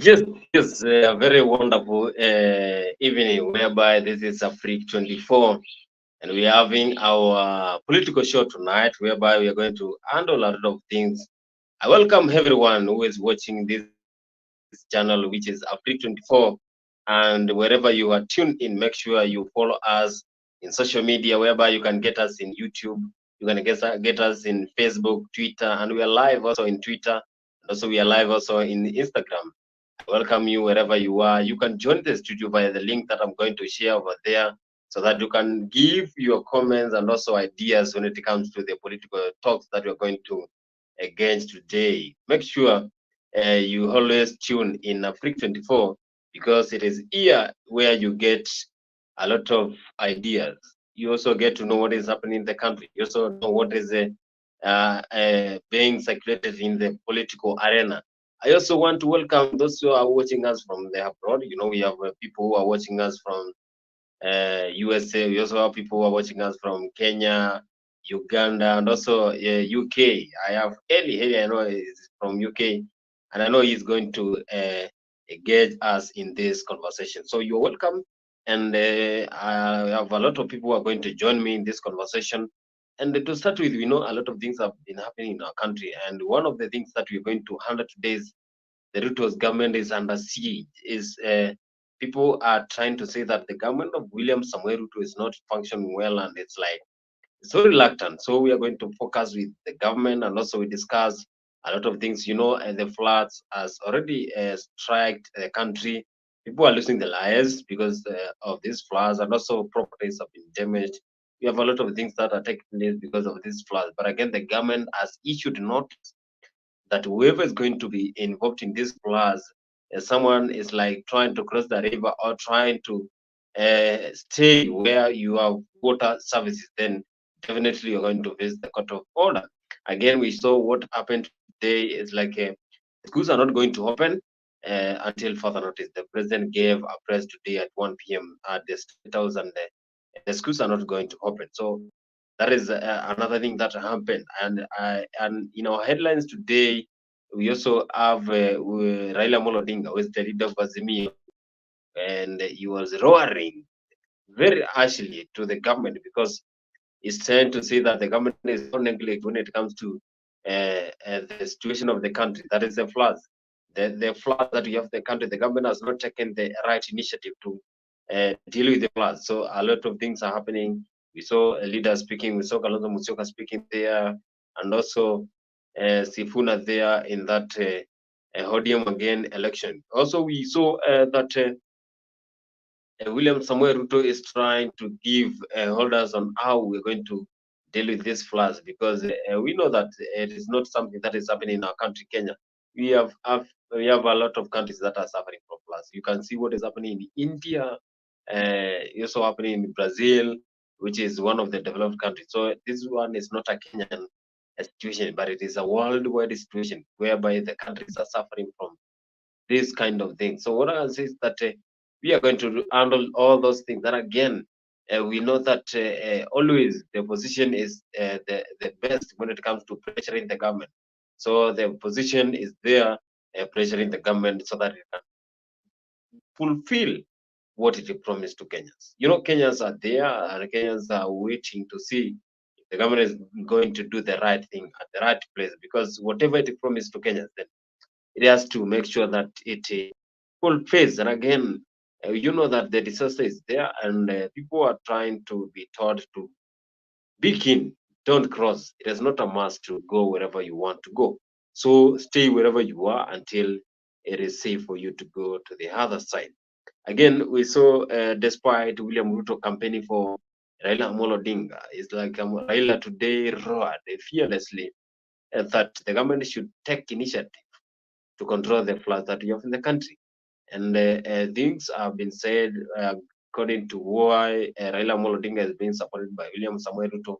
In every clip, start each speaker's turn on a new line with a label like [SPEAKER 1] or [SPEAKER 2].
[SPEAKER 1] Yes, yes, a very wonderful evening whereby this is AFRIQ24 and we are having our political show tonight whereby we are going to handle a lot of things. I welcome everyone who is watching this channel, which is AFRIQ24, and wherever you are tuned in, make sure you follow us in social media whereby you can get us in YouTube, you can get us in Facebook, Twitter, and we are live also in Twitter, and also we are live also in Instagram. I welcome you wherever you are. You can join the studio via the link that I'm going to share over there so that you can give your comments and also ideas when it comes to the political talks that we're going to engage today. Make sure you always tune in Freak24 because it is here where you get a lot of ideas. You also get to know what is happening in the country. You also know what is being circulated in the political arena. I also want to welcome those who are watching us from the abroad. You know, we have people who are watching us from USA. We also have people who are watching us from Kenya, Uganda, and also UK. I have Eli. I know is from UK, and I know he's going to engage us in this conversation. So you're welcome. And I have a lot of people who are going to join me in this conversation. And to start with, we know a lot of things have been happening in our country. And one of the things that we're going to handle today is the Ruto'S government is under siege. Is People are trying to say that the government of William Samuel Ruto is not functioning well, and it's like so reluctant. So we are going to focus with the government, and also we discuss a lot of things. You know, the floods has already struck the country. People are losing their lives because of these floods, and also properties have been damaged. We have a lot of things that are taking place because of these floods. But again, the government has issued notice that whoever is going to be involved in this class, someone is like trying to cross the river or trying to stay where you have water services, then definitely you're going to face the court of order. Again, we saw what happened today is like schools are not going to open until further notice. The president gave a press today at 1 p.m. at the State House, and the schools are not going to open. So that is another thing that happened. And in our headlines today, we also have Raila Odinga, who is the leader of Azimio, and he was roaring very harshly to the government because he's trying to say that the government is so negligent when it comes to the situation of the country. That is the floods. The floods that we have in the country, the government has not taken the right initiative to deal with the floods. So a lot of things are happening. We saw a leader speaking, we saw Kalonzo Musyoka speaking there, and also Sifuna there in that Hodium again election. Also, we saw that William Samuel Ruto is trying to give holders on how we're going to deal with these floods because we know that it is not something that is happening in our country, Kenya. We have a lot of countries that are suffering from floods. You can see what is happening in India, also happening in Brazil, which is one of the developed countries. So this one is not a Kenyan situation, but it is a worldwide situation whereby the countries are suffering from this kind of thing. So what I can say is that we are going to handle all those things. That again, we know that always the opposition is the best when it comes to pressuring the government. So the opposition is there pressuring the government so that it can fulfill what it promised to Kenyans. You know, Kenyans are there and Kenyans are waiting to see if the government is going to do the right thing at the right place because whatever it promised to Kenyans, then it has to make sure that it fulfills. And again, you know that the disaster is there, and people are trying to be taught to be keen, don't cross. It is not a must to go wherever you want to go. So stay wherever you are until it is safe for you to go to the other side. Again, we saw, despite William Ruto campaigning for Raila Odinga, it's like Raila today roared fearlessly that the government should take initiative to control the floods that we have in the country. And things have been said according to why Raila Odinga is being supported by William Samuel Ruto.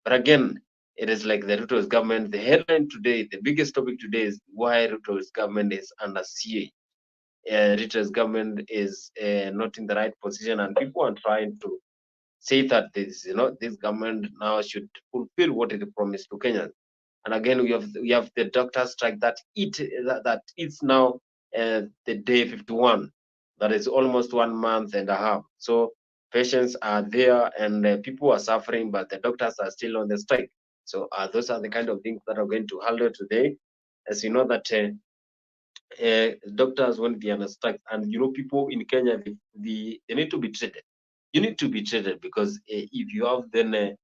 [SPEAKER 1] But again, it is like the Ruto's government. The headline today, the biggest topic today is why Ruto's government is under siege. Ruto's government is not in the right position, and people are trying to say that this government now should fulfill what it promised to Kenyans. And again, we have the doctor strike that it's now the day 51. That is almost 1 month and a half. So patients are there and people are suffering, but the doctors are still on the strike. So those are the kind of things that are going to handle today. As you know that doctors won't be on a strike, and you know people in Kenya they need to be treated. You need to be treated because if you have then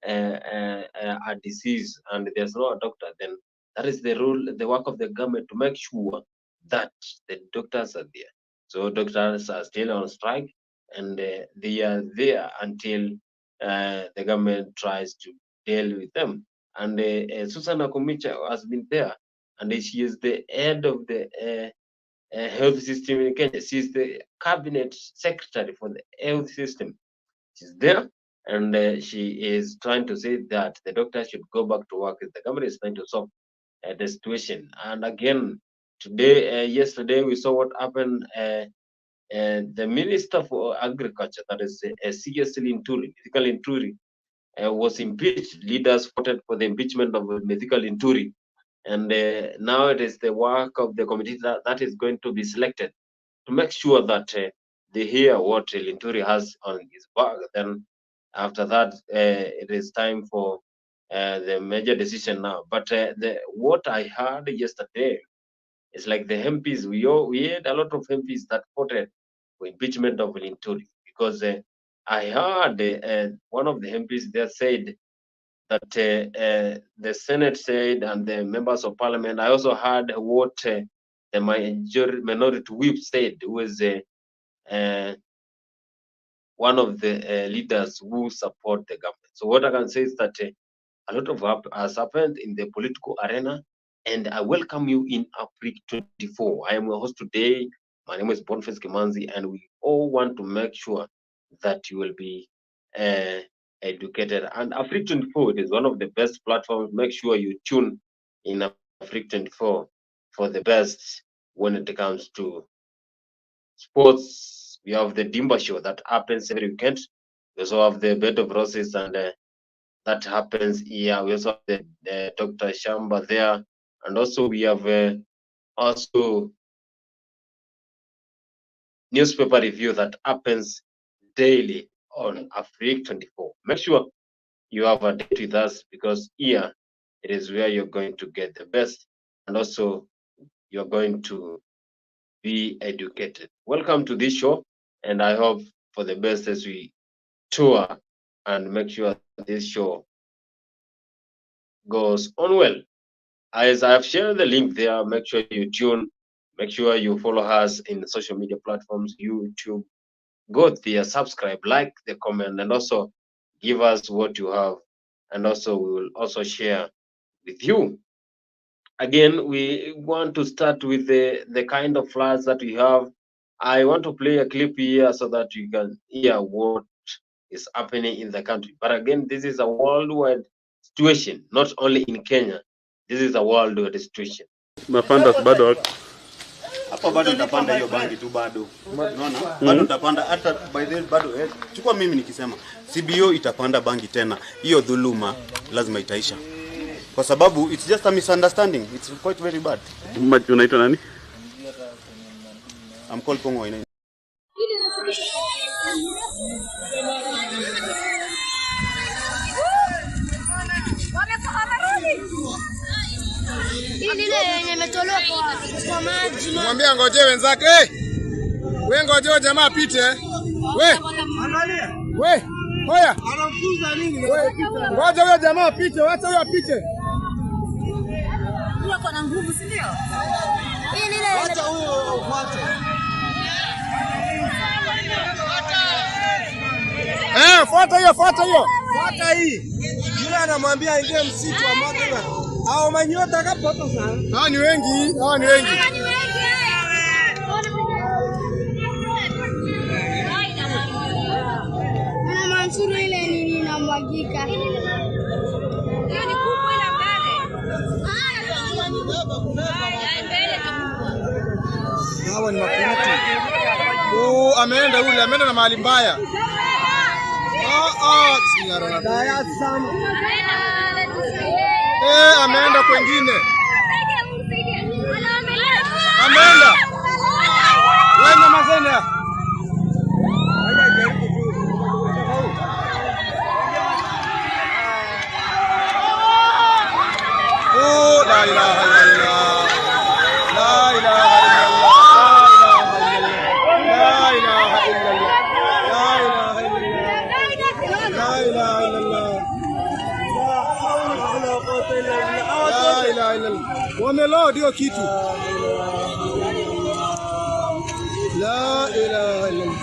[SPEAKER 1] a disease and there's no doctor, then that is the rule, the work of the government to make sure that the doctors are there. So doctors are still on strike, and they are there until the government tries to deal with them. And Susan Akumicha has been there, and she is the head of the health system in Kenya. She's the cabinet secretary for the health system. She's there, and she is trying to say that the doctor should go back to work. The government is trying to solve the situation. And again, yesterday, we saw what happened. The Minister for Agriculture, that is C.S. Linturi, Mythical Linturi, was impeached. Leaders voted for the impeachment of Mythical Linturi. And now it is the work of the committee that is going to be selected to make sure that they hear what Linturi has on his back. Then after that, it is time for the major decision now. But what I heard yesterday is like the MPs, we had a lot of MPs that voted for impeachment of Linturi because I heard one of the MPs there said that the Senate said and the members of parliament. I also heard what the minority whip said, who was one of the leaders who support the government. So what I can say is that a lot of has happened in the political arena, and I welcome you in AFRIQ24. I am your host today. My name is Boniface Kimanzi, and we all want to make sure that you will be educated. And AFRIQ24 is one of the best platforms. Make sure you tune in AFRIQ24 for the best when it comes to sports. We have the Dimba show that happens every weekend. We also have the Bed of Roses, and that happens here. We also have the Dr. Shamba there, and also we have also newspaper review that happens daily on AFRIQ24. Make sure you have a date with us, because here it is where you're going to get the best, and also you're going to be educated. Welcome to this show, and I hope for the best as we tour and make sure this show goes on well. As I've shared the link there, make sure you tune, make sure you follow us in the social media platforms, YouTube. Go there, subscribe, like the comment, and also give us what you have, and also we will also share with you. Again, we want to start with the kind of floods that we have. I want to play a clip here so that you can hear what is happening in the country. But again, this is a worldwide situation, not only in Kenya. This is a worldwide situation.
[SPEAKER 2] Mapanda bado hapo, bado utapanda hiyo bangi tu bado. Unaona? Bado utapanda hata by the bado chukua mimi nikisema CBO itapanda bangi tena. Hiyo dhuluma lazima itaisha. Kwa sababu it's just a misunderstanding. It's quite very bad. Unaitwa nani? I'm called Pongo ina.
[SPEAKER 3] Mwambie ngoje wenzake. Wewe ngoje jamaa apite. We. Hoya. Anamfuza nini? Ngoja huyo jamaa apite, acha huyo apite. Huyo kwa nguvu, si ndio? Acha huyo ufuate. Fuata hiyo. Fuata hii. Yule anamwambia aingie msitu wa Magana. Hao manyota kapoto sana. Hao ni wengi.
[SPEAKER 4] Ana Mansuru ile nini inamwagika. Hiyo ni kubwa ile mbele.
[SPEAKER 3] Hawa ni makuti. Ameenda na mahali mbaya. Ameenda kwengine. Ameenda. Hiyo ndio kitu. La ilaha illallah.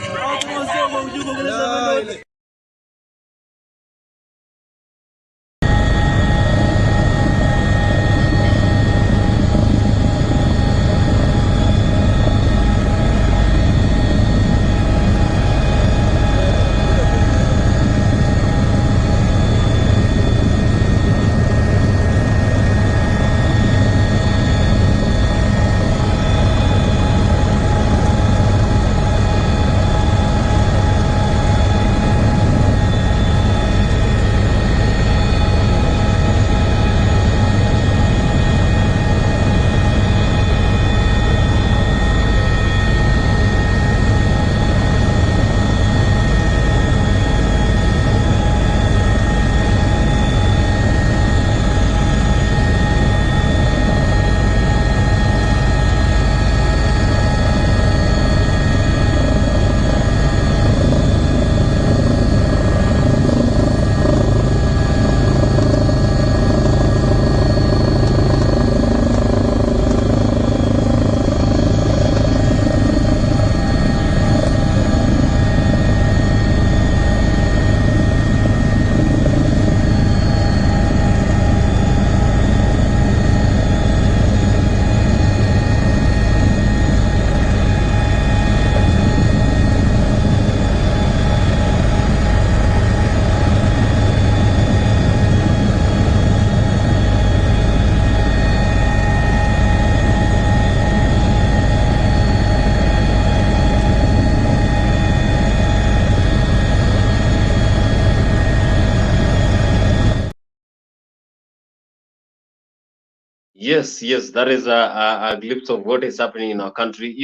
[SPEAKER 1] Yes, yes, that is a glimpse of what is happening in our country.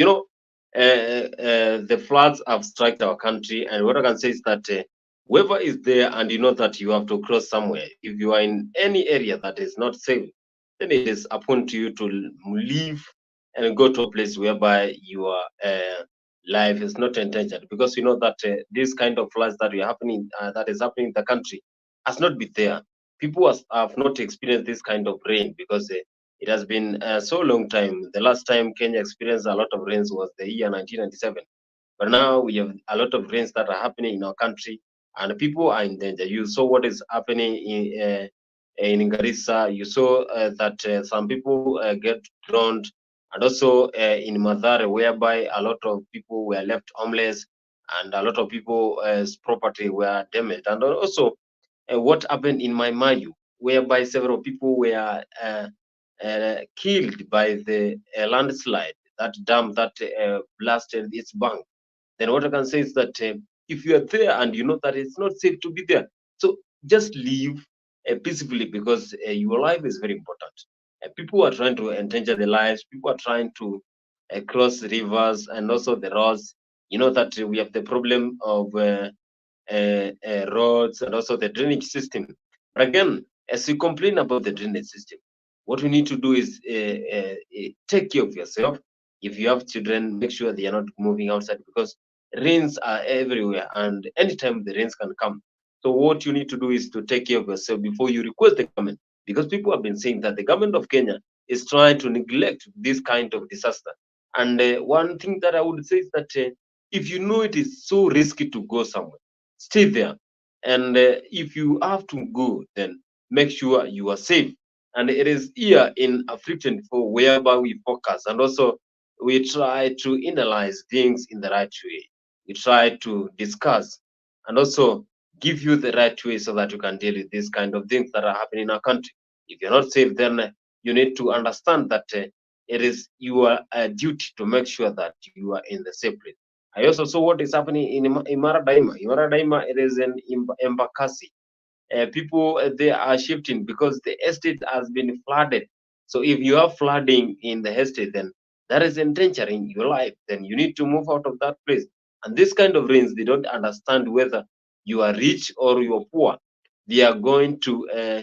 [SPEAKER 1] The floods have struck our country, and what I can say is that whoever is there, and you know that you have to cross somewhere, if you are in any area that is not safe, then it is upon to you to leave and go to a place whereby your life is not endangered, because you know that this kind of floods that is happening in the country has not been there. People have not experienced this kind of rain because it has been so long time. The last time Kenya experienced a lot of rains was the year 1997. But now we have a lot of rains that are happening in our country, and people are in danger. You saw what is happening in Garissa. You saw that some people get drowned, and also in Madare, whereby a lot of people were left homeless, and a lot of people's property were damaged. And also what happened in Maimayu, whereby several people were killed by the landslide, that dam that blasted its bank. Then what I can say is that if you are there and you know that it's not safe to be there, so just leave peacefully, because your life is very important. People are trying to endanger their lives. People are trying to cross rivers and also the roads. You know that we have the problem of roads and also the drainage system. But again, as we complain about the drainage system, what we need to do is take care of yourself. If you have children, make sure they are not moving outside, because rains are everywhere and anytime the rains can come. So what you need to do is to take care of yourself before you request the government, because people have been saying that the government of Kenya is trying to neglect this kind of disaster. And one thing that I would say is that if you know it is so risky to go somewhere, stay there. And if you have to go, then make sure you are safe. And it is here in AFRIQ24 whereby we focus, and also we try to analyze things in the right way. We try to discuss and also give you the right way so that you can deal with these kind of things that are happening in our country. If you're not safe, then you need to understand that it is your duty to make sure that you are in the safe place. I also saw what is happening in Imara Daima. Imara Daima, it is in Embakasi. People they are shifting because the estate has been flooded. So if you have flooding in the estate, then that is endangering your life. Then you need to move out of that place. And this kind of rains, they don't understand whether you are rich or you are poor. They are going to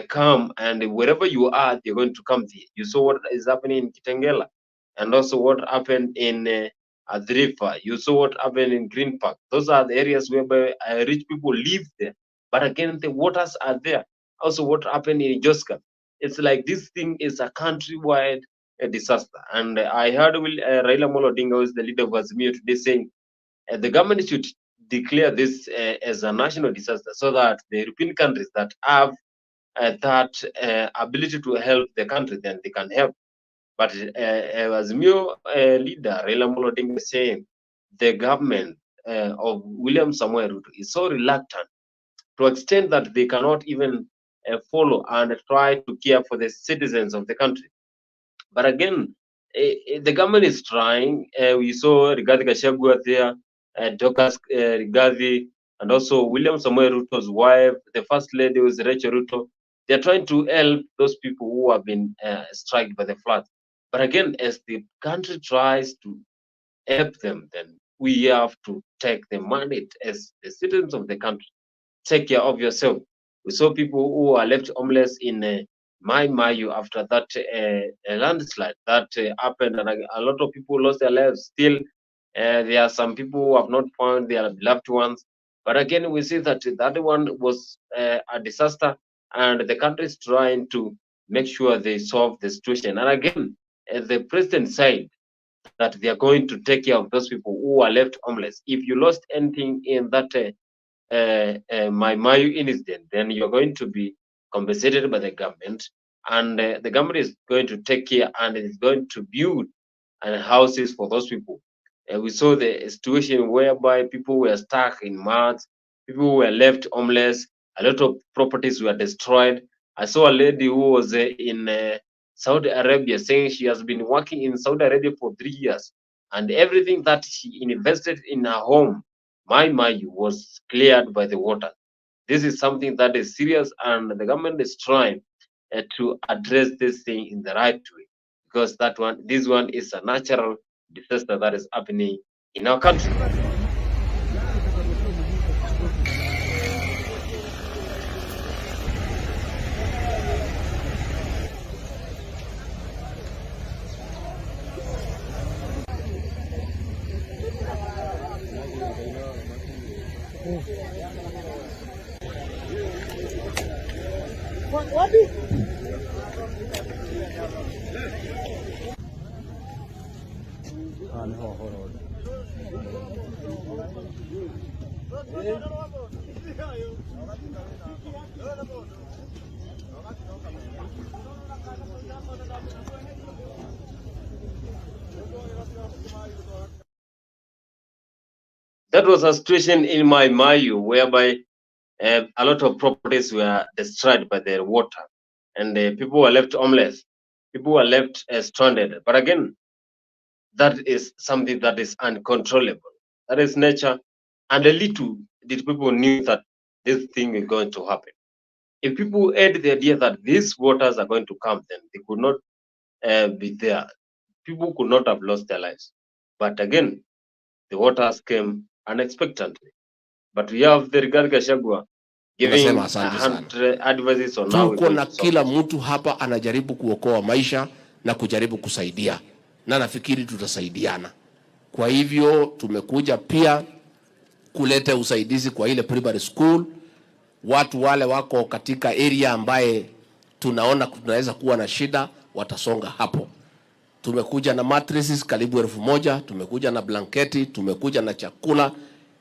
[SPEAKER 1] come, and wherever you are, they're going to come there. You saw what is happening in Kitengela, and also what happened in Adrifa. You saw what happened in Green Park. Those are the areas where rich people live there. But again, the waters are there. Also, what happened in Joska? it's like this thing is a countrywide disaster. And I heard Raila Odinga, who is the leader of Azimio, today saying the government should declare this as a national disaster so that the European countries that have that ability to help the country, then they can help. But Azimio leader Raila Odinga is saying the government of William Samoei Ruto is so reluctant to extent that they cannot even follow and try to care for the citizens of the country. But again, the government is trying. We saw Rigathi Gachagua there, Dorcas Rigathi, and also William Samoei Ruto's wife, the first lady was Rachel Ruto. They are trying to help those people who have been struck by the flood. But again, as the country tries to help them, then we have to take the mandate as the citizens of the country. Take care of yourself. We saw people who are left homeless in Mai Mayu after that landslide that happened, and a lot of people lost their lives. Still, there are some people who have not found their loved ones. But again, we see that that one was a disaster, and the country is trying to make sure they solve the situation. And again, the president said that they are going to take care of those people who are left homeless. If you lost anything in that my Mayu incident, then you're going to be compensated by the government, and the government is going to take care and is going to build houses for those people. We saw the situation whereby people were stuck in mud, people were left homeless, a lot of properties were destroyed. I saw a lady who was in Saudi Arabia saying she has been working in Saudi Arabia for 3 years, and everything that she invested in her home, my Mayu, was cleared by the water. This is something that is serious, and the government is trying to address this thing in the right way, because this one is a natural disaster that is happening in our country. That was a situation in my Mayu whereby a lot of properties were destroyed by the water, and people were left homeless. People were left stranded. But again, that is something that is uncontrollable. That is nature. And a little did people knew that this thing is going to happen. If people had the idea that these waters are going to come, then they could not be there. People could not have lost their lives. But again, the waters came unexpectedly. But we have the Rigathi Gachagua giving advices on how
[SPEAKER 5] tuko na kila mtu hapa anajaribu kuokoa maisha na kujaribu kusaidia, na nafikiri tutasaidiana. Kwa hivyo tumekuja pia kuleta usaidizi kwa ile primary school. Watu wale wako katika area ambaye tunaona tunaweza kuwa na shida watasonga hapo. Tumekuja na mattresses karibu 1000, tumekuja na blanketi, tumekuja na chakula,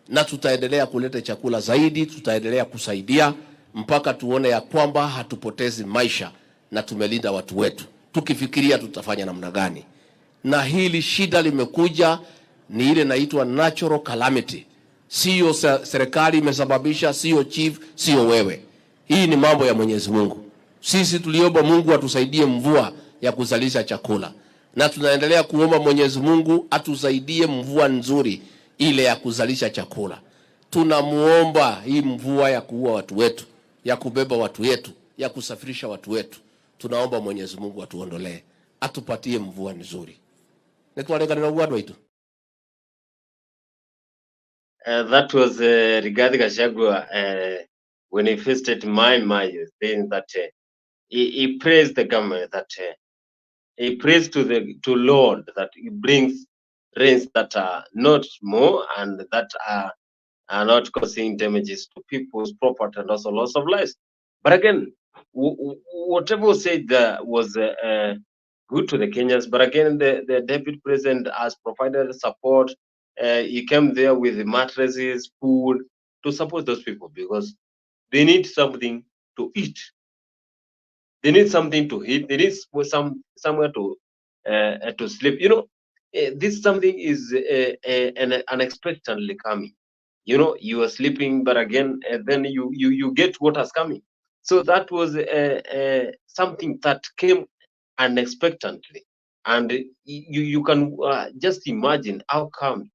[SPEAKER 5] na tutaendelea kuleta chakula zaidi, tutaendelea kusaidia mpaka tuone ya kwamba hatupotezi maisha na tumelinda watu wetu. Tukifikiria tutafanya namna gani. Na hili shida limekuja ni ile inaitwa natural calamity. Sio serikali imesababisha, sio chief, sio wewe. Hii ni mambo ya Mwenyezi Mungu. Sisi tuliomba Mungu atusaidie mvua ya kuzalisha chakula, na tunaendelea kuomba Mwenyezi Mungu atusaidie mvua nzuri ile ya kuzalisha chakula. Tunamuomba hii mvua ya kuua watu wetu, ya kubeba watu wetu, ya kusafirisha watu wetu. Tunaomba Mwenyezi Mungu atuondolee, atupatie mvua nzuri.
[SPEAKER 1] That was Rigathi Gachagua when he visited my Mayu, saying that he praised the government, that he praised to Lord that he brings rains that are not more and that are not causing damages to people's property and also loss of lives. But again, whatever was said there was good to the Kenyans, but again, the deputy president has provided support. He came there with the mattresses, food to support those people because they need something to eat. They need something to eat. They need somewhere to sleep. This something is unexpectedly coming. You are sleeping, but again, then you get what is coming. So that was something that came unexpectedly, and you can just imagine how come,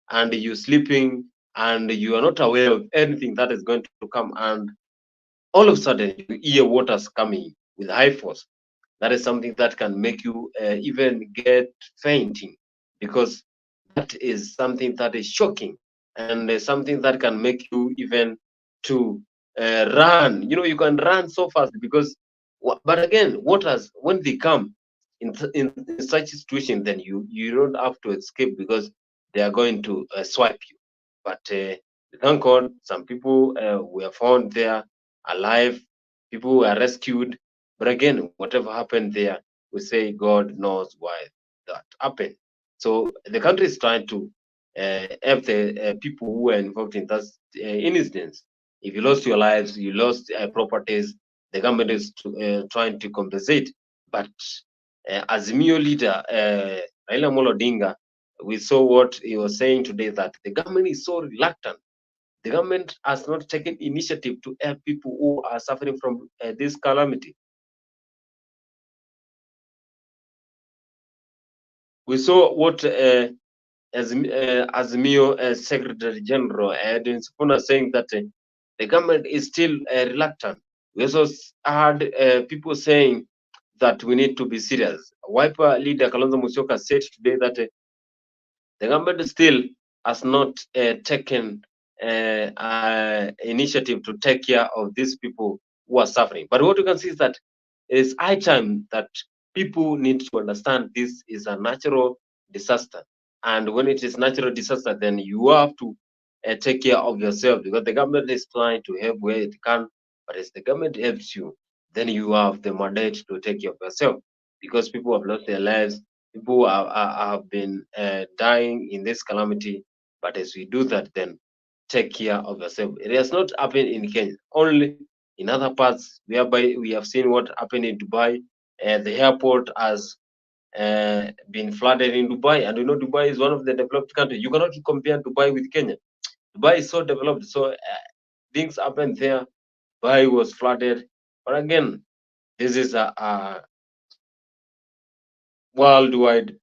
[SPEAKER 1] and you're sleeping, and you are not aware of anything that is going to come, and all of a sudden you hear waters coming with high force. That is something that can make you even get fainting, because that is something that is shocking, and something that can make you even to run. You can run so fast because, but again, waters, when they come in such a situation, then you don't have to escape because they are going to swipe you. But thank God, some people were found there alive, people were rescued. But again, whatever happened there, we say God knows why that happened. So the country is trying to help the people who were involved in that incidents. If you lost your lives, you lost properties, the government is trying to compensate. But Azimio leader Raila Odinga, we saw what he was saying today, that the government is so reluctant. The government has not taken initiative to help people who are suffering from this calamity. We saw what Azimio Secretary General Edwin Sifuna saying that the government is still reluctant. We also heard people saying that we need to be serious. Wiper leader Kalonzo Musyoka said today that the government still has not taken initiative to take care of these people who are suffering. But what you can see is that it's high time that people need to understand this is a natural disaster. And when it is natural disaster, then you have to take care of yourself, because the government is trying to help where it can. But as the government helps you, then you have the mandate to take care of yourself, because people have lost their lives. People have been dying in this calamity. But as we do that, then take care of yourself. It has not happened in Kenya, only in other parts whereby we have seen what happened in Dubai. The airport has been flooded in Dubai, and Dubai is one of the developed countries. You cannot compare Dubai with Kenya. Dubai is so developed, so things happened there. Dubai was flooded, but again, this is a worldwide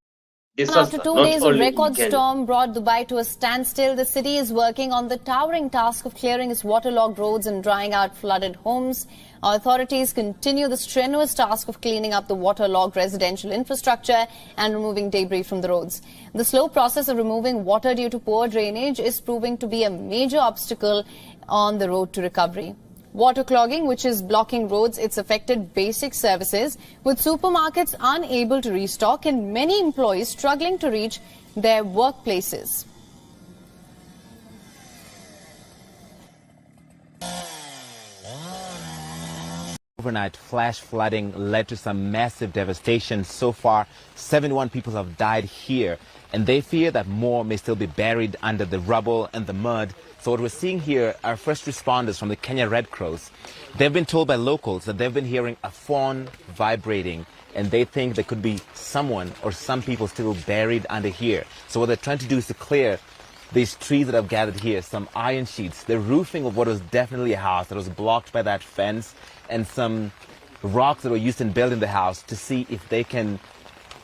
[SPEAKER 1] disaster.
[SPEAKER 6] After 2
[SPEAKER 1] not
[SPEAKER 6] days, a
[SPEAKER 1] only
[SPEAKER 6] record
[SPEAKER 1] in Kenya.
[SPEAKER 6] storm brought Dubai to a standstill. The city is working on the towering task of clearing its waterlogged roads and drying out flooded homes. Authorities continue the strenuous task of cleaning up the waterlogged residential infrastructure and removing debris from the roads. The slow process of removing water due to poor drainage is proving to be a major obstacle on the road to recovery. Water clogging, which is blocking roads, it's affected basic services, with supermarkets unable to restock and many employees struggling to reach their workplaces.
[SPEAKER 7] Overnight flash flooding led to some massive devastation. So far, 71 people have died here, and they fear that more may still be buried under the rubble and the mud. So what we're seeing here are first responders from the Kenya Red Cross. They've been told by locals that they've been hearing a phone vibrating, and they think there could be someone or some people still buried under here. So what they're trying to do is to clear these trees that have gathered here, some iron sheets, the roofing of what was definitely a house that was blocked by that fence, and some rocks that were used in building the house, to see if they can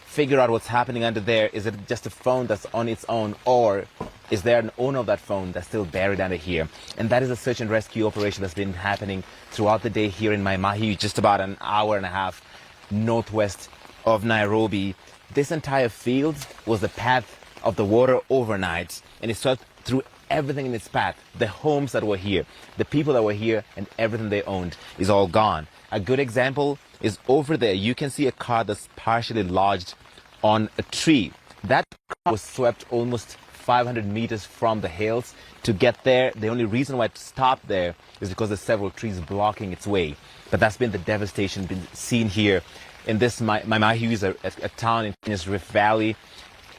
[SPEAKER 7] figure out what's happening under there. Is it just a phone that's on its own, or is there an owner of that phone that's still buried under here? And that is a search and rescue operation that's been happening throughout the day here in Maimahiu, just about an hour and a half northwest of Nairobi. This entire field was the path of the water overnight, and it swept through everything in its path. The homes that were here, the people that were here, and everything they owned is all gone. A good example is over there. You can see a car that's partially lodged on a tree. That car was swept almost 500 meters from the hills. To get there, the only reason why it stopped there is because there's several trees blocking its way. But that's been the devastation been seen here in this Maimahiu is a town in Kenya's Rift Valley.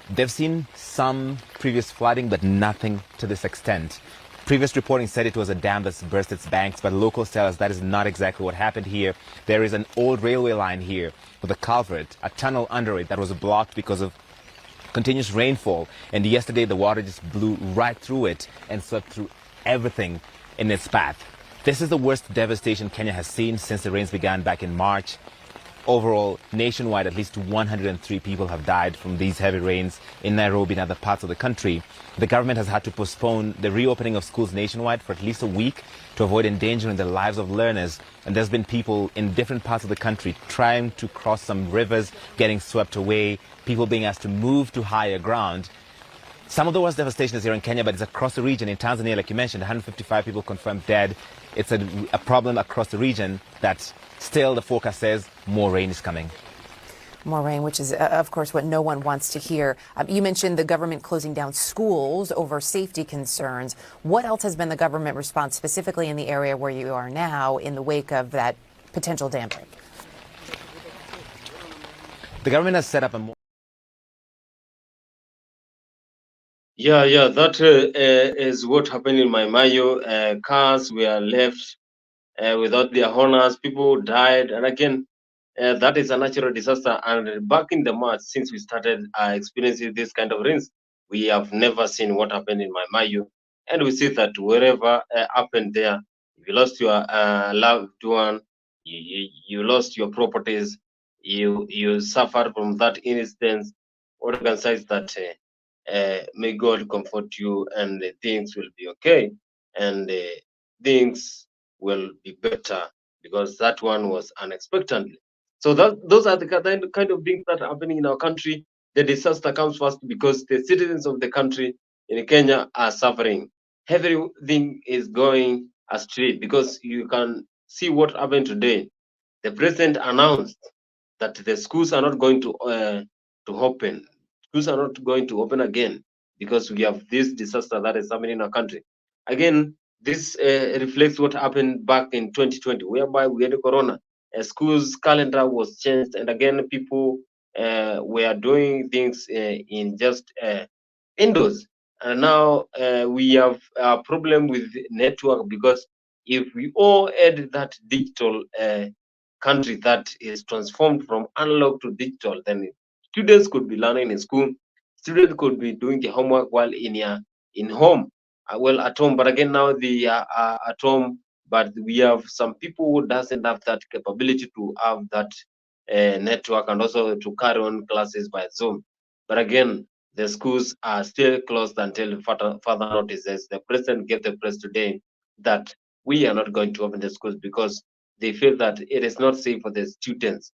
[SPEAKER 7] They've seen some previous flooding, but nothing to this extent. Previous reporting said it was a dam that's burst its banks, but locals tell us that is not exactly what happened here. There is an old railway line here with a culvert, a tunnel under it that was blocked because of continuous rainfall. And yesterday the water just blew right through it and swept through everything in its path. This is the worst devastation Kenya has seen since the rains began back in March. Overall, nationwide, at least 103 people have died from these heavy rains in Nairobi and other parts of the country. The government has had to postpone the reopening of schools nationwide for at least a week to avoid endangering the lives of learners. And there's been people in different parts of the country trying to cross some rivers, getting swept away, people being asked to move to higher ground. Some of the worst devastation is here in Kenya, but it's across the region. In Tanzania, like you mentioned, 155 people confirmed dead. It's a problem across the region that still the forecast says more rain is coming.
[SPEAKER 8] More rain, which is, of course, what no one wants to hear. You mentioned the government closing down schools over safety concerns. What else has been the government response, specifically in the area where you are now, in the wake of that potential dam break?
[SPEAKER 7] The government has set up a more...
[SPEAKER 1] Yeah, that is what happened in Maimahiu. Cars were left without their owners. People died, and again, that is a natural disaster. And back in the March, since we started experiencing this kind of rains, we have never seen what happened in Maimahiu, and we see that wherever happened there, if you lost your loved one, you lost your properties, you suffered from that instance. What I can say is that may God comfort you, and things will be okay, and things will be better, because that one was unexpectedly. So those are the kind of things that are happening in our country. The disaster comes first because the citizens of the country in Kenya are suffering. Everything is going astray, because you can see what happened today. The president announced that the schools are not going to open. Schools are not going to open again because we have this disaster that is happening in our country. Again, this reflects what happened back in 2020, whereby we had a corona. A school's calendar was changed, and again, people were doing things in just indoors. And now we have a problem with network, because if we all add that digital country that is transformed from analog to digital, then students could be learning in school, students could be doing the homework while in home, at home. But again, now they are at home, but we have some people who doesn't have that capability to have that network, and also to carry on classes by Zoom. But again, the schools are still closed until further notices. The president gave the press today that we are not going to open the schools because they feel that it is not safe for the students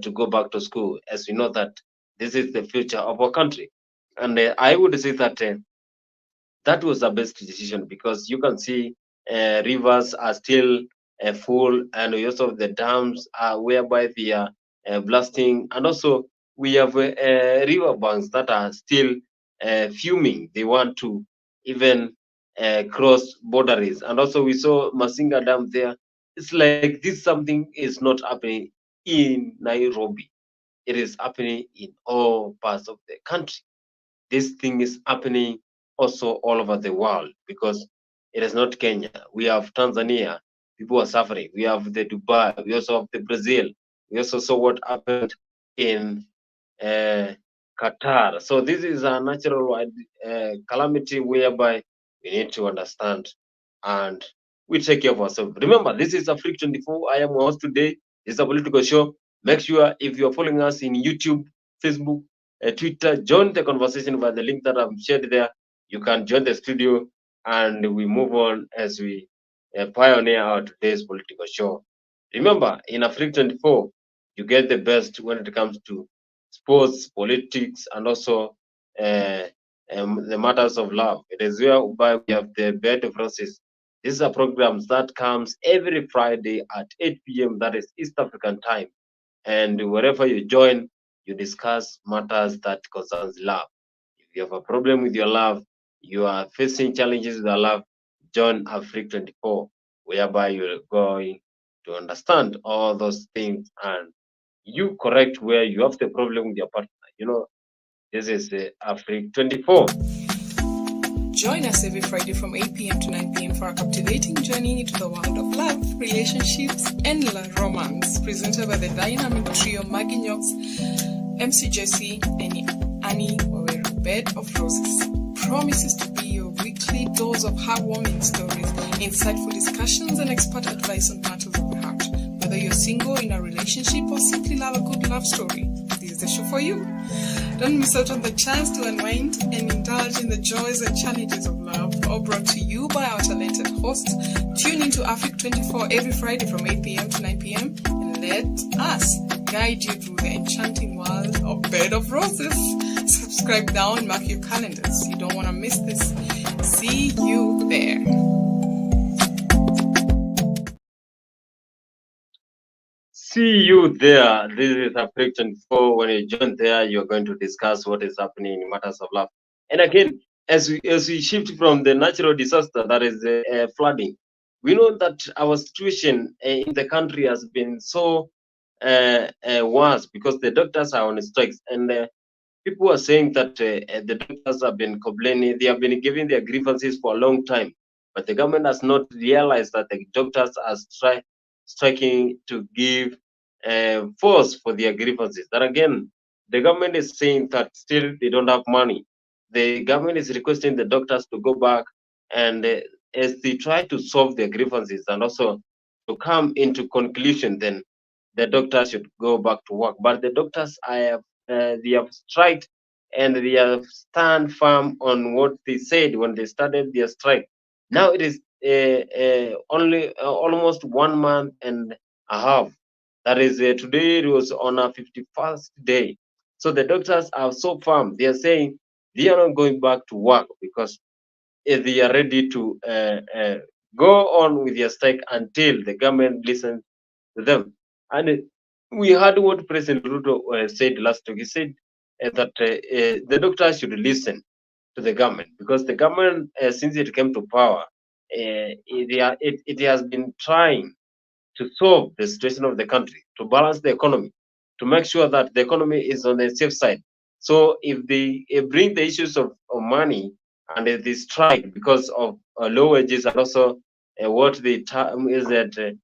[SPEAKER 1] to go back to school, as we know that this is the future of our country. And I would say that that was the best decision, because you can see rivers are still full, and also the dams are whereby they are blasting, and also we have river banks that are still fuming. They want to even cross boundaries, and also we saw Masinga Dam there. It's like this something is not happening in Nairobi. It is happening in all parts of the country. This thing is happening also all over the world, because it is not Kenya. We have Tanzania, people are suffering. We have the Dubai, we also have the Brazil. We also saw what happened in Qatar. So this is a natural calamity whereby we need to understand, and we take care of ourselves. Remember, this is AFRIQ24. I am your host today. This is a political show. Make sure if you are following us in YouTube, Facebook, Twitter, join the conversation via the link that I've shared there. You can join the studio, and we move on as we pioneer our today's political show. Remember, in AFRIQ24, you get the best when it comes to sports, politics, and also the matters of love. It is whereby we have the bed of roses. These are programs that comes every Friday at 8 p.m. That is East African time. And wherever you join, you discuss matters that concerns love. If you have a problem with your love, you are facing challenges with your love, join AFRIQ24, whereby you're going to understand all those things and you correct where you have the problem with your partner. You know, this is the AFRIQ24.
[SPEAKER 9] Join us every Friday from 8 p.m. to 9 p.m. for a captivating journey into the world of love, relationships, and romance, presented by the dynamic trio Maggie Knox, MC Jesse, and Annie Waweru, Bed of Roses. Promises to be your weekly dose of heartwarming stories, insightful discussions, and expert advice on matters of the heart. Whether you're single, in a relationship, or simply love a good love story, this is the show for you. Don't miss out on the chance to unwind and indulge in the joys and challenges of love, all brought to you by our talented hosts. Tune into AFRIQ24 every Friday from 8 p.m. to 9 p.m. and let us guide you through the enchanting world of Bed of Roses. Subscribe now and mark your calendars. You don't want to miss this. See you there.
[SPEAKER 1] See you there. This is AFRIQ24. When you join there, you're going to discuss what is happening in matters of love. And again, as we shift from the natural disaster that is flooding, we know that our situation in the country has been so worse because the doctors are on strikes, and people are saying that the doctors have been complaining. They have been giving their grievances for a long time, but the government has not realized that the doctors are striking to give force for their grievances. That again, the government is saying that still they don't have money. The government is requesting the doctors to go back and as they try to solve their grievances and also to come into conclusion, then the doctors should go back to work. But the doctors they have striked and they have stand firm on what they said when they started their strike. Now it is only almost 1 month and a half. That is today it was on a 51st day. So the doctors are so firm. They are saying they are not going back to work because they are ready to go on with their strike until the government listens to them. And we heard what President Ruto said last week. He said that the doctors should listen to the government because the government, since it came to power, it has been trying to solve the situation of the country, to balance the economy, to make sure that the economy is on the safe side. So if they bring the issues of money and they strike because of low wages and also what the term is that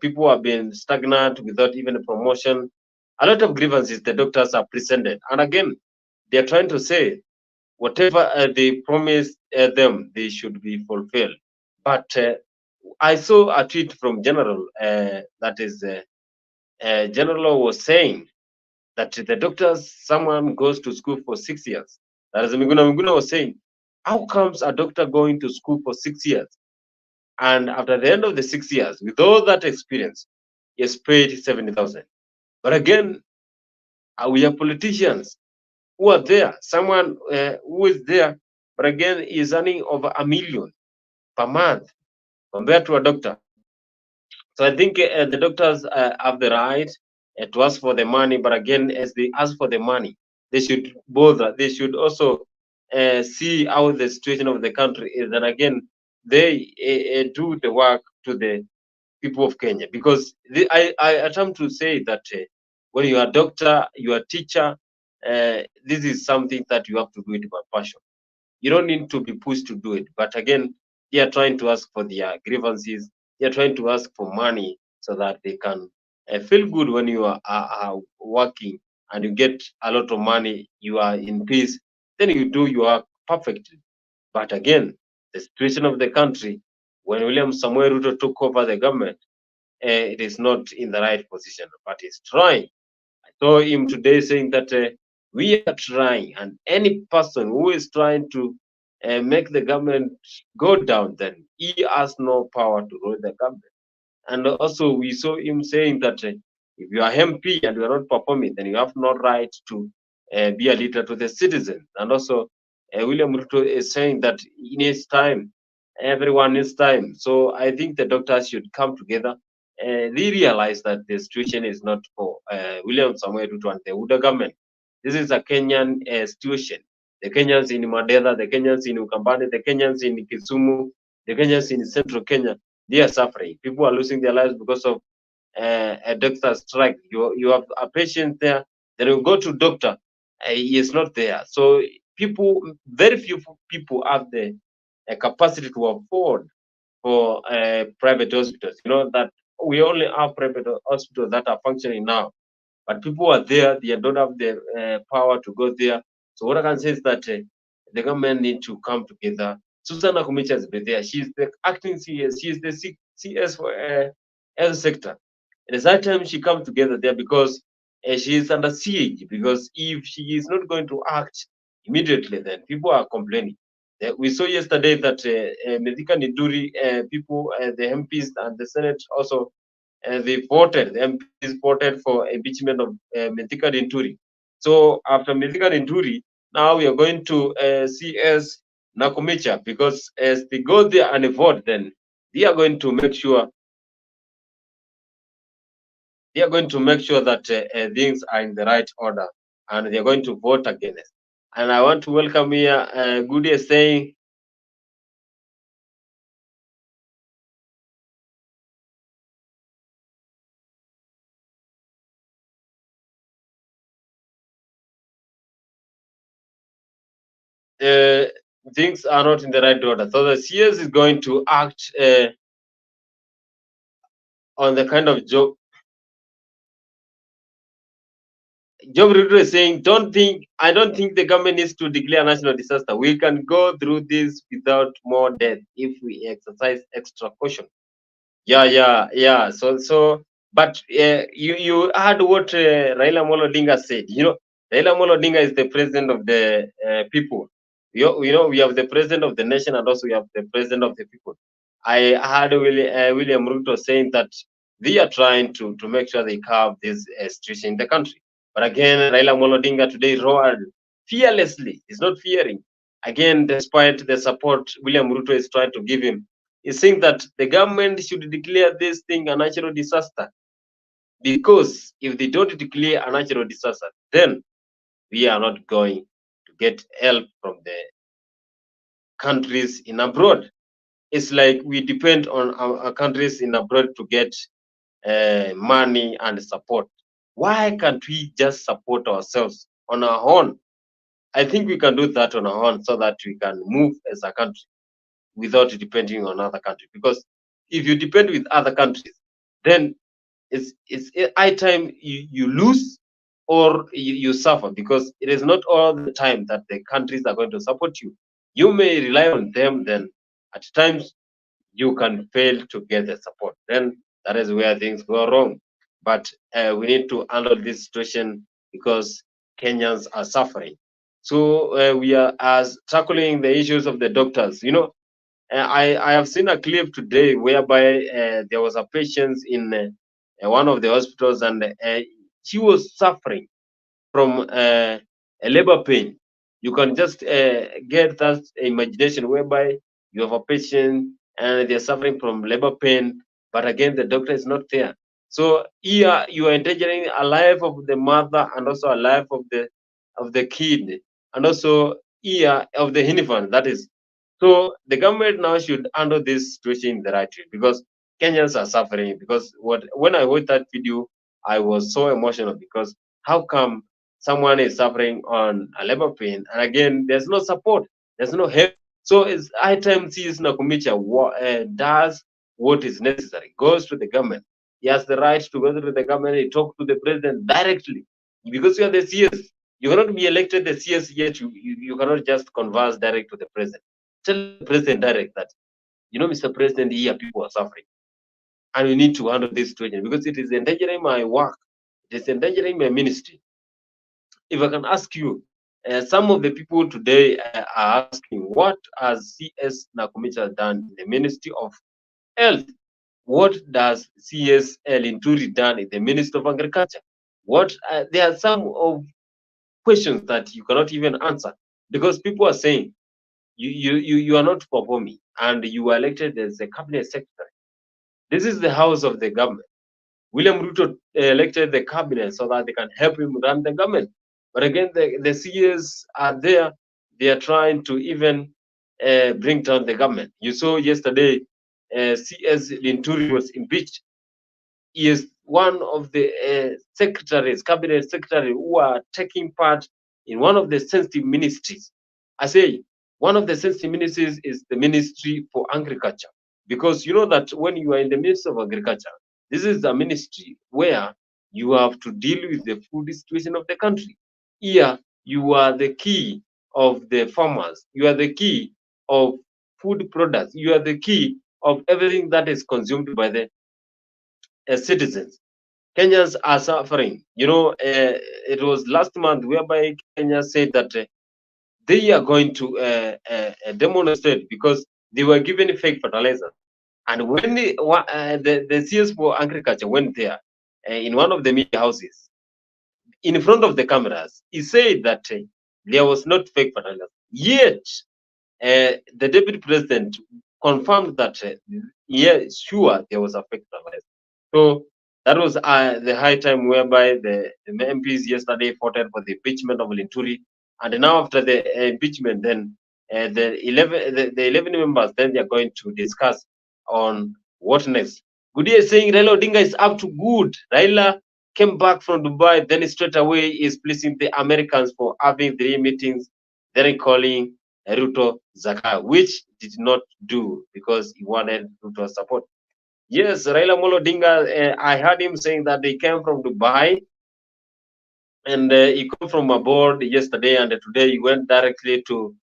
[SPEAKER 1] people have been stagnant without even a promotion, a lot of grievances the doctors are presented. And again, they are trying to say whatever they promised them, they should be fulfilled. But I saw a tweet from General, that is, General was saying that the doctors, someone goes to school for 6 years. That is, Miguna was saying, how comes a doctor going to school for 6 years? And after the end of the 6 years, with all that experience, he is paid 70,000. But again, we are politicians who are there. Someone who is there, but again, is earning over $1 million per month compared to a doctor. So I think the doctors have the right to ask for the money, but again, as they ask for the money, they should bother. They should also see how the situation of the country is, and again, they do the work to the people of Kenya. Because I attempt to say that when you are a doctor, you are a teacher, this is something that you have to do it by passion. You don't need to be pushed to do it. But again, they are trying to ask for their grievances. They are trying to ask for money so that they can feel good when you are working and you get a lot of money, you are in peace, then you do your work perfectly. But again, the situation of the country, when William Samuel Ruto took over the government, it is not in the right position, but he's trying. I saw him today saying that we are trying, and any person who is trying to make the government go down, then he has no power to rule the government. And also, we saw him saying that if you are MP and you are not performing, then you have no right to be a leader to the citizens. And also, William Ruto is saying that in his time, everyone needs time. So I think the doctors should come together they realize that the situation is not for William Samoei Ruto and the UDA government. This is a Kenyan situation. The Kenyans in Madera, the Kenyans in Ukambani, the Kenyans in Kisumu, the Kenyans in central Kenya, they are suffering. People are losing their lives because of a doctor strike. You have a patient there, then you go to doctor, he is not there. So people, very few people have the capacity to afford for private hospitals. You know that we only have private hospitals that are functioning now, but people are there, they don't have the power to go there. So what I can say is that the government need to come together. Susanna Kumicha has been there. She's the acting CS. She's the CS for health sector. It is that time she comes together there because she is under siege. Because if she is not going to act immediately, then people are complaining. We saw yesterday that Mithika Niduri people, the MPs and the Senate also, they voted. The MPs voted for impeachment of Mithika Niduri. So after Mithika Niduri, now we are going to CS Nakumicha, because as they go there and vote, then they are going to make sure that things are in the right order, and they are going to vote against. And I want to welcome here Goody saying, things are not in the right order. So the CS is going to act on the kind of job. Job Ruto is saying, I don't think the government needs to declare national disaster. We can go through this without more death if we exercise extra caution. Yeah. But you heard what Raila Odinga said. You know, Raila Odinga is the president of the people. You know, we have the president of the nation, and also we have the president of the people. I heard William Ruto saying that they are trying to make sure they curb this situation in the country. But again, Raila Odinga today roared fearlessly. He's not fearing. Again, despite the support William Ruto is trying to give him, is saying that the government should declare this thing a natural disaster, because if they don't declare a natural disaster, then we are not going to get help from the countries in abroad. It's like we depend on our countries in abroad to get money and support. Why can't we just support ourselves on our own? I think we can do that on our own so that we can move as a country without depending on other countries. Because if you depend with other countries, then it's high time you lose or you suffer, because it is not all the time that the countries are going to support you. You may rely on them, then at times you can fail to get the support. Then that is where things go wrong. But we need to handle this situation because Kenyans are suffering. So we are as tackling the issues of the doctors. You know, I have seen a clip today whereby there was a patient in one of the hospitals, and she was suffering from a labor pain. You can just get that imagination whereby you have a patient and they're suffering from labor pain, but again, the doctor is not there. So here you are endangering a life of the mother and also a life of the kid, and also here of the infant. That is, so the government now should handle this situation in the right way, because Kenyans are suffering. Because when I watched that video, I was so emotional, because how come someone is suffering on a labor pain, and again there's no support, there's no help? So it's high time CS Nakumicha does what is necessary, goes to the government. He has the right to go to the government and talk to the president directly, because you are the CS. You cannot be elected the CS yet. You cannot just converse direct to the president. Tell the president direct that, you know, Mr. President, here people are suffering, and we need to handle this situation because it is endangering my work, it is endangering my ministry. If I can ask you, some of the people today are asking, what has CS Nakumicha done in the Ministry of Health? What does CS Linturi done in the Ministry of Agriculture? There are some of questions that you cannot even answer, because people are saying you are not performing, and you were elected as a cabinet secretary. This is the house of the government. William Ruto elected the cabinet so that they can help him run the government. But again, the CS are there. They are trying to even bring down the government. You saw yesterday, CS Linturi was impeached. He is one of the secretaries, cabinet secretary, who are taking part in one of the sensitive ministries. I say one of the sensitive ministries is the Ministry for Agriculture, because you know that when you are in the Ministry of Agriculture, this is a ministry where you have to deal with the food situation of the country. Here, you are the key of the farmers. You are the key of food products. You are the key of everything that is consumed by the citizens. Kenyans are suffering. You know, it was last month whereby Kenya said that they are going to demonstrate because they were given fake fertilizer. And when the CS for Agriculture went there in one of the media houses, in front of the cameras, he said that there was not fake fertilizer. Yet, the deputy president confirmed that, yeah, sure, there was a fake fertilizer. So that was the high time whereby the MPs yesterday voted for the impeachment of Linturi, and now after the impeachment, then the 11 members, then they are going to discuss on what next. Good is saying Raila Odinga is up to good. Raila came back from Dubai, then straight away is pleasing the Americans for having 3 meetings, then calling Ruto Zaka, which did not do because he wanted Ruto support. Yes, Raila Odinga, I heard him saying that they came from Dubai and he came from aboard yesterday, and today he went directly to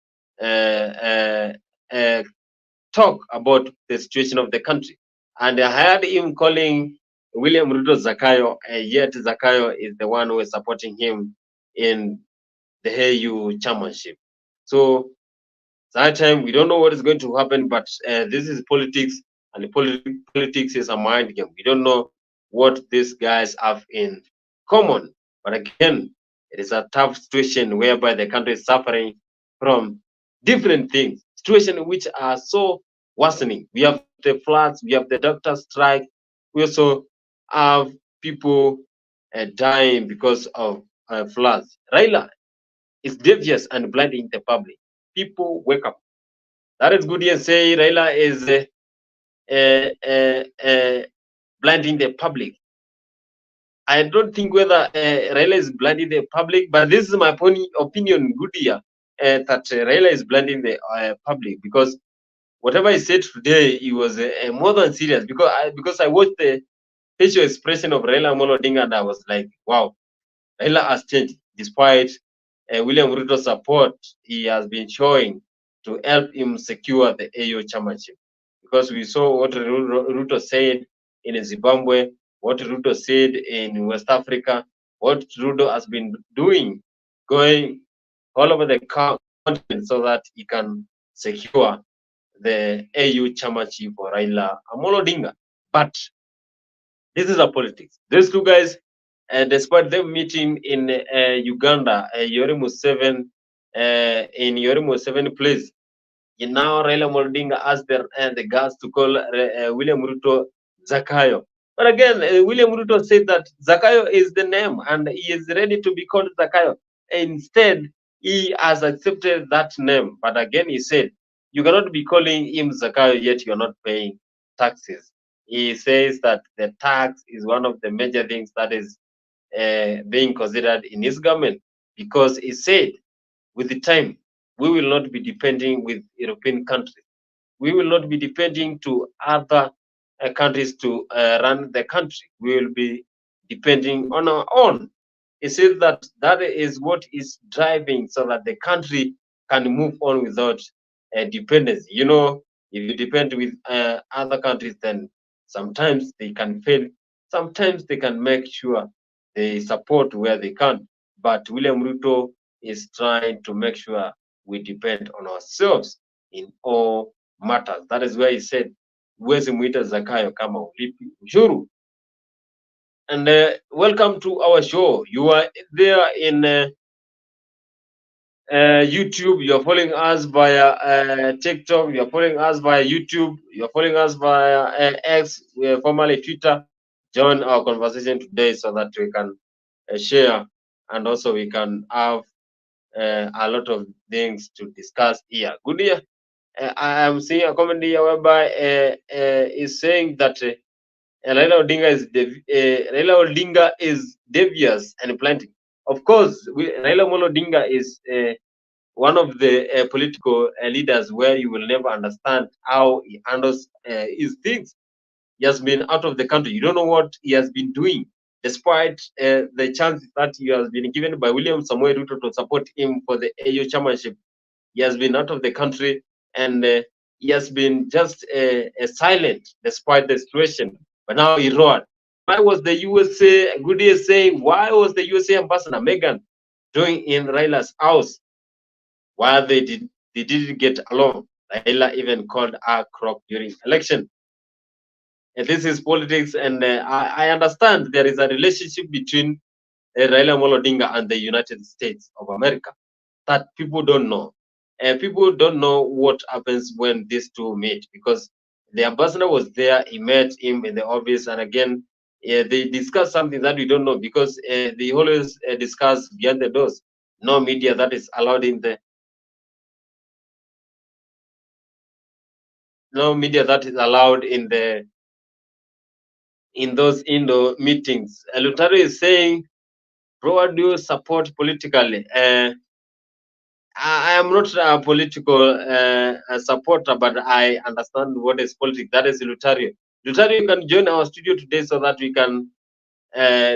[SPEAKER 1] talk about the situation of the country. And I heard him calling William Ruto Zakayo, yet Zakayo is the one who is supporting him in the AU chairmanship. So that time we don't know what is going to happen, but this is politics, and politics is a mind game. We don't know what these guys have in common. But again, it is a tough situation whereby the country is suffering from different things, situations which are so worsening. We have the floods, we have the doctor strike, we also have people dying because of floods. Raila is devious and blinding the public. People wake up. That is good. Yes, say Raila is blinding the public. I don't think whether Raila is blinding the public, but this is my opinion. Good here that Raila is blinding the public, because whatever he said today, he was more than serious. Because I watched the facial expression of Raila Odinga, and I was like, wow, Raila has changed despite William Ruto's support he has been showing to help him secure the AU chairmanship. Because we saw what Ruto said in Zimbabwe, what Ruto said in West Africa, what Ruto has been doing, going all over the continent so that he can secure the AU chairmanship for Raila Odinga. But this is a politics. These two guys, despite them meeting in Uganda, Yoweri Museveni, in Yoweri Museveni place, now Raila Odinga asked the guys to call William Ruto Zakayo. But again, William Ruto said that Zakayo is the name and he is ready to be called Zakayo. Instead, he has accepted that name. But again, he said, you cannot be calling him Zakayo yet you're not paying taxes. He says that the tax is one of the major things that is being considered in his government, because he said, with the time, we will not be depending with European countries. We will not be depending to other countries to run the country. We will be depending on our own. He says that that is what is driving so that the country can move on without dependency. You know, if you depend with other countries, then sometimes they can fail. Sometimes they can make sure they support where they can. But William Ruto is trying to make sure we depend on ourselves in all matters. That is why he said, huwezi muita Zakayo kama ulipi ushuru. And welcome to our show. You are there in YouTube, you're following us via TikTok, you're following us via YouTube, you're following us via X, formerly Twitter. Join our conversation today so that we can share, and also we can have a lot of things to discuss here. Good year. I am seeing a comment here whereby is saying that Raila Odinga is devious and planting. Of course, Raila Odinga is one of the political leaders where you will never understand how he handles his things. He has been out of the country. You don't know what he has been doing, despite the chance that he has been given by William Samoei Ruto to support him for the AU chairmanship. He has been out of the country, and he has been just silent despite the situation. But now he roared. Why was the USA, Goody saying, why was the USA ambassador Megan doing in Raila's house? While they didn't get along. Raila even called her crook during election. And this is politics, and I understand there is a relationship between Raila Odinga and the United States of America that people don't know. And people don't know what happens when these two meet, because the ambassador was there, he met him in the office, and again, they discussed something that we don't know, because they always discuss behind the doors. No media that is allowed in the no media that is allowed in those indoor meetings. Lutaro is saying, bro, what do you support politically? I am not a political supporter, but I understand what is politics. That is Lutario. Lutario, you can join our studio today so that we can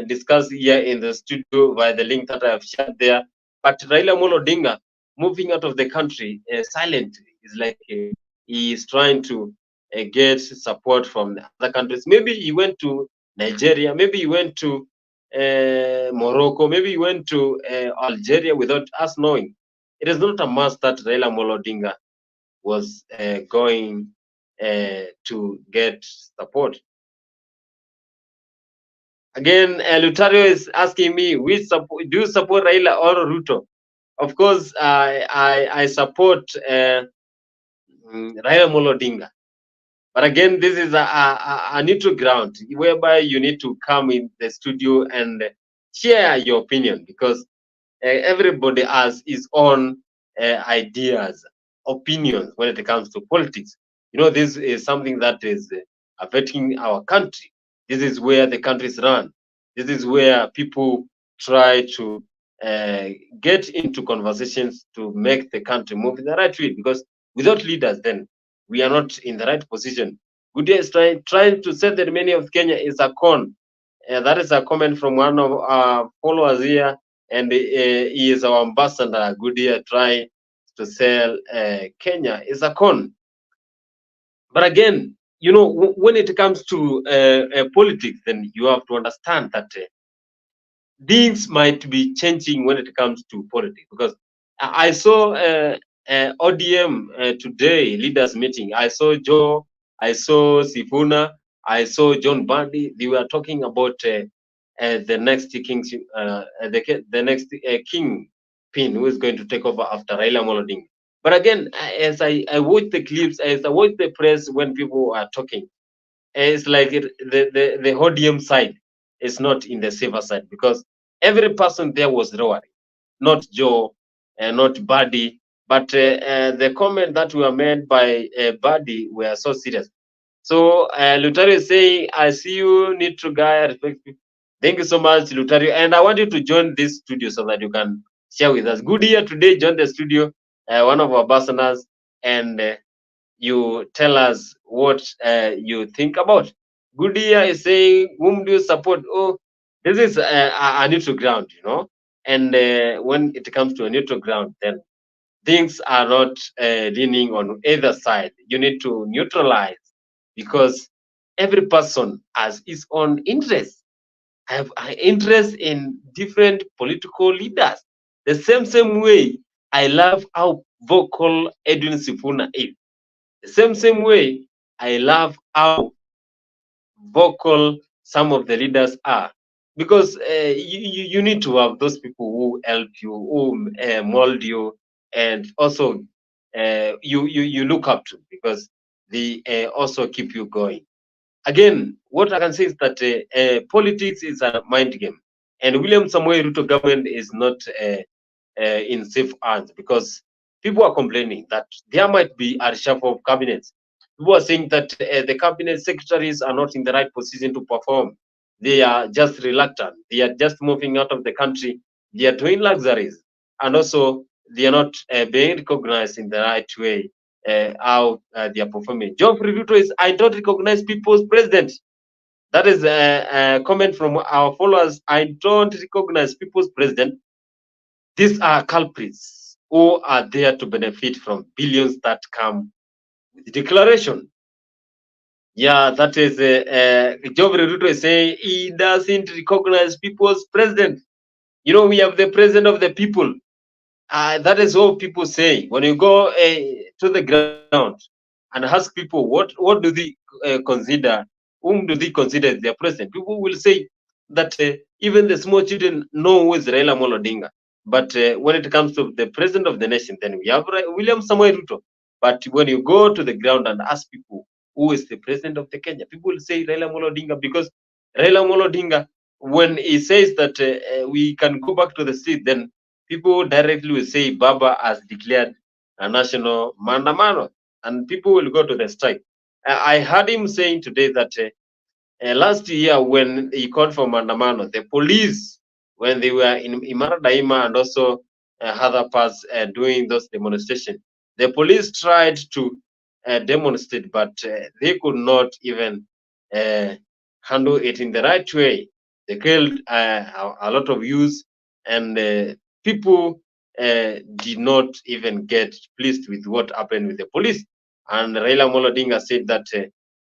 [SPEAKER 1] discuss here in the studio via the link that I have shared there. But Raila Odinga, moving out of the country, silent, is like he is trying to get support from the other countries. Maybe he went to Nigeria, maybe he went to Morocco, maybe he went to Algeria without us knowing. It is not a must that Raila Odinga was going to get support. Again, Lutario is asking me, do you support Raila or Ruto? Of course, I support Raila Odinga. But again, this is a neutral ground whereby you need to come in the studio and share your opinion, because everybody has his own ideas, opinions when it comes to politics. You know, this is something that is affecting our country. This is where the country is run. This is where people try to get into conversations to make the country move in the right way, because without leaders, then we are not in the right position. Good day is trying to say that many of Kenya is a con. That is a comment from one of our followers here, and he is our ambassador. Good day, trying to sell Kenya is a con. But again, you know, when it comes to politics, then you have to understand that things might be changing when it comes to politics, because I saw ODM today leaders meeting. I saw Joe, I saw Sifuna, I saw John Bandi. They were talking about the next king, the next king pin who is going to take over after Raila Odinga. But again, as I watch the clips, as I watch the press when people are talking, it's like the ODM side is not in the safer side, because every person there was roaring, not Joe, not Buddy, but the comment that were made by Buddy were so serious. So Lutario is saying, I see you, need to guy, respect you. Thank you so much, Lutario. And I want you to join this studio so that you can share with us. Good year today, join the studio, one of our ambassadors, and you tell us what you think about. Good year is saying, whom do you support? Oh, this is a neutral ground, you know. And when it comes to a neutral ground, then things are not leaning on either side. You need to neutralize, because every person has his own interest. I have an interest in different political leaders. The same way I love how vocal Edwin Sifuna is. The same way I love how vocal some of the leaders are. because you need to have those people who help you, who mold you, and also you look up to, because they also keep you going. Again, what I can say is that politics is a mind game, and William Samoei Ruto government is not in safe hands, because people are complaining that there might be a reshuffle of cabinets. People are saying that the cabinet secretaries are not in the right position to perform. They are just reluctant. They are just moving out of the country. They are doing luxuries, and also they are not being recognized in the right way how they are performing. Geoffrey Ruto is, I don't recognize people's president. That is a comment from our followers. I don't recognize people's president. These are culprits who are there to benefit from billions that come with the declaration. Yeah, that is Geoffrey Ruto is saying he doesn't recognize people's president. You know, we have the president of the people. That is what people say. When you go to the ground and ask people what do they consider, whom do they consider as their president, people will say that even the small children know who is Raila Odinga. But when it comes to the president of the nation, then we have William Samoei Ruto. But when you go to the ground and ask people who is the president of the Kenya, people will say Raila Odinga, because Raila Odinga, when he says that we can go back to the street, then people directly will say Baba has declared a national mandamano, and people will go to the strike. I heard him saying today that last year when he called for mandamano, the police, when they were in Imara Daima and also other parts doing those demonstrations, the police tried to demonstrate, but they could not even handle it in the right way. They killed a lot of youths, and people did not even get pleased with what happened with the police. And Raila Odinga said that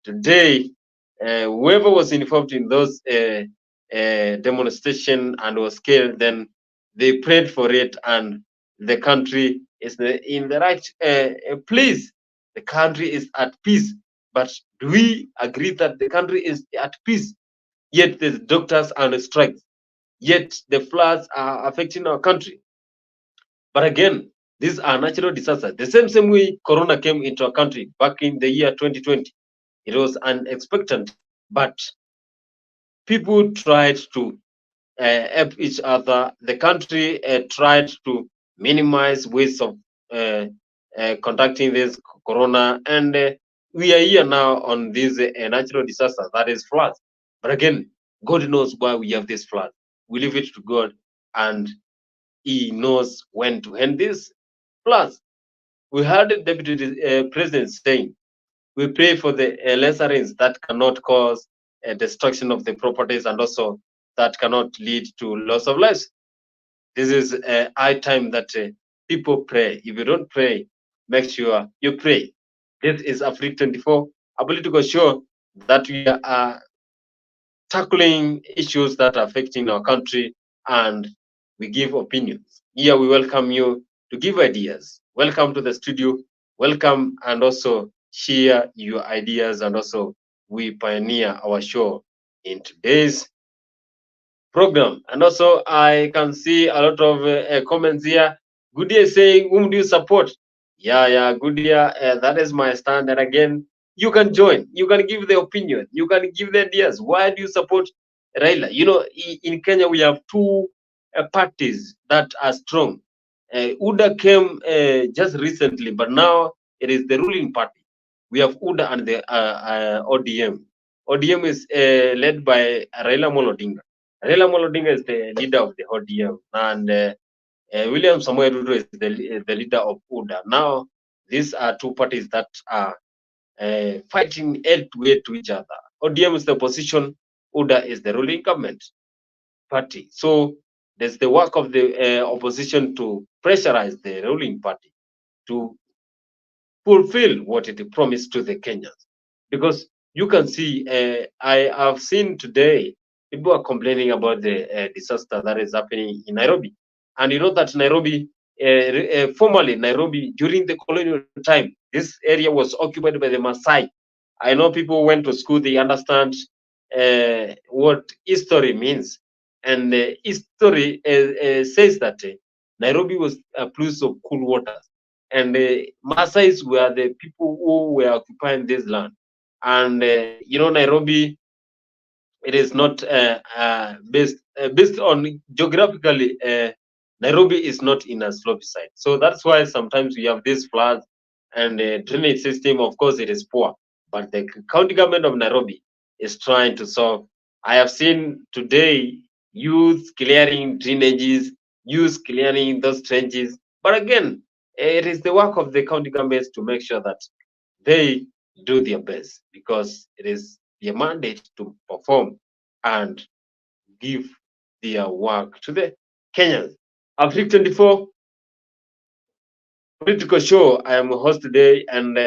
[SPEAKER 1] today, whoever was involved in those demonstration and was killed, then they prayed for it, and the country is in the right place. The country is at peace. But do we agree that the country is at peace? Yet the doctors are on strike. Yet the floods are affecting our country. But again, these are natural disasters. The same way Corona came into our country back in the year 2020. It was unexpected, but people tried to help each other. The country tried to minimize ways of conducting this Corona, and we are here now on this natural disaster, that is floods. But again, God knows why we have this flood. We leave it to God, and He knows when to end this floods. We heard the Deputy President saying, we pray for the lesser rains that cannot cause destruction of the properties, and also that cannot lead to loss of lives. This is a high time that people pray. If you don't pray, make sure you pray. This is AFRIQ24, a political show that we are tackling issues that are affecting our country, and we give opinions. Here we welcome you to give ideas. Welcome to the studio. Welcome, and also share your ideas, and also we pioneer our show in today's program. And also I can see a lot of comments here. Good day saying, whom do you support? Yeah, good day. That is my stand. And again, you can join. You can give the opinion. You can give the ideas. Why do you support Raila? You know, in Kenya, we have two parties that are strong. UDA came just recently, but now it is the ruling party. We have UDA and the ODM. ODM is led by Raila Odinga. Raila Odinga is the leader of the ODM, and William Samoei Ruto is the leader of UDA. Now, these are two parties that are fighting head to head to each other. ODM is the opposition, UDA is the ruling government party. So there's the work of the opposition to pressurize the ruling party to fulfill what it promised to the Kenyans. Because you can see, I have seen today, people are complaining about the disaster that is happening in Nairobi. And you know that Nairobi, formerly Nairobi, during the colonial time, this area was occupied by the Maasai. I know people went to school, they understand what history means. And history says that Nairobi was a place of cool waters, and Maasais were the people who were occupying this land. And Nairobi, it is not based on geographically. Nairobi is not in a slopey side, so that's why sometimes we have these floods, and the drainage system, of course, it is poor. But the county government of Nairobi is trying to solve. I have seen today youth clearing drainages, youth clearing those trenches. But again, it is the work of the county governments to make sure that they do their best, because it is their mandate to perform and give their work to the Kenyans. AFRIQ24 Political Show. I am a host today, and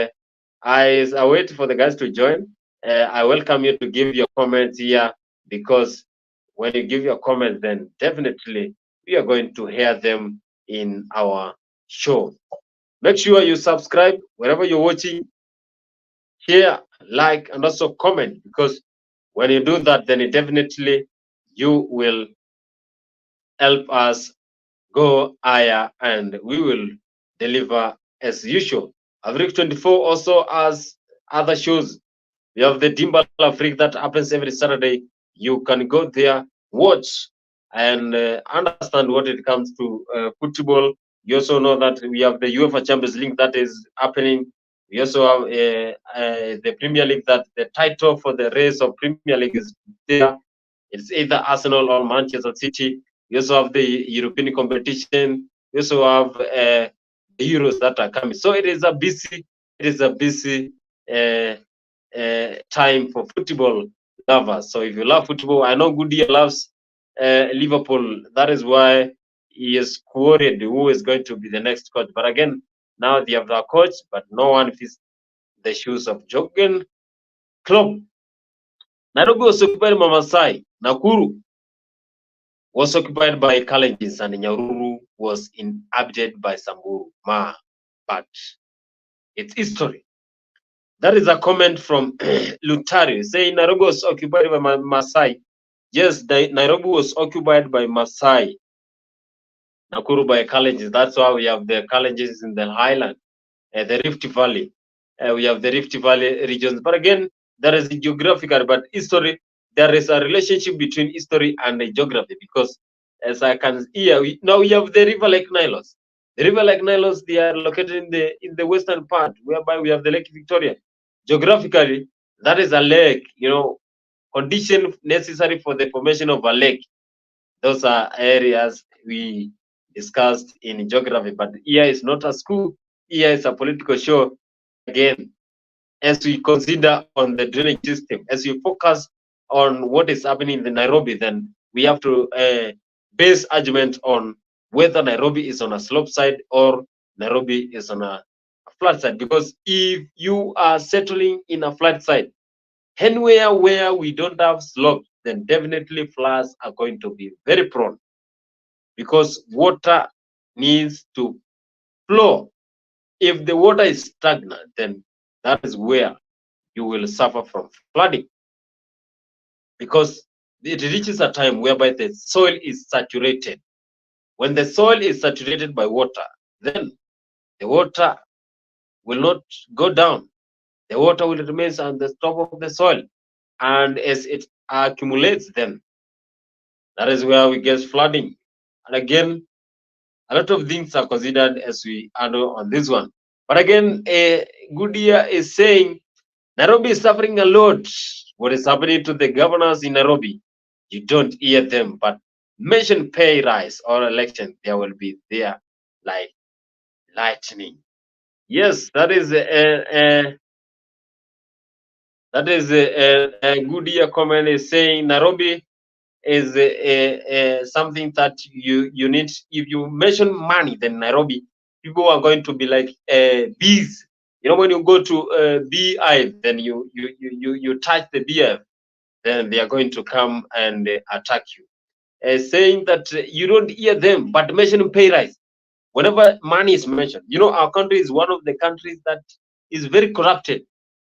[SPEAKER 1] I wait for the guys to join. I welcome you to give your comments here, because when you give your comments, then definitely we are going to hear them in our show. Make sure you subscribe wherever you're watching, share, like, and also comment, because when you do that, then it definitely you will help us go higher, and we will deliver as usual. AFRIQ24 also has other shows. We have the Dimbal Afrique that happens every Saturday. You can go there, watch, and understand what it comes to football. You also know that we have the UEFA Champions League that is happening. We also have the Premier League, that the title for the race of Premier League is there. It's either Arsenal or Manchester City. We also have the European competition. We also have the Euros that are coming. So it is a busy time for football lovers. So if you love football, I know Goodyear loves Liverpool. That is why he is quoted who is going to be the next coach. But again, now they have their coach, but no one fits the shoes of Jurgen Klopp. Nairobi was occupied by Masai. Nakuru was occupied by Kalenjins, and Nyahururu was inhabited by Samburu. But it's history. That is a comment from Lutari saying Nairobi was occupied by Masai. Yes, Nairobi was occupied by Masai. Nakuru by Kalenjins. That's why we have the Kalenjins in the highland, the Rift Valley. We have the Rift Valley regions. But again, there is a geographical, but history, there is a relationship between history and the geography, because as I can hear, now we have the River Lake Nilos. The River Lake Nilos, they are located in the western part, whereby we have the Lake Victoria. Geographically, that is a lake, condition necessary for the formation of a lake. Those are areas we discussed in geography, but here is not a school, here is a political show. Again, as we consider on the drainage system, as we focus on what is happening in the Nairobi, then we have to base argument on whether Nairobi is on a slope side or Nairobi is on a flat side. Because if you are settling in a flat side, anywhere where we don't have slopes, then definitely floods are going to be very prone, because water needs to flow. If the water is stagnant, then that is where you will suffer from flooding, because it reaches a time whereby the soil is saturated. When the soil is saturated by water, then the water will not go down. The water will remain on the top of the soil, and as it accumulates, then that is where we get flooding. And again, a lot of things are considered as we handle on this one. But again, Goodyear is saying Nairobi is suffering a lot. What is happening to the governors in Nairobi? You don't hear them, but mention pay rise or election, there will be there like lightning. Yes, that is a Goodyear comment is saying Nairobi is something that you need. If you mention money, then Nairobi, people are going to be like bees. When you go to beehive, then you touch the beehive, then they are going to come and attack you. Saying that you don't hear them, but mentioning pay rise. Whenever money is mentioned, our country is one of the countries that is very corrupted.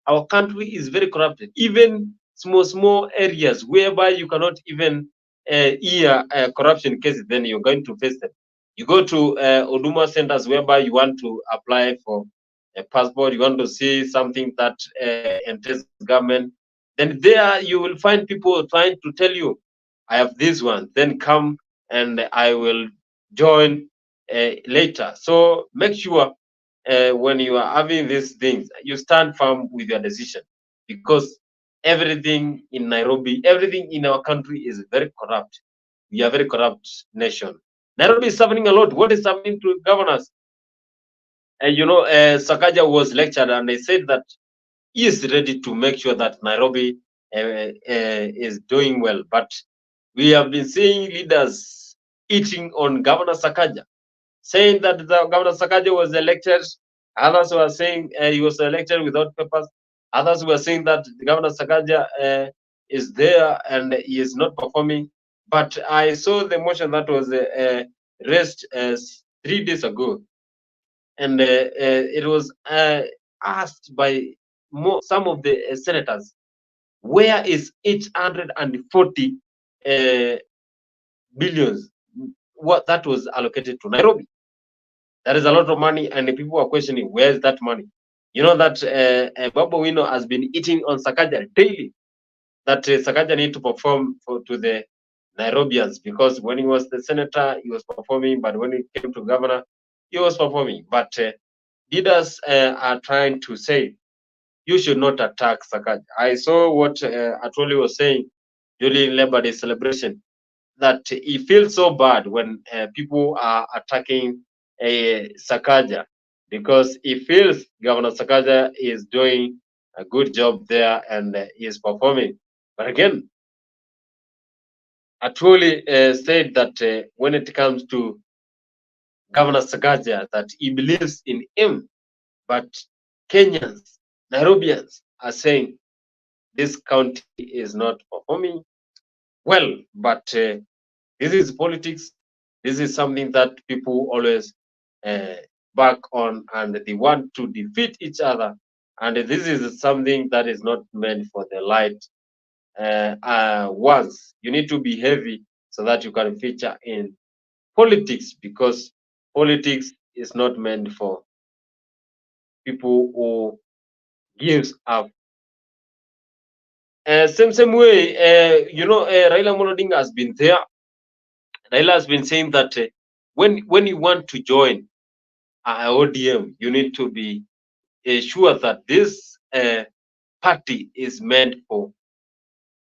[SPEAKER 1] Our country is very corrupted. Even small areas whereby you cannot even year corruption cases, then you're going to face them. You go to Huduma centers whereby you want to apply for a passport, you want to see something that entails government, then there you will find people trying to tell you, I have this one, then come and I will join later. So make sure when you are having these things, you stand firm with your decision, because everything in Nairobi, everything in our country is very corrupt. We are a very corrupt nation. Nairobi is suffering a lot. What is happening to governors? Sakaja was lectured and they said that he is ready to make sure that Nairobi is doing well. But we have been seeing leaders eating on Governor Sakaja, saying that the Governor Sakaja was elected. Others were saying he was elected without papers. Others were saying that Governor Sakaja is there and he is not performing. But I saw the motion that was raised 3 days ago, and it was asked by some of the senators, where is 840 billions what that was allocated to Nairobi? That is a lot of money, and the people are questioning, where is that money? You know that Babu Wino has been eating on Sakaja daily, that Sakaja need to perform to the Nairobians, because when he was the senator, he was performing, but when he came to governor, he was performing. But leaders are trying to say, you should not attack Sakaja. I saw what Atwoli was saying during Labor Day celebration, that he feels so bad when people are attacking Sakaja, because he feels Governor Sakaja is doing a good job there and he is performing. But again, Atwoli said that when it comes to Governor Sakaja, that he believes in him, but Kenyans, Nairobians are saying this county is not performing well. But this is politics. This is something that people always back on, and they want to defeat each other. And this is something that is not meant for the light ones. You need to be heavy so that you can feature in politics, because politics is not meant for people who gives up. Same way, Raila Odinga has been there. Raila has been saying that when you want to join ODM, you need to be sure that this party is meant for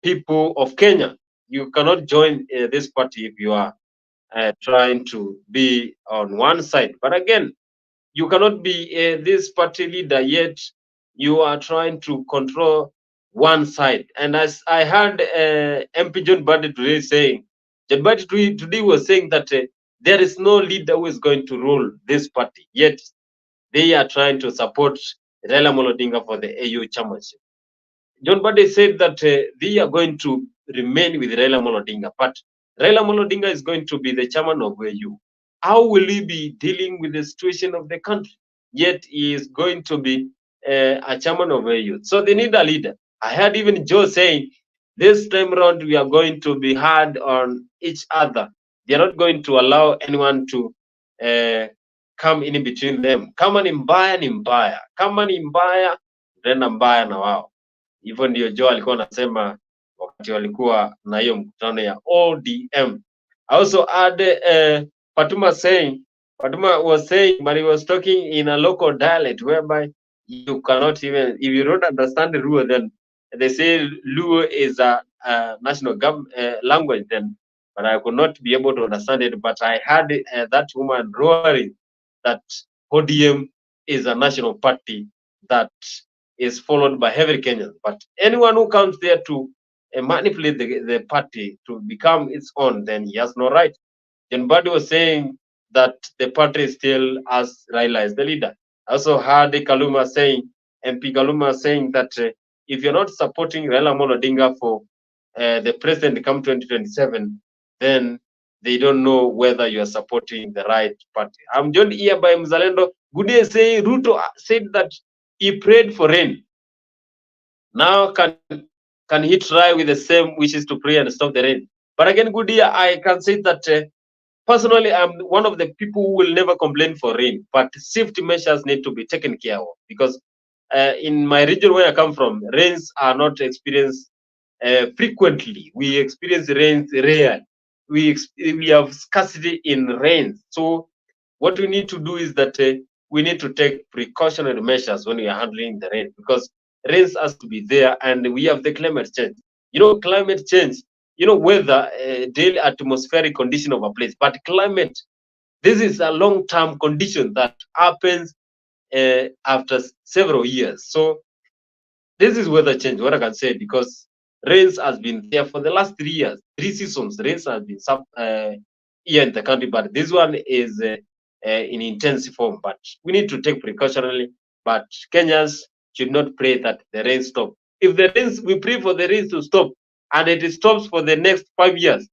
[SPEAKER 1] people of Kenya. You cannot join this party if you are trying to be on one side. But again, you cannot be this party leader, yet you are trying to control one side. And as I heard MP John Badi today saying, John Badi today was saying that there is no leader who is going to rule this party, yet they are trying to support Raila Odinga for the AU chairmanship. John Badi said that they are going to remain with Raila Odinga, but Raila Odinga is going to be the chairman of AU. How will he be dealing with the situation of the country? Yet he is going to be a chairman of AU. So they need a leader. I heard even Joe saying, this time around we are going to be hard on each other. They are not going to allow anyone to come in between them. Kama ni mbaya ni mbaya, kama ni mbaya tena mbaya na wao. Hivyo ndio Joe alikuwa anasema wakati walikuwa na hiyo mkutano ya ODM. I also add Fatuma was saying, but he was talking in a local dialect whereby you cannot even, if you don't understand the Luo, then they say Luo is a national language, then, but I could not be able to understand it. But I heard that woman roaring that ODM is a national party that is followed by every Kenyan. But anyone who comes there to manipulate the party to become its own, then he has no right. John Badi was saying that the party still has Raila as the leader. I also heard Kaluma saying, MP Kaluma saying that if you're not supporting Raila Odinga for the president come 2027, then they don't know whether you are supporting the right party. I'm joined here by Mzalendo. Good day saying Ruto said that he prayed for rain. Now can he try with the same wishes to pray and stop the rain? But again, good year, I can say that personally, I'm one of the people who will never complain for rain, but safety measures need to be taken care of because in my region where I come from, rains are not experienced frequently. We experience rains rare. We have scarcity in rain. So what we need to do is that we need to take precautionary measures when we are handling the rain because rains has to be there, and we have the climate change. You know, climate change. You know, weather, daily atmospheric condition of a place, but climate. This is a long-term condition that happens after several years. So this is weather change, what I can say, because rains has been there for the last 3 years, 3 seasons. Rains has been here in the country, but this one is in intense form. But we need to take precautionary. But Kenyans should not pray that the rain stop. If the rains, we pray for the rains to stop, and it stops for the next 5 years.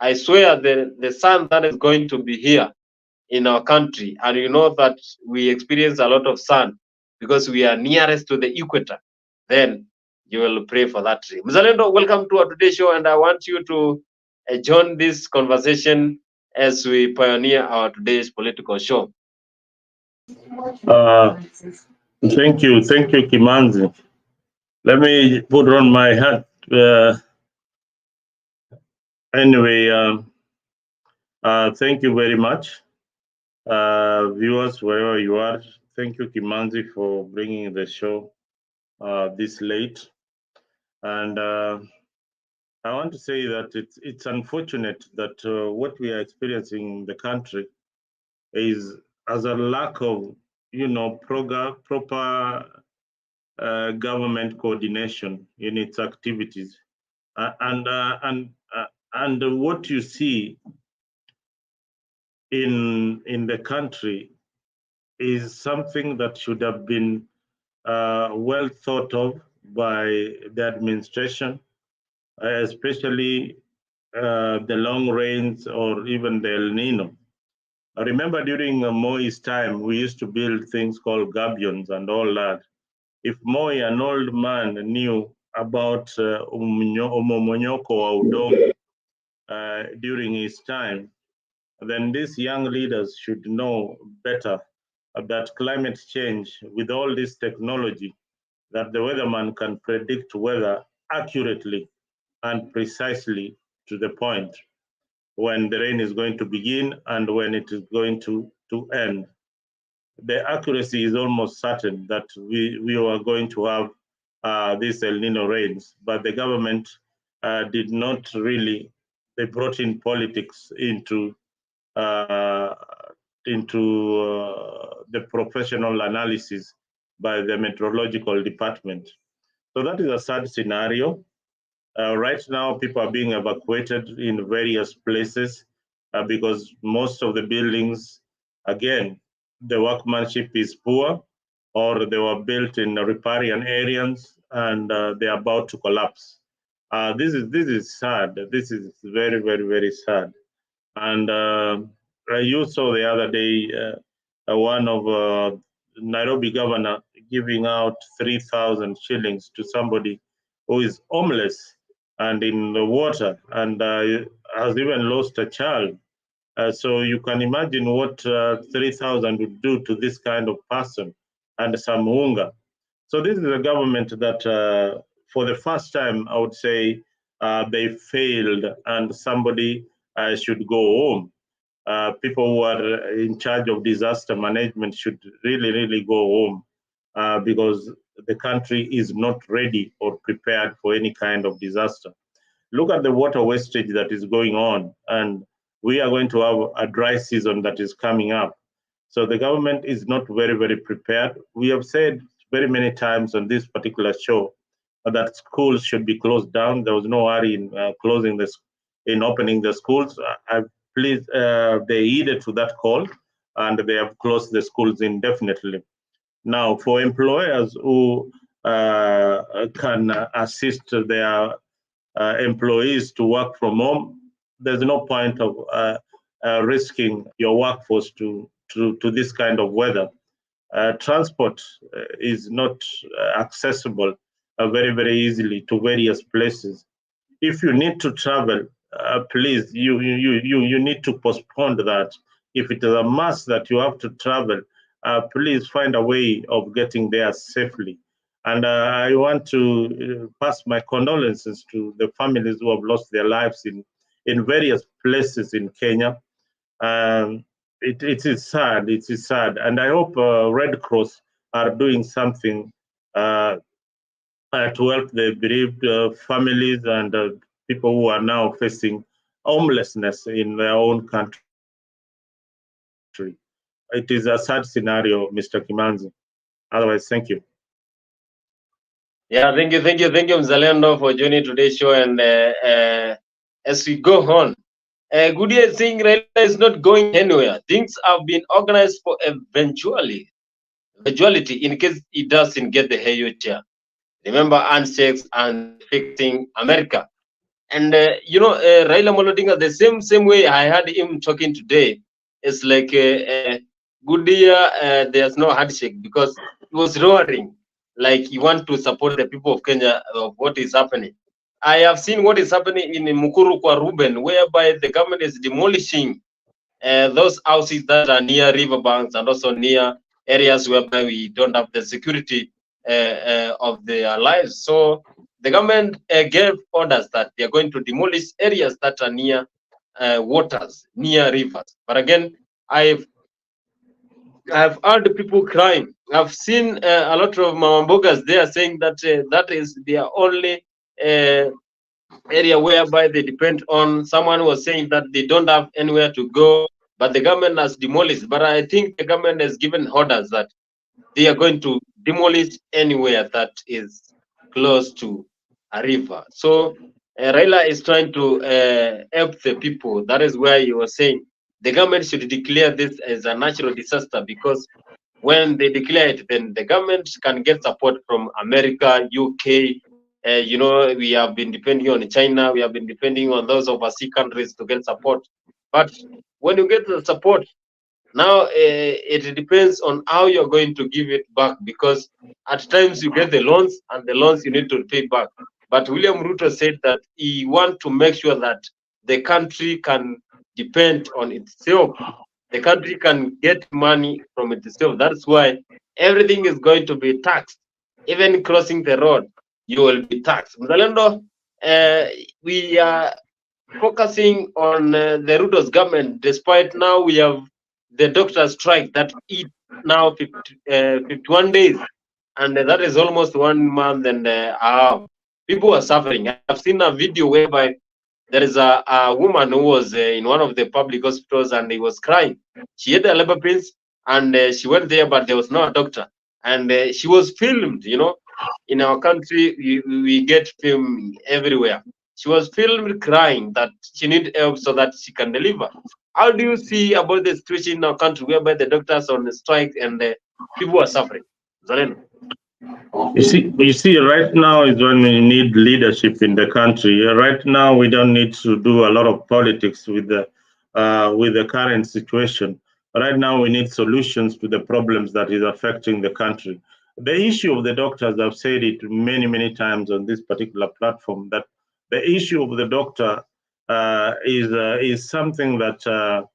[SPEAKER 1] I swear the sun that is going to be here in our country, and you know that we experience a lot of sun because we are nearest to the equator, then you will pray for that tree. Mzalendo, welcome to our today's show, and I want you to join this conversation as we pioneer our today's political show.
[SPEAKER 10] Thank you, Kimanzi. Let me put on my hat. Anyway, thank you very much, viewers, wherever you are. Thank you, Kimanzi, for bringing the show this late. And I want to say that it's unfortunate that what we are experiencing in the country is as a lack of, proper government coordination in its activities, and what you see in the country is something that should have been well thought of by the administration, especially the long rains or even the El Nino. I remember during Moi's time, we used to build things called gabions and all that. If Moi, an old man, knew about umomonyoko wa udongo during his time, then these young leaders should know better that climate change, with all this technology, that the weatherman can predict weather accurately and precisely to the point when the rain is going to begin and when it is going to end. The accuracy is almost certain that we are going to have these El Nino rains, but the government did not really. They brought in politics into the professional analysis by the meteorological department. So that is a sad scenario. Right now, people are being evacuated in various places because most of the buildings, again, the workmanship is poor, or they were built in riparian areas and they're about to collapse. This is sad. This is very, very, very sad. And you saw the other day one of Nairobi governor giving out 3,000 shillings to somebody who is homeless and in the water and has even lost a child. So you can imagine what 3,000 would do to this kind of person and some hunger. So this is a government that for the first time, I would say they failed and somebody should go home. People who are in charge of disaster management should really, really go home because the country is not ready or prepared for any kind of disaster. Look at the water wastage that is going on, and we are going to have a dry season that is coming up. So the government is not very, very prepared. We have said very many times on this particular show that schools should be closed down. There was no hurry in opening the schools. They heeded to that call, and they have closed the schools indefinitely. Now, for employers who can assist their employees to work from home, there's no point of risking your workforce to this kind of weather. Transport is not accessible very, very easily to various places. If you need to travel, please, you need to postpone that. If it is a must that you have to travel, please find a way of getting there safely. And I want to pass my condolences to the families who have lost their lives in various places in Kenya. It is sad. It is sad, and I hope Red Cross are doing something to help the bereaved families and people who are now facing homelessness in their own country. It is a sad scenario, Mr. Kimanzi. Otherwise, thank you.
[SPEAKER 1] Yeah, thank you, Mzalendo, for joining today's show. And as we go on, good year saying Raila is not going anywhere. Things have been organized for eventuality in case he doesn't get the Hayo chair. Remember handshakes and fixing America. And Raila Odinga, the same way I heard him talking today, it's like good year. There's no handshake because he was roaring like he wants to support the people of Kenya of what is happening. I have seen what is happening in Mukuru kwa Ruben, whereby the government is demolishing those houses that are near riverbanks and also near areas whereby we don't have the security of their lives. So the government gave orders that they are going to demolish areas that are near waters, near rivers. But again, I've heard people crying. I've seen a lot of Mamambogas there saying that that is their only area whereby they depend on. Someone was saying that they don't have anywhere to go, but the government has demolished. But I think the government has given orders that they are going to demolish anywhere that is close to a river. So Raila is trying to help the people. That is why he was saying the government should declare this as a natural disaster, because when they declare it, then the government can get support from America, UK. We have been depending on China. We have been depending on those overseas countries to get support. But when you get the support, now it depends on how you're going to give it back, because at times you get the loans and the loans you need to pay back. But William Ruto said that he wants to make sure that the country can depend on itself. The country can get money from itself. That's why everything is going to be taxed. Even crossing the road, you will be taxed. Mzalendo, we are focusing on the Ruto's government, despite now we have the doctor strike that eat now 51 days, and that is almost 1 month and a half. People are suffering. I've seen a video whereby there is a woman who was in one of the public hospitals and he was crying. She had a labor pains and she went there, but there was no doctor. And she was filmed, in our country, we get film everywhere. She was filmed crying that she needs help so that she can deliver. How do you see about the situation in our country whereby the doctors are on the strike and people are suffering? Zaleno.
[SPEAKER 10] You see, right now is when we need leadership in the country. Right now, we don't need to do a lot of politics with the current situation. Right now, we need solutions to the problems that is affecting the country. The issue of the doctors, I've said it many times on this particular platform, that the issue of the doctor is something that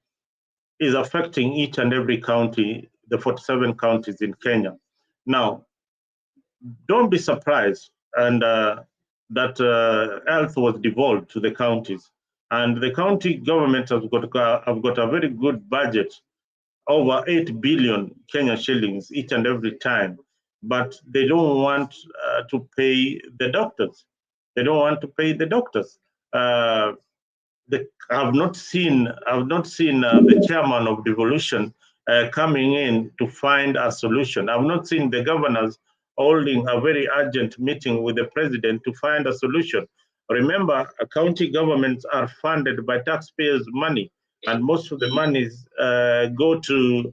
[SPEAKER 10] is affecting each and every county, the 47 counties in Kenya. Now, don't be surprised and that health was devolved to the counties, and the county government have got a very good budget, over 8 billion Kenya shillings each and every time, but they don't want to pay the doctors. They don't want to pay the doctors. I've not seen the chairman of devolution coming in to find a solution. I've not seen the governors holding a very urgent meeting with the president to find a solution. Remember, county governments are funded by taxpayers' money, and most of the monies go to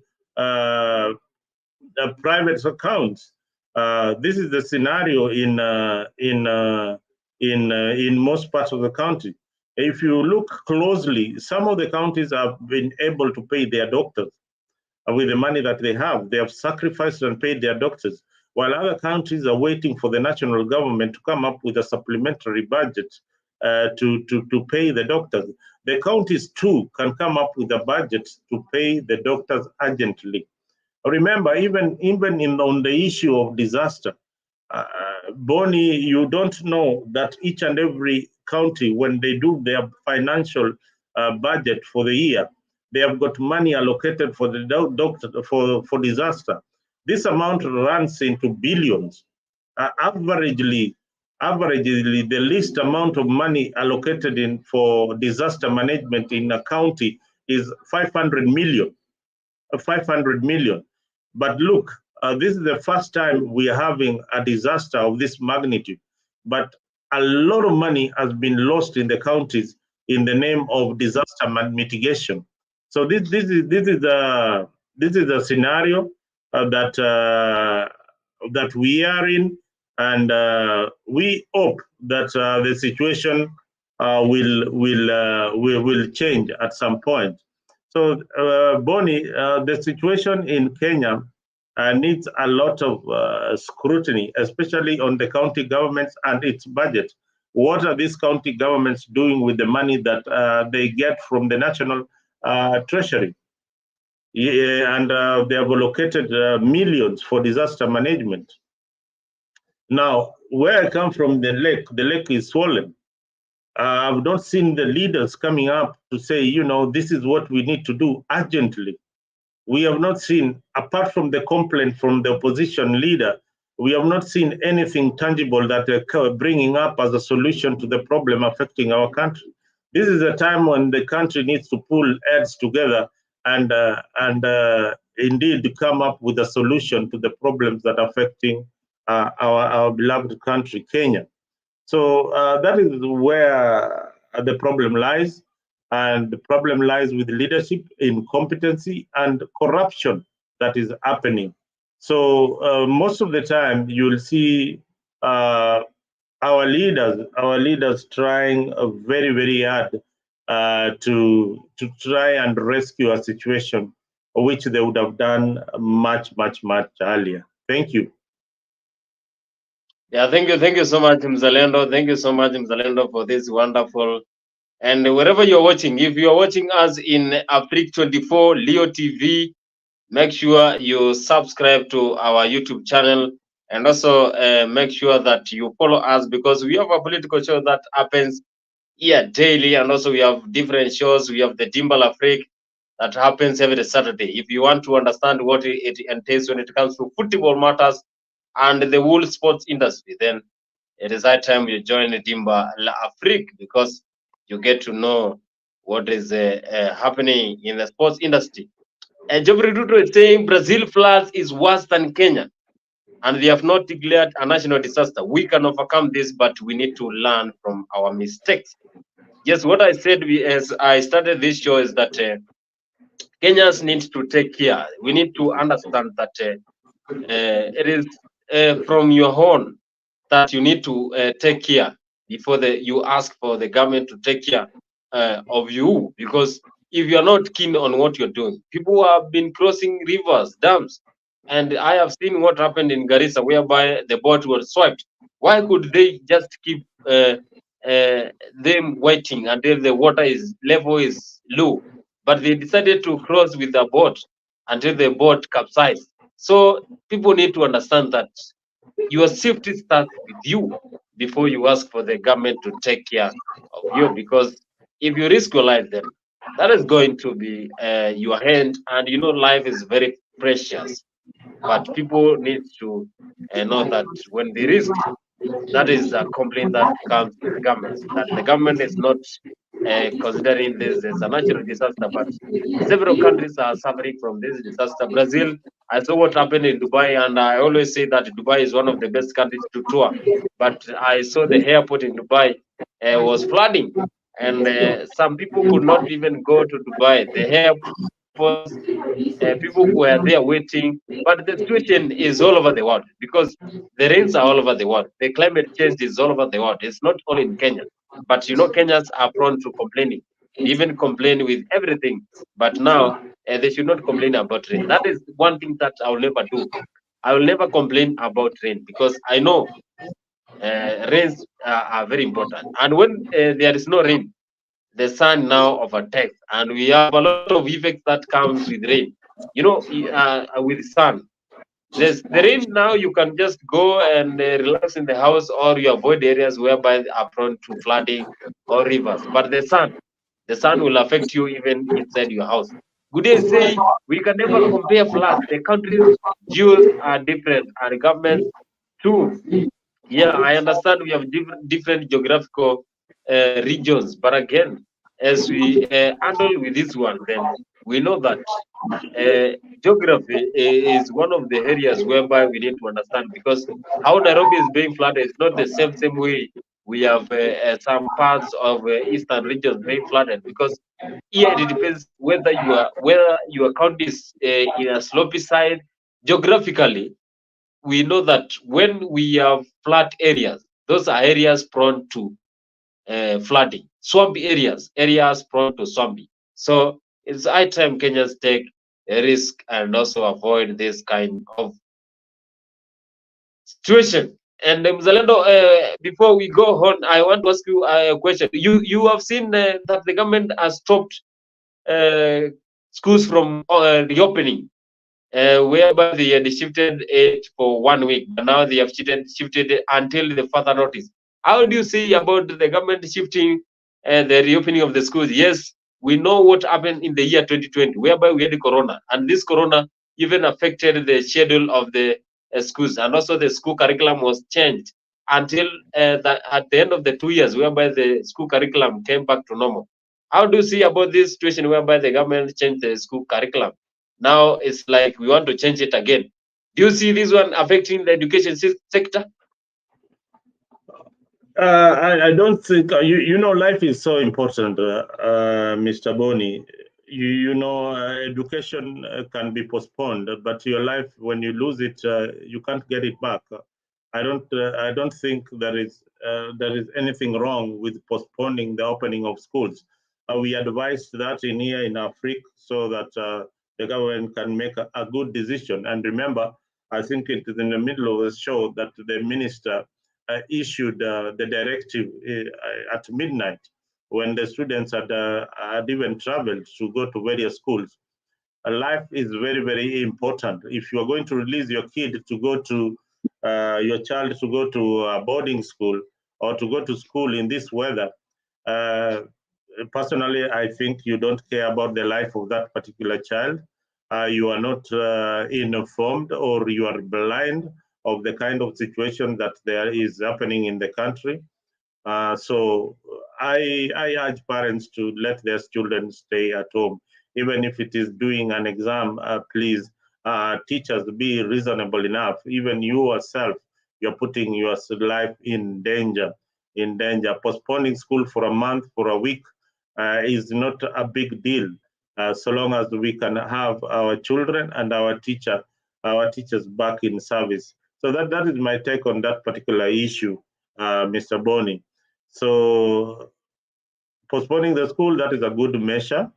[SPEAKER 10] private accounts. This is the scenario in most parts of the country. If you look closely, some of the counties have been able to pay their doctors with the money that they have. They have sacrificed and paid their doctors, while other countries are waiting for the national government to come up with a supplementary budget to pay the doctors. The counties too can come up with a budget to pay the doctors urgently. Remember, even on the issue of disaster, Bonnie, you don't know that each and every county, when they do their financial budget for the year, they have got money allocated for the doctor for disaster. This amount runs into billions. Averagely, the least amount of money allocated for disaster management in a county is 500 million. 500 million. But look, this is the first time we are having a disaster of this magnitude. But a lot of money has been lost in the counties in the name of disaster mitigation. So this is a scenario that we are in, and we hope that the situation will change at some point. So, Bonnie, the situation in Kenya needs a lot of scrutiny, especially on the county governments and its budget. What are these county governments doing with the money that they get from the national treasury? Yeah, and they have allocated millions for disaster management. Now, where I come from, the lake is swollen. I've not seen the leaders coming up to say, you know, this is what we need to do urgently. We have not seen, apart from the complaint from the opposition leader, we have not seen anything tangible that they're bringing up as a solution to the problem affecting our country. This is a time when the country needs to pull heads together and indeed come up with a solution to the problems that are affecting our beloved country, Kenya. So that is where the problem lies. And the problem lies with leadership, incompetency, and corruption that is happening. So most of the time, you'll see our leaders trying very, very hard to try and rescue a situation which they would have done much earlier. Thank you.
[SPEAKER 1] Yeah, thank you so much, Mzalendo. Thank you so much, Mzalendo, for this wonderful. And wherever you're watching, if you're watching us in AFRIQ24 Leo TV, make sure you subscribe to our YouTube channel, and also make sure that you follow us, because we have a political show that happens here daily, and also we have different shows. We have the Dimbal Afrique that happens every Saturday. If you want to understand what it entails when it comes to football matters and the whole sports industry, then it is high time you join the Dimba Afrique, because you get to know what is happening in the sports industry. And Geoffrey Ruto is saying Brazil floods is worse than Kenya, and they have not declared a national disaster. We can overcome this, but we need to learn from our mistakes. Yes, what I said as I started this show is that Kenyans need to take care. We need to understand that it is from your own that you need to take care before you ask for the government to take care of you. Because if you are not keen on what you're doing, people have been crossing rivers, dams, and I have seen what happened in Garissa, whereby the boat was swept. Why could they just keep them waiting until the water level is low? But they decided to cross with the boat until the boat capsized. So people need to understand that your safety starts with you before you ask for the government to take care of you. Because if you risk your life, then that is going to be your hand, and you know life is very precious. But people need to know that when they risk, that is a complaint that comes to the government, that the government is not considering this as a natural disaster, but several countries are suffering from this disaster. Brazil, I saw what happened in Dubai, and I always say that Dubai is one of the best countries to tour. But I saw the airport in Dubai was flooding, and some people could not even go to Dubai. The airports, people were there waiting. But the situation is all over the world, because the rains are all over the world. The climate change is all over the world. It's not only in Kenya. But you know, Kenyans are prone to complaining. They even complain with everything. But now, they should not complain about rain. That is one thing that I will never do. I will never complain about rain, because I know Rains are very important. And when there is no rain, the sun now overtakes, and we have a lot of effects that comes with rain. You know, with sun, there's the rain now. You can just go and relax in the house, or you avoid areas whereby are prone to flooding or rivers. But the sun will affect you even inside your house. Good day say we can never compare floods. The country's geos are different, and governments too. Yeah, I understand we have different geographical regions, but again, as we handle with this one, then we know that geography is one of the areas whereby we need to understand, because how Nairobi is being flooded is not the same way we have some parts of eastern regions being flooded, because here it depends whether your county is in a slopey side. Geographically, we know that when we have flat areas, those are areas prone to flooding. Swampy areas prone to swampy. So it's high time Kenyans take a risk and also avoid this kind of situation. And Mzalendo, before we go on, I want to ask you a question. You have seen that the government has stopped schools from reopening, whereby they had shifted it for 1 week, but now they have shifted it until the further notice. How do you see about the government shifting the reopening of the schools? Yes, we know what happened in the year 2020, whereby we had the corona, and this corona even affected the schedule of the schools, and also the school curriculum was changed until at the end of the 2 years, whereby the school curriculum came back to normal. How do you see about this situation whereby the government changed the school curriculum? Now it's like we want to change it again. Do you see this one affecting the education sector?
[SPEAKER 10] I don't think you know, life is so important, Mr. Boni. You know, education can be postponed, but your life, when you lose it, you can't get it back. I don't think there is anything wrong with postponing the opening of schools. We advised that in here in AFRIQ, so that the government can make a good decision. And remember, I think it is in the middle of the show that the minister issued the directive at midnight, when the students had even traveled to go to various schools. Life is very, very important. If you are going to release your kid to go to, your child to go to a boarding school or to go to school in this weather, personally, I think you don't care about the life of that particular child. You are not informed, or you are blind of the kind of situation that there is happening in the country. So I urge parents to let their children stay at home, even if it is doing an exam. Please, teachers, be reasonable enough. Even you yourself, you're putting your life in danger. Postponing school for a month, for a week, is not a big deal, so long as we can have our children and our teachers back in service. So that is my take on that particular issue, Mr. Boni. So postponing the school, that is a good measure,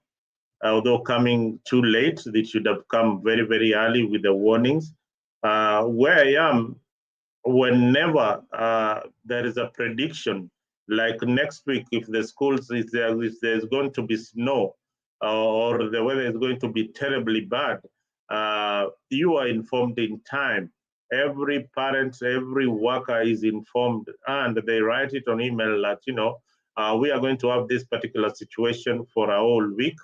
[SPEAKER 10] although coming too late. It should have come very, very early with the warnings. Where I am, whenever there is a prediction, like next week, if the schools, if there's going to be snow, or the weather is going to be terribly bad, you are informed in time. Every parent, every worker is informed, and they write it on email that, we are going to have this particular situation for a whole week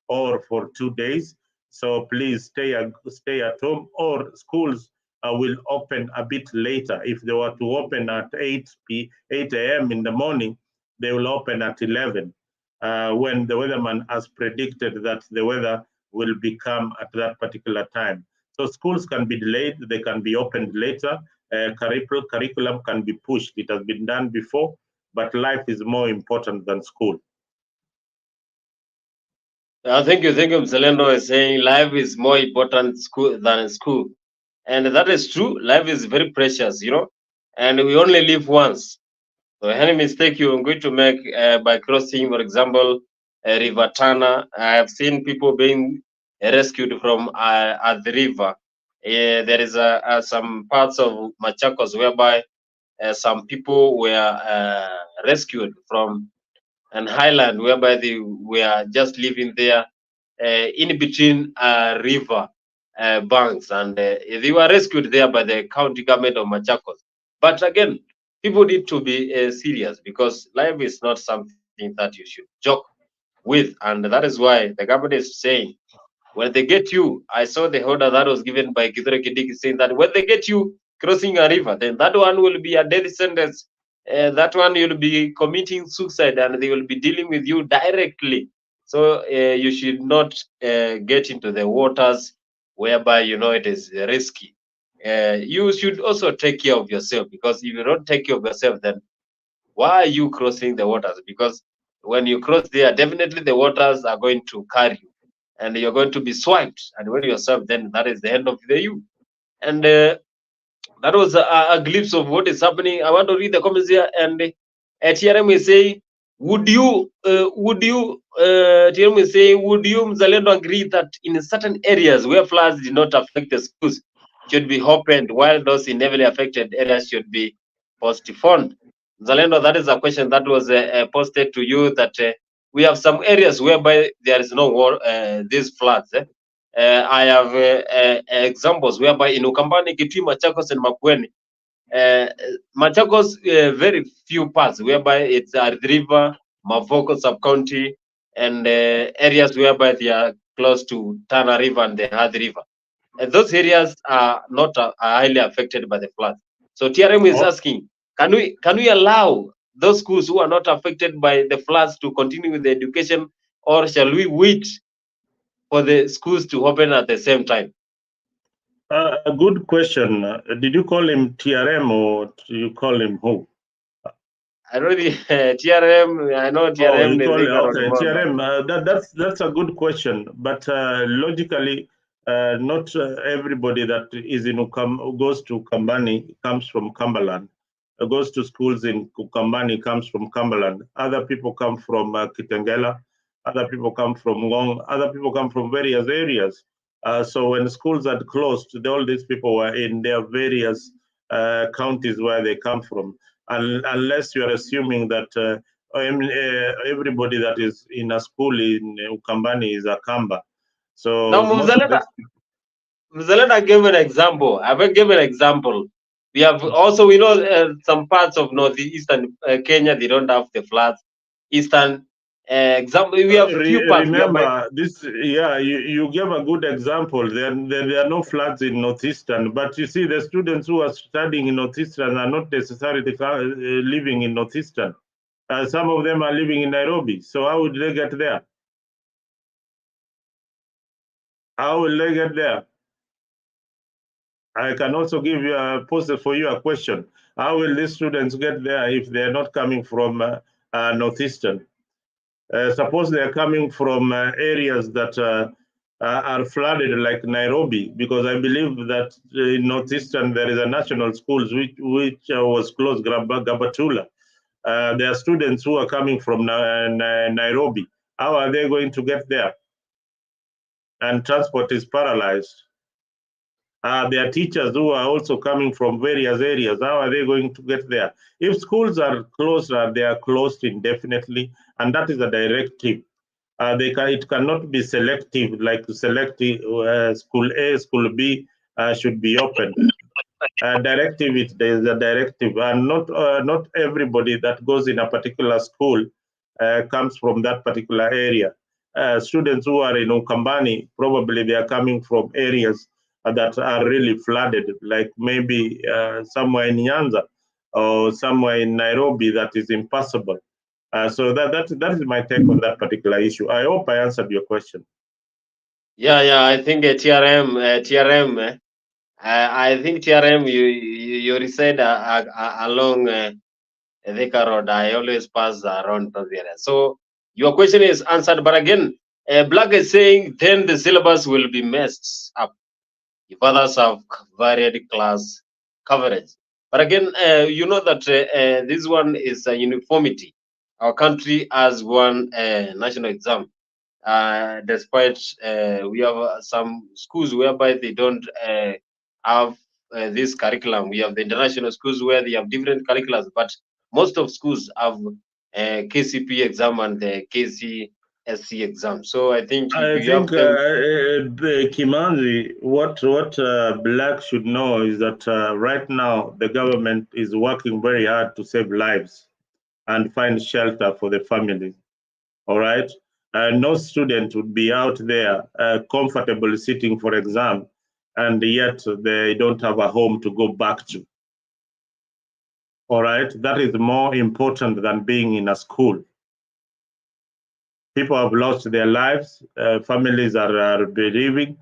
[SPEAKER 10] or for 2 days. So please stay at home, or schools will open a bit later. If they were to open at 8 a.m. in the morning, they will open at 11, when the weatherman has predicted that the weather will become at that particular time. So schools can be delayed, they can be opened later, curriculum can be pushed. It has been done before, but life is more important than school.
[SPEAKER 1] Thank you, Mzalendo is saying life is more important than school. And that is true. Life is very precious, and we only live once. So any mistake you're going to make by crossing, for example, River Tana, I have seen people being rescued from at the river. There is some parts of Machakos whereby some people were rescued from an island whereby they were just living there in between river banks, and they were rescued there by the county government of Machakos. But again, people need to be serious, because life is not something that you should joke with, and that is why the government is saying, when they get you, I saw the order that was given by Kithure Kindiki saying that when they get you crossing a river, then that one will be a death sentence. That one you'll be committing suicide, and they will be dealing with you directly. So you should not get into the waters whereby you know it is risky. You should also take care of yourself, because if you don't take care of yourself, then why are you crossing the waters? Because when you cross there, definitely the waters are going to carry you, and you're going to be swiped. And when you're swiped, then that is the end of the you. And that was a glimpse of what is happening. I want to read the comments here. And TRM is saying, would you, TRM is saying, would you, Mzalendo, agree that in certain areas where floods did not affect the schools should be opened, while those in heavily affected areas should be postponed? Mzalendo, that is a question that was posted to you, that we have some areas whereby there is no war, these floods. I have examples whereby in Ukambani, Kitui, Machakos, and Makueni, Machakos, very few parts whereby it's a river, Mavoko sub-county, and areas whereby they are close to Tana River and the Hard River. And those areas are not are highly affected by the floods. So TRM is asking, can we allow those schools who are not affected by the floods to continue with the education, or shall we wait for the schools to open at the same time?
[SPEAKER 10] A good question. Did you call him TRM or do you call him who?
[SPEAKER 1] I know the TRM. I know TRM.
[SPEAKER 10] Okay, TRM. That's a good question. But logically, not everybody that is in goes to Ukambani comes from Cumberland. Goes to schools in Ukambani comes from Cumberland. Other people come from Kitengela. Other people come from Ngong. Other people come from various areas. So when schools had closed, all these people were in their various counties where they come from. Unless you are assuming that everybody that is in a school in Ukambani is a Kamba. So
[SPEAKER 1] now, Mzalenda gave an example. I will give an example. We have also, we know some parts of northeastern Kenya, they don't have the floods. Eastern example, we have few parts.
[SPEAKER 10] Remember this, yeah, you gave a good example. There are no floods in northeastern, but you see the students who are studying in northeastern are not necessarily living in northeastern. Some of them are living in Nairobi. So how would they get there? How will they get there? I can also give you pose for you a question. How will these students get there if they are not coming from northeastern? Suppose they are coming from areas that are flooded like Nairobi, because I believe that in northeastern there is a national schools which was closed, Gabatula. There are students who are coming from Nairobi. How are they going to get there? And transport is paralyzed. There are teachers who are also coming from various areas. How are they going to get there? If schools are closed, they are closed indefinitely, and that is a directive. It cannot be selective, like selecting school A, school B should be open. Directive, there is a directive, and not everybody that goes in a particular school comes from that particular area. Students who are in Ukambani, probably they are coming from areas that are really flooded, like maybe somewhere in Nyanza or somewhere in Nairobi that is impassable. So that is my take on that particular issue. I hope I answered your question.
[SPEAKER 1] Yeah, I think TRM. I think TRM. You reside along Thika Road. I always pass around those areas. So your question is answered. But again, Black is saying then the syllabus will be messed up if others have varied class coverage. But again, you know that this one is a uniformity. Our country has one national exam. Despite we have some schools whereby they don't have this curriculum. We have the international schools where they have different curriculums, but most of schools have KCP exam and the KCSE exam. So I think if you have them,
[SPEAKER 10] Kimanzi, what Black should know is that right now the government is working very hard to save lives and find shelter for the family. All right, no student would be out there comfortably sitting for exam, and yet they don't have a home to go back to. All right, that is more important than being in a school. People have lost their lives, families are bereaving,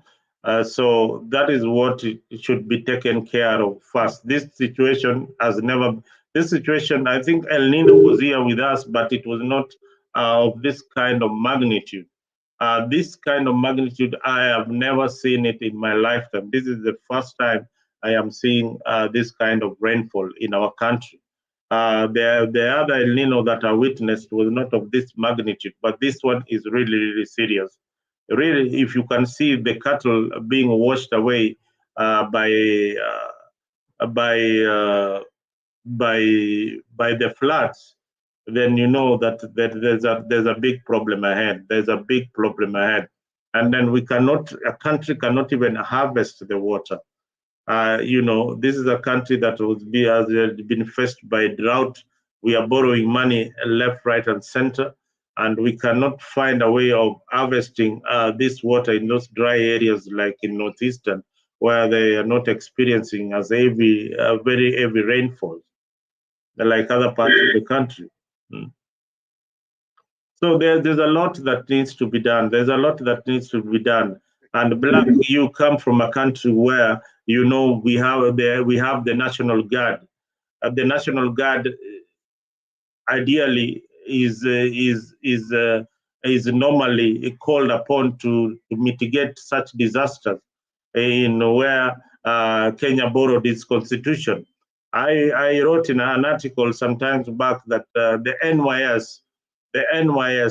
[SPEAKER 10] so that is what should be taken care of first. This situation, I think El Nino was here with us, but it was not of this kind of magnitude. This kind of magnitude, I have never seen it in my lifetime. This is the first time I am seeing this kind of rainfall in our country. The other El Nino that I witnessed was not of this magnitude, but this one is really, really serious. Really, if you can see the cattle being washed away by the floods, then you know that there's a big problem ahead. There's a big problem ahead, and then a country cannot even harvest the water. This is a country that has been faced by drought. We are borrowing money left, right, and center, and we cannot find a way of harvesting this water in those dry areas like in Northeastern, where they are not experiencing as very heavy rainfall like other parts of the country. So there's a lot that needs to be done. There's a lot that needs to be done. And Black, you come from a country where we have the National Guard. The National Guard ideally is normally called upon to mitigate such disasters in where Kenya borrowed its constitution. I wrote in an article sometimes back that the NYS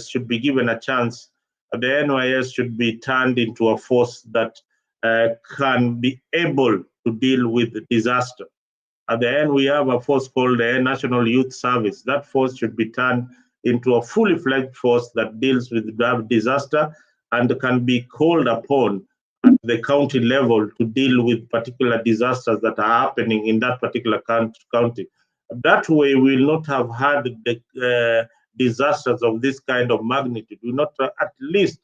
[SPEAKER 10] should be given a chance. The NYS should be turned into a force that can be able to deal with disaster. At the end, we have a force called the National Youth Service. That force should be turned into a fully fledged force that deals with disaster and can be called upon at the county level to deal with particular disasters that are happening in that particular county. That way, we will not have had the disasters of this kind of magnitude. At least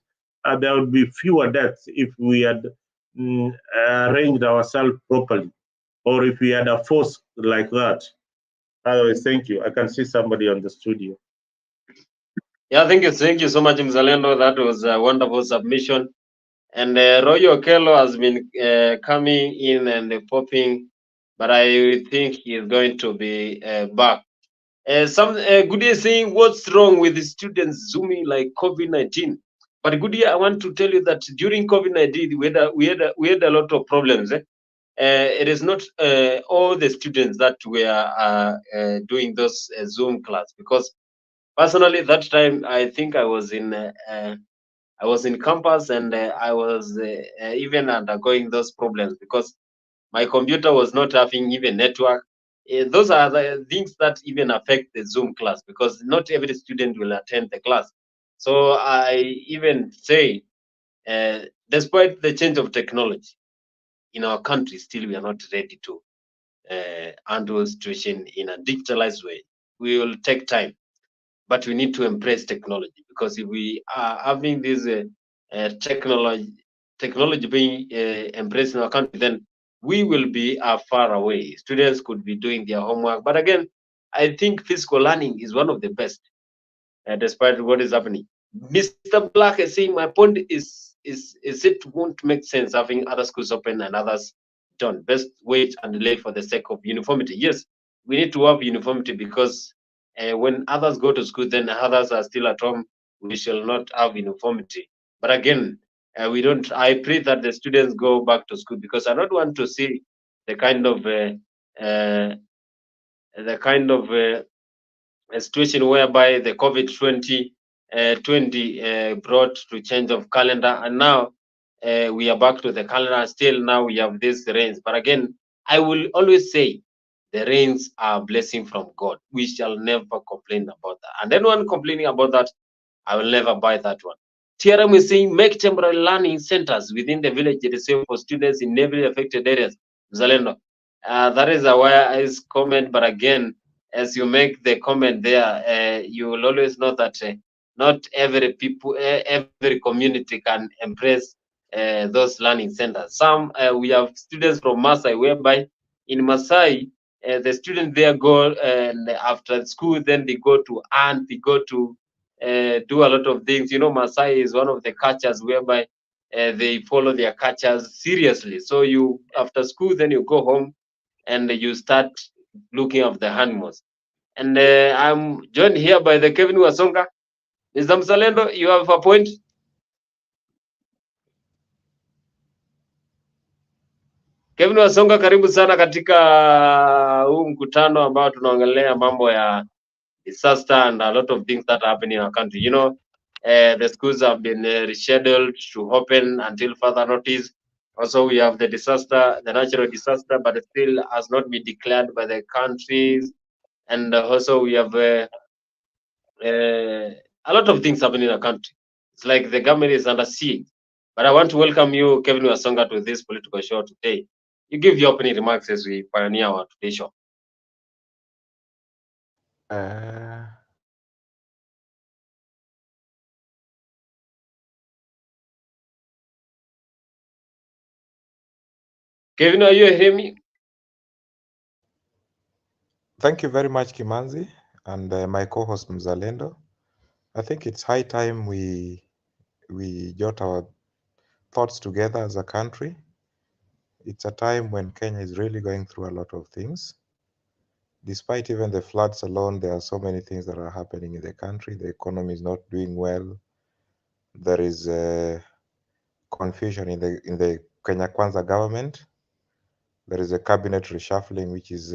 [SPEAKER 10] there would be fewer deaths if we had arranged ourselves properly, or if we had a force like that. Otherwise, thank you. I can see somebody on the studio.
[SPEAKER 1] Yeah, thank you so much, Mzalendo. That was a wonderful submission. And Roy Okello has been coming in and popping, but I think he is going to be back. Good day saying, what's wrong with the students zooming like COVID-19? But good day, I want to tell you that during COVID-19, we had a lot of problems. It is not all the students that were doing those Zoom class, because personally that time I think I was in campus, and I was even undergoing those problems because my computer was not having even network. Those are the things that even affect the Zoom class, because not every student will attend the class. So I even say, despite the change of technology in our country, still we are not ready to handle the situation in a digitalized way. We will take time, but we need to embrace technology, because if we are having this technology being embraced in our country, then we will be far away. Students could be doing their homework, but again, I think physical learning is one of the best, despite what is happening. Mr. Black is saying, my point is it won't make sense having other schools open and others don't. Best wait and delay for the sake of uniformity. Yes, we need to have uniformity, because when others go to school, then others are still at home. We shall not have uniformity. But again, I pray that the students go back to school, because I don't want to see the kind of a situation whereby the COVID-20 brought to change of calendar, and now we are back to the calendar. Still now we have these rains. But again, I will always say the rains are a blessing from God. We shall never complain about that. And anyone complaining about that, I will never buy that one. TRM is saying make temporary learning centers within the village reserve for students in heavily affected areas. Zalendo. That is a wise comment, but again, as you make the comment there, you will always know that not every every community can embrace those learning centers. Some we have students from Masai, whereby in Masai, the students there go and after school, then they go to ant, they go to do a lot of things. You know, Masai is one of the cultures whereby they follow their cultures seriously. So you after school, then you go home and you start looking at the animals. And I'm joined here by the Kevin Wasonga. Mr. Mzalendo, you have a point? Kevin Wasonga, karibu sana katika huu mkutano ambao tunaongelea mambo ya disaster and a lot of things that are happening in our country. You know, the schools have been rescheduled to open until further notice. Also, we have the disaster, the natural disaster, but it still has not been declared by the countries. And also, we have a lot of things happening in our country. It's like the government is under siege. But I want to welcome you, Kevin Wasonga, to this political show today. You give your opening remarks as we pioneer our today's show. Kevin, are you hearing me?
[SPEAKER 11] Thank you very much, Kimanzi, and my co-host Mzalendo. I think it's high time we jot our thoughts together as a country. It's a time when Kenya is really going through a lot of things. Despite even the floods alone, there are so many things that are happening in the country. The economy is not doing well. There is confusion in the Kenya Kwanza government. There is a cabinet reshuffling, which is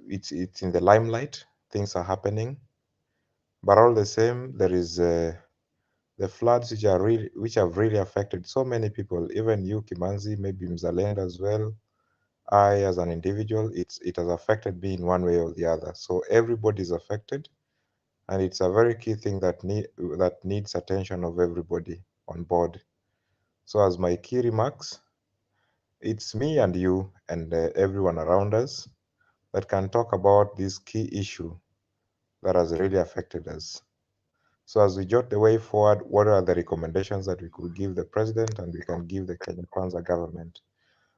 [SPEAKER 11] it's in the limelight. Things are happening, but all the same, there is the floods which have really affected so many people. Even you, Kimanzi, maybe Mzalendo as well. I, as an individual, it has affected me in one way or the other. So everybody is affected, and it's a very key thing that needs attention of everybody on board. So as my key remarks, it's me and you and everyone around us that can talk about this key issue that has really affected us. So as we jot the way forward, what are the recommendations that we could give the president and we can give the Kenya Kwanza government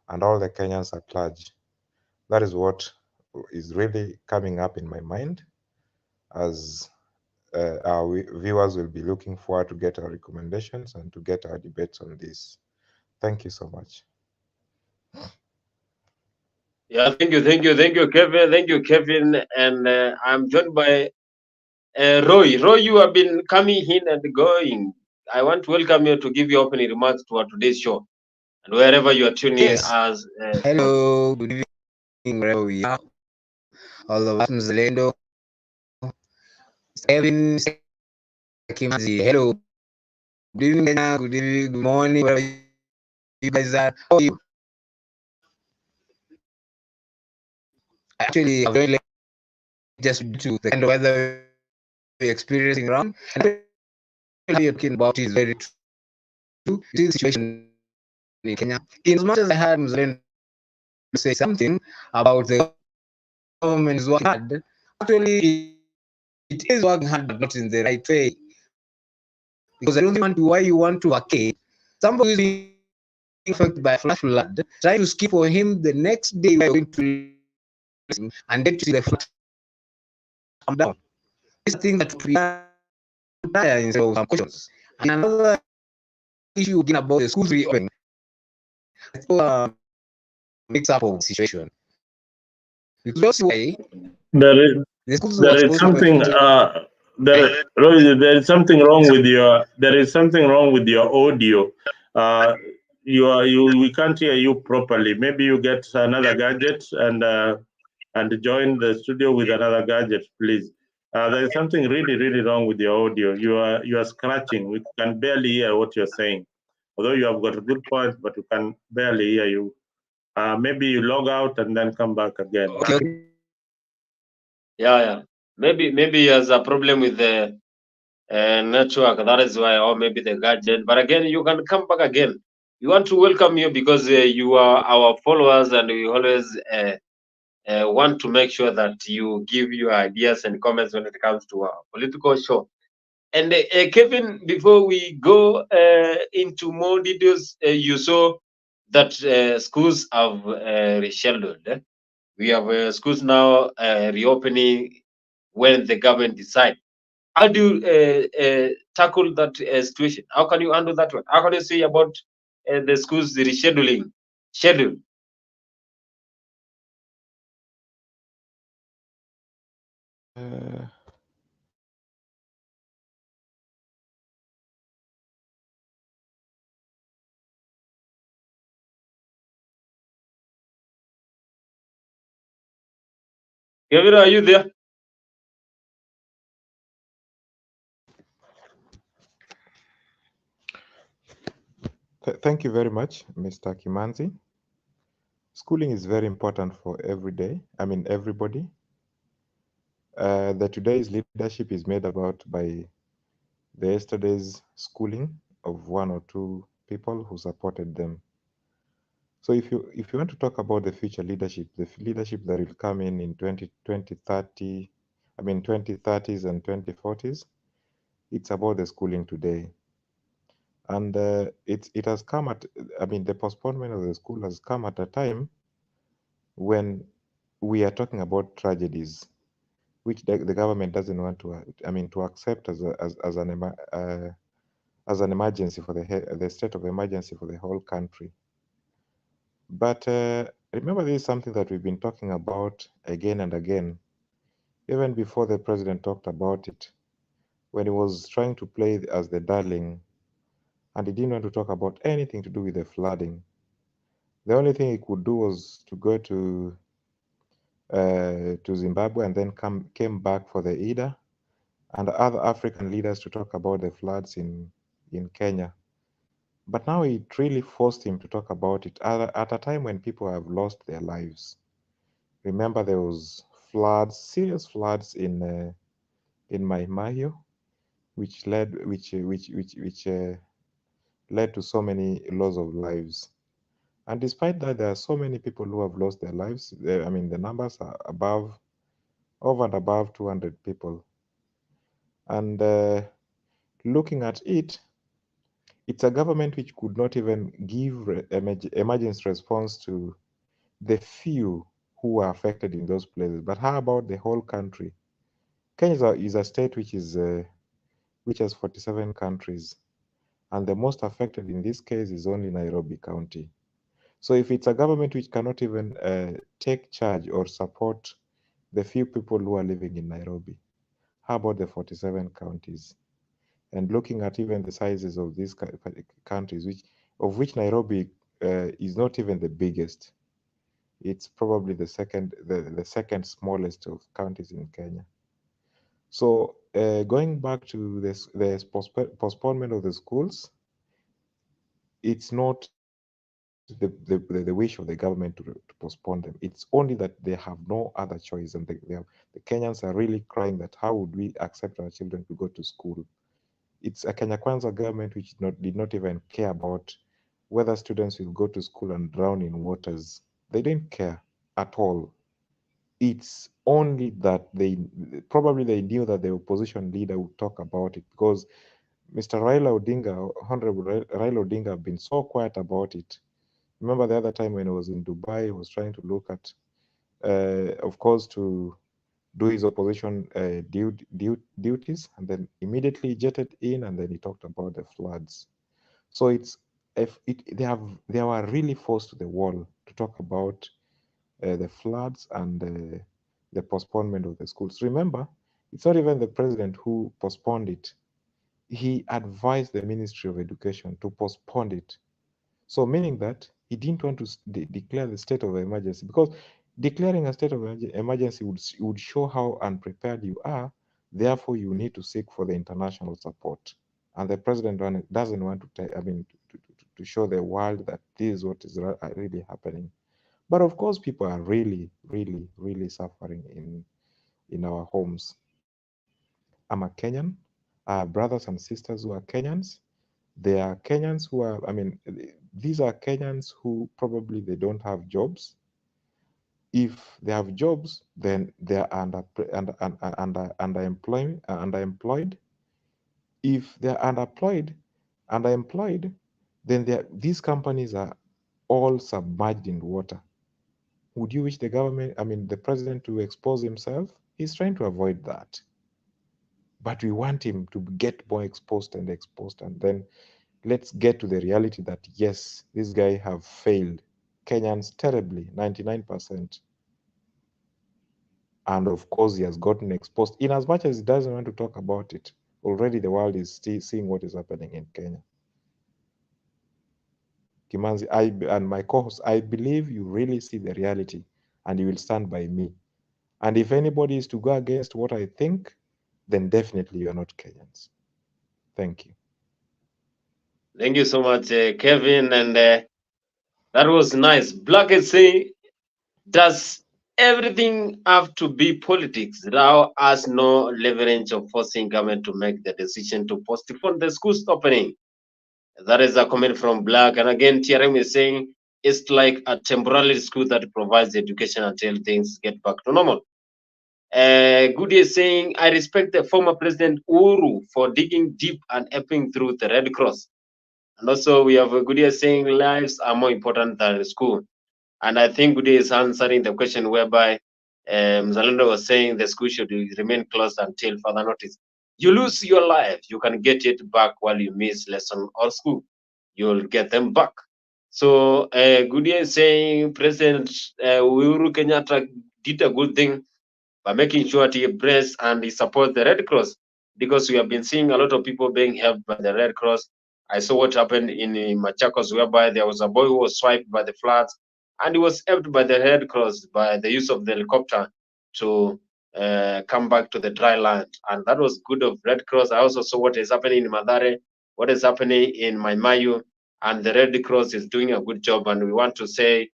[SPEAKER 11] and all the Kenyans at large? That is what is really coming up in my mind as our viewers will be looking forward to get our recommendations and to get our debates on this. Thank you so much.
[SPEAKER 1] Yeah, thank you, Kevin. Thank you, Kevin. And I'm joined by Roy. Roy, you have been coming in and going. I want to welcome you to give your opening remarks to our today's show. And wherever you are tuning as...
[SPEAKER 12] Hello, good evening, wherever we are. All of us, Mzalendo, Kevin, Kimazi. Hello, good evening, good evening, good morning, wherever you guys are. How are you? Actually, I'm very late just due to the kind of weather we're experiencing around. And what you're talking about is very true. You see the situation in Kenya. In as much as I heard Mzalendo say something about the government is working hard, actually it is working hard, but not in the right way. Because I don't want to why you want to vacate somebody who is being affected by a flash flood, try to skip for him the next day we're going to and get to see the flood come down. This thing that we are instead of some questions. And another issue again about the schools reopening. Mix up of the situation. Because that's why
[SPEAKER 10] there is something there is something wrong with your audio. We can't hear you properly. Maybe you get another gadget and join the studio with another gadget, please. There is something really wrong with your audio. You are scratching. We can barely hear what you're saying. Although you have got a good point, but we can barely hear you. Maybe you log out and then come back again.
[SPEAKER 12] Okay.
[SPEAKER 1] Yeah. Maybe he has a problem with the network. That is why, or maybe the gadget. But again, you can come back again. We want to welcome you because you are our followers, and we always want to make sure that you give your ideas and comments when it comes to our political show. And Kevin, before we go into more details, you saw that schools have rescheduled. We have schools now reopening when the government decide. How do you tackle that situation? How can you handle that one? How can you say about the schools rescheduling schedule?
[SPEAKER 11] Uh,
[SPEAKER 1] Kevin, are you there?
[SPEAKER 11] Thank you very much, Mr. Kimanzi. Schooling is very important for everybody. The today's leadership is made about by the yesterday's schooling of one or two people who supported them. So if you want to talk about the future leadership, the leadership that will come in 2030s and 2040s, it's about the schooling today. And it has come at, the postponement of the school has come at a time when we are talking about tragedies, which the government doesn't want to, to accept as an emergency for the state of emergency for the whole country. But remember, this is something that we've been talking about again and again, even before the president talked about it, when he was trying to play as the darling, and he didn't want to talk about anything to do with the flooding. The only thing he could do was to go to Zimbabwe and then came back for the Ida and other African leaders to talk about the floods in Kenya. But now it really forced him to talk about it at a time when people have lost their lives. Remember, there was floods, serious floods in Maimayo, which led to so many loss of lives. And despite that, there are so many people who have lost their lives. The numbers are over and above 200 people. And looking at it, it's a government which could not even give emergency response to the few who are affected in those places. But how about the whole country? Kenya is a state which has 47 countries, and the most affected in this case is only Nairobi County. So if it's a government which cannot even take charge or support the few people who are living in Nairobi, how about the 47 counties? And looking at even the sizes of these countries, of which Nairobi is not even the biggest. It's probably the second smallest of counties in Kenya. So going back to the postponement of the schools, it's not the wish of the government to postpone them. It's only that they have no other choice, and the Kenyans are really crying that how would we accept our children to go to school? It's a Kenya Kwanza government which did not even care about whether students will go to school and drown in waters. They didn't care at all. It's only that they knew that the opposition leader would talk about it, because Mr. Raila Odinga, Honorable Raila Odinga, have been so quiet about it. Remember the other time when he was in Dubai, he was trying to look at, of course, to do his opposition duties, and then immediately jetted in, and then he talked about the floods. So they were really forced to the wall to talk about the floods and the postponement of the schools. Remember, it's not even the president who postponed it. He advised the Ministry of Education to postpone it. So meaning that he didn't want to declare the state of emergency, because declaring a state of emergency would show how unprepared you are. Therefore, you need to seek for the international support. And the president doesn't want to show the world that this is what is really happening. But of course, people are really, really, really suffering in our homes. I'm a Kenyan. I have brothers and sisters who are Kenyans. They are Kenyans who are, I mean, these are Kenyans who probably they don't have jobs. If they have jobs, then they are underemployed. If they are underemployed, then these companies are all submerged in water. Would you wish the government, I mean, the president to expose himself? He's trying to avoid that. But we want him to get more exposed, and then let's get to the reality that yes, this guy have failed Kenyans terribly, 99%. And of course, he has gotten exposed. In as much as he doesn't want to talk about it, already the world is still seeing what is happening in Kenya. Kimanzi, and my co-host, I believe you really see the reality and you will stand by me. And if anybody is to go against what I think, then definitely you are not Kenyans. Thank you.
[SPEAKER 1] Thank you so much, Kevin. And that was nice. Black is saying, does everything have to be politics? There has no leverage of forcing government to make the decision to postpone the school's opening. That is a comment from Black. And again, TRM is saying it's like a temporary school that provides education until things get back to normal. Goody is saying, I respect the former President Uhuru for digging deep and helping through the Red Cross. And also, we have Goody saying lives are more important than school. And I think Goody is answering the question whereby Zalendo was saying the school should remain closed until further notice. You lose your life, you can get it back while you miss lesson or school. You'll get them back. So Goody is saying President Uhuru Kenyatta did a good thing by making sure he embraces and he supports the Red Cross, because we have been seeing a lot of people being helped by the Red Cross. I saw what happened in Machakos, whereby there was a boy who was swiped by the floods, and he was helped by the Red Cross by the use of the helicopter to come back to the dry land. And that was good of Red Cross. I also saw what is happening in Madare, what is happening in Maimayu, and the Red Cross is doing a good job. And we want to say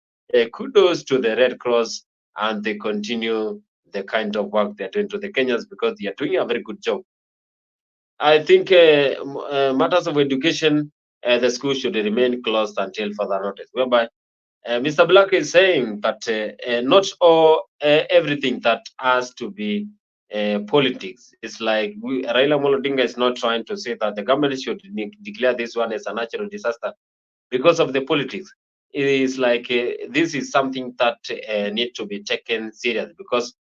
[SPEAKER 1] kudos to the Red Cross, and they continue the kind of work they're doing to the Kenyans, because they are doing a very good job. I think matters of education, the school should remain closed until further notice, whereby Mr. Black is saying that not all everything that has to be politics. It's like Raila Odinga is not trying to say that the government should declare this one as a natural disaster because of the politics. It is like this is something that need to be taken serious, because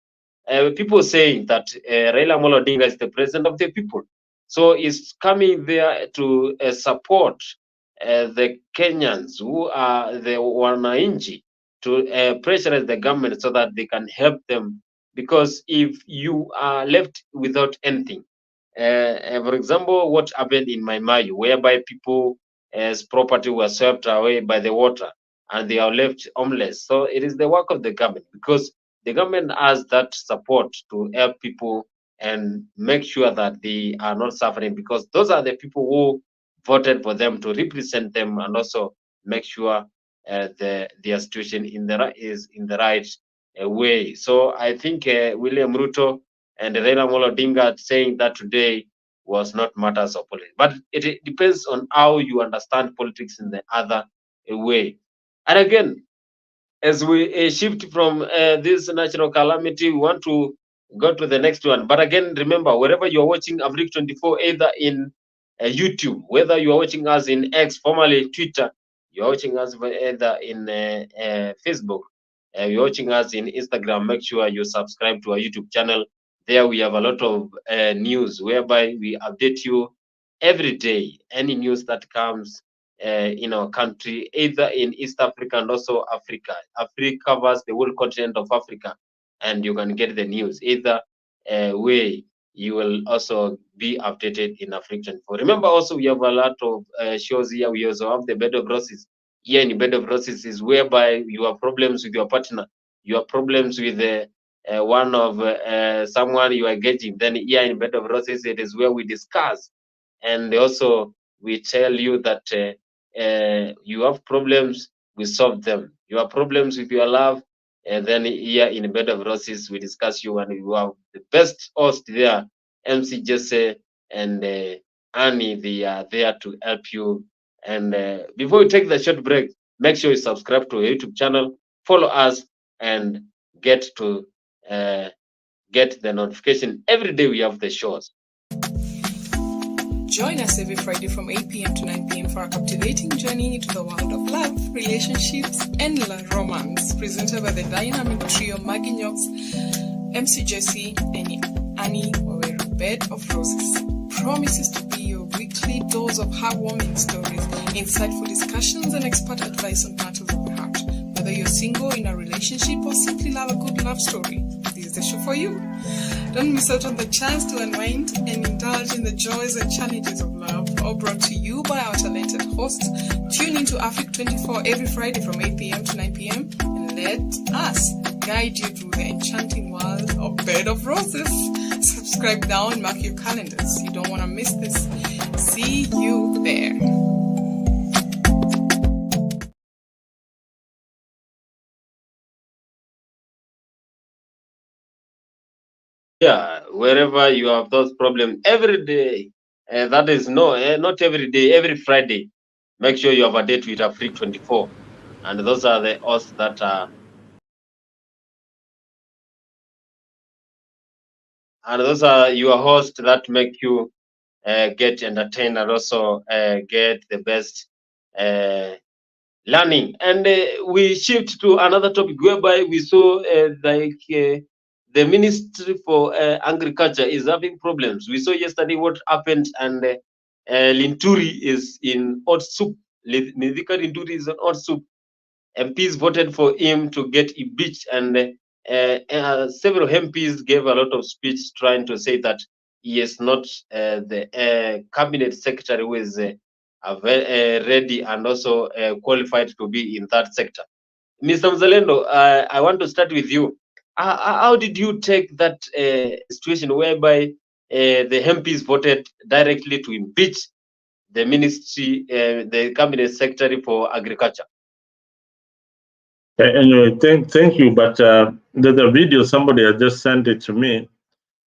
[SPEAKER 1] people saying that Raila Odinga is the president of the people. So he's coming there to support the Kenyans who are the wananchi, to pressurize the government so that they can help them. Because if you are left without anything, for example, what happened in Maimayu, whereby people's property was swept away by the water and they are left homeless. So it is the work of the government, because the government has that support to help people and make sure that they are not suffering, because those are the people who voted for them to represent them, and also make sure their situation is in the right way. So I think William Ruto and Raila Odinga saying that today was not matters of politics, but it depends on how you understand politics in the other way. And again, as we shift from this natural calamity, we want to go to the next one. But again, remember, wherever you're watching AFRIQ24, either in YouTube, whether you're watching us in X, formerly Twitter, you're watching us either in Facebook, you're watching us in Instagram, make sure you subscribe to our YouTube channel. There we have a lot of news whereby we update you every day, any news that comes in our country, either in East Africa and also Africa. Africa covers the whole continent of Africa, and you can get the news either way. You will also be updated in AFRIQ24. Remember, also we have a lot of shows here. We also have the bed of roses. Here in bed of roses is whereby you have problems with your partner, you have problems with one of someone you are getting. Then here in bed of roses, it is where we discuss, and also we tell you that you have problems we solve them. Your problems with your love, and then here in Bed of Roses, we discuss you, and we have the best host there, MC Jesse and Annie. They are there to help you. And before we take the short break, make sure you subscribe to our YouTube channel, follow us, and get to get the notification every day we have the shows.
[SPEAKER 9] Join us every Friday from 8 p.m. to 9 p.m. for a captivating journey into the world of love, relationships, and romance, presented by the dynamic trio Maggie Knox, MC Jesse, and Annie Waweru. Bed of Roses promises to be your weekly dose of heartwarming stories, insightful discussions, and expert advice on matters of the heart. Whether you're single, in a relationship, or simply love a good love story, this is the show for you. Don't miss out on the chance to unwind and indulge in the joys and challenges of love, all brought to you by our talented hosts. Tune into AFRIQ24 every Friday from 8 p.m. to 9 p.m. and let us guide you through the enchanting world of Bed of Roses. Subscribe now and mark your calendars. You don't want to miss this. See you there.
[SPEAKER 1] Yeah, wherever you have those problems every day, that is not every day, every Friday. Make sure you have a date with AFRIQ24, and those are the hosts that are, and those are your hosts that make you get entertained and also get the best learning. And we shift to another topic whereby we saw the Ministry for Agriculture is having problems. We saw yesterday what happened, and Linturi is in hot soup. Mithika Linturi is in hot soup. MPs voted for him to get impeached, and several MPs gave a lot of speech trying to say that he is not the cabinet secretary who is ready and also qualified to be in that sector. Mr. Mzalendo, I want to start with you. How did you take that situation whereby the MPs voted directly to impeach the ministry, the cabinet secretary for agriculture?
[SPEAKER 10] Anyway, thank you. But there's a video somebody has just sent it to me.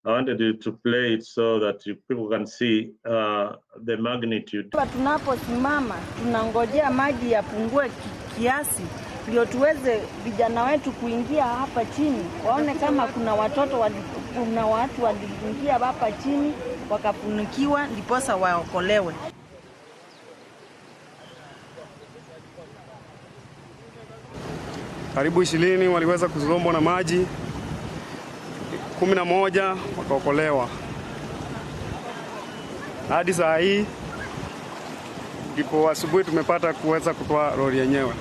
[SPEAKER 10] I wanted you to play it so that people can see the magnitude.
[SPEAKER 13] Tunaposimama tunangojea maji yapungue kiasi ndio tuweze vijana wetu kuingia hapa chini, waone kama kuna watu waliingia hapa chini wakafunikiwa ndiposa waokolewe.
[SPEAKER 14] Karibu 20 waliweza kuzombwa na maji, 11 wakaokolewa. Hadi saa hii ndipo asubuhi tumepata kuweza kutoa lori yenyewe.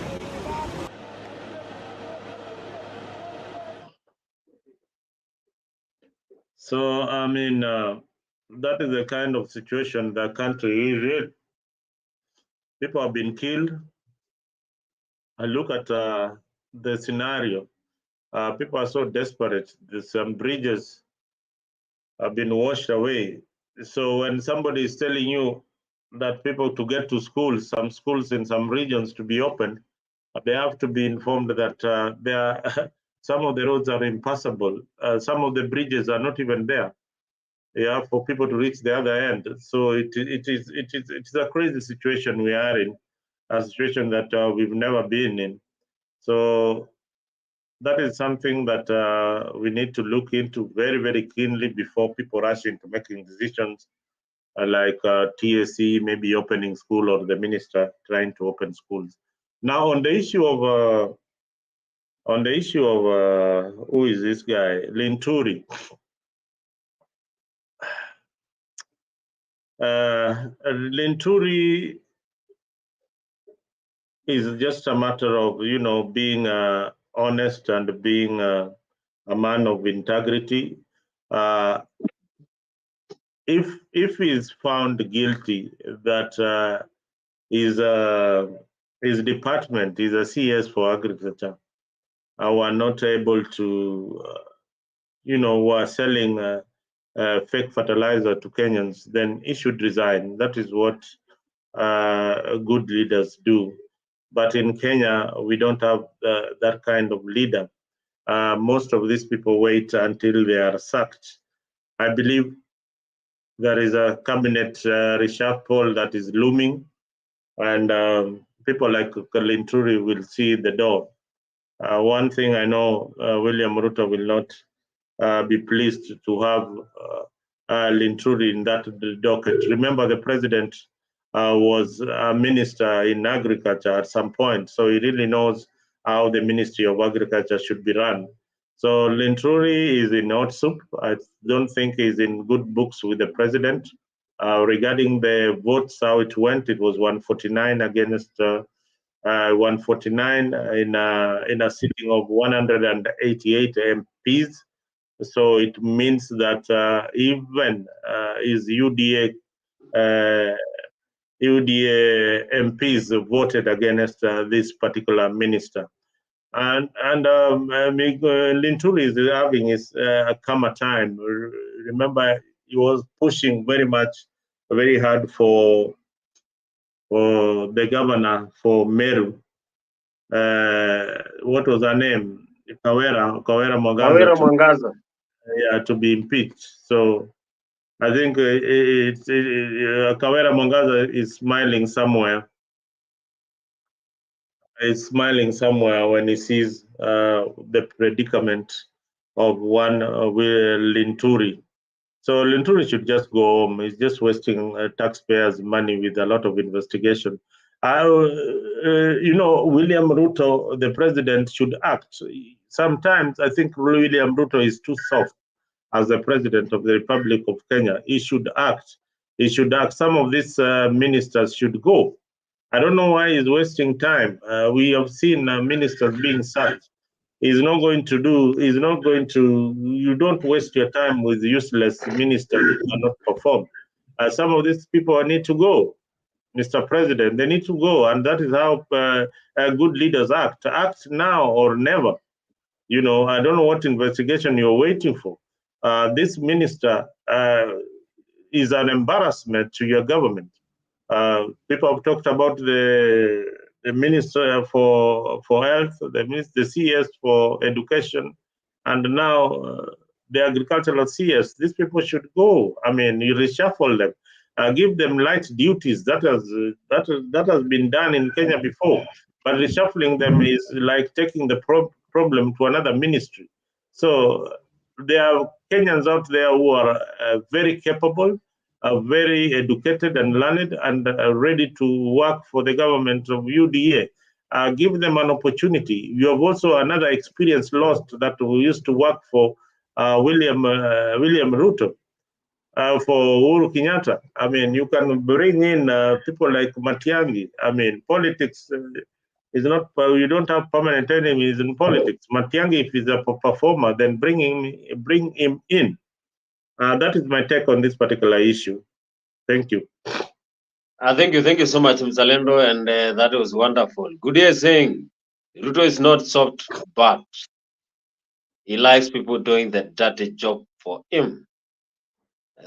[SPEAKER 10] So I mean, that is the kind of situation the country is in. People have been killed. I look at the scenario. People are so desperate. Some bridges have been washed away. So when somebody is telling you that people to get to schools, some schools in some regions to be opened, they have to be informed that some of the roads are impassable. Some of the bridges are not even there. For people to reach the other end. So it is a crazy situation we are in, a situation that we've never been in. So that is something that we need to look into very, very keenly before people rush into making decisions like TSC maybe opening school or the minister trying to open schools. Now on the issue of who is this guy, Linturi? Linturi is just a matter of being honest and being a man of integrity. If he is found guilty, that his department is a CS for agriculture, were not able to, were selling fake fertilizer to Kenyans, then he should resign. That is what good leaders do. But in Kenya, we don't have that kind of leader. Most of these people wait until they are sacked. I believe there is a cabinet reshuffle that is looming, and people like Linturi will see the door. One thing I know, William Ruto will not be pleased to have Linturi in that docket. Remember, the president was a minister in agriculture at some point, so he really knows how the Ministry of Agriculture should be run. So Linturi is in hot soup. I don't think he's in good books with the president. Regarding the votes, how it went, it was 149 against 149 in a sitting of 188 MPs. So it means that even his UDA MPs voted against this particular minister. And Linturi is having his calmer time. Remember, he was pushing very hard for the governor for Meru. What was her name? Kawera
[SPEAKER 1] Mwangaza.
[SPEAKER 10] Yeah, to be impeached. So I think Kawera Mwangaza is smiling somewhere. He's smiling somewhere when he sees the predicament of one Linturi. So Linturi should just go home. He's just wasting taxpayers' money with a lot of investigation. William Ruto, the president, should act. Sometimes I think William Ruto is too soft as the president of the Republic of Kenya. He should act. He should act. Some of these ministers should go. I don't know why he's wasting time. We have seen ministers being sacked. You don't waste your time with useless ministers who cannot perform. Some of these people need to go, Mr. President. They need to go, and that is how good leaders act. Act now or never. I don't know what investigation you're waiting for. This minister is an embarrassment to your government. People have talked about the Minister for Health, the CS for Education, and now the agricultural CS. These people should go. I mean, you reshuffle them, give them light duties. That has been done in Kenya before, but reshuffling them is like taking the problem to another ministry. So there are Kenyans out there who are very capable, very educated and learned, and ready to work for the government of UDA. Give them an opportunity. You have also another experience lost that we used to work for William Ruto, for Uhuru Kenyatta. I mean, you can bring in people like Matiang'i. I mean, politics is not, you don't have permanent enemies in politics. Matiang'i, if he's a performer, then bring him in. That is my take on this particular issue. Thank you.
[SPEAKER 1] Thank you so much, Mzalendo, and that was wonderful. Good day saying Ruto is not soft, but he likes people doing the dirty job for him.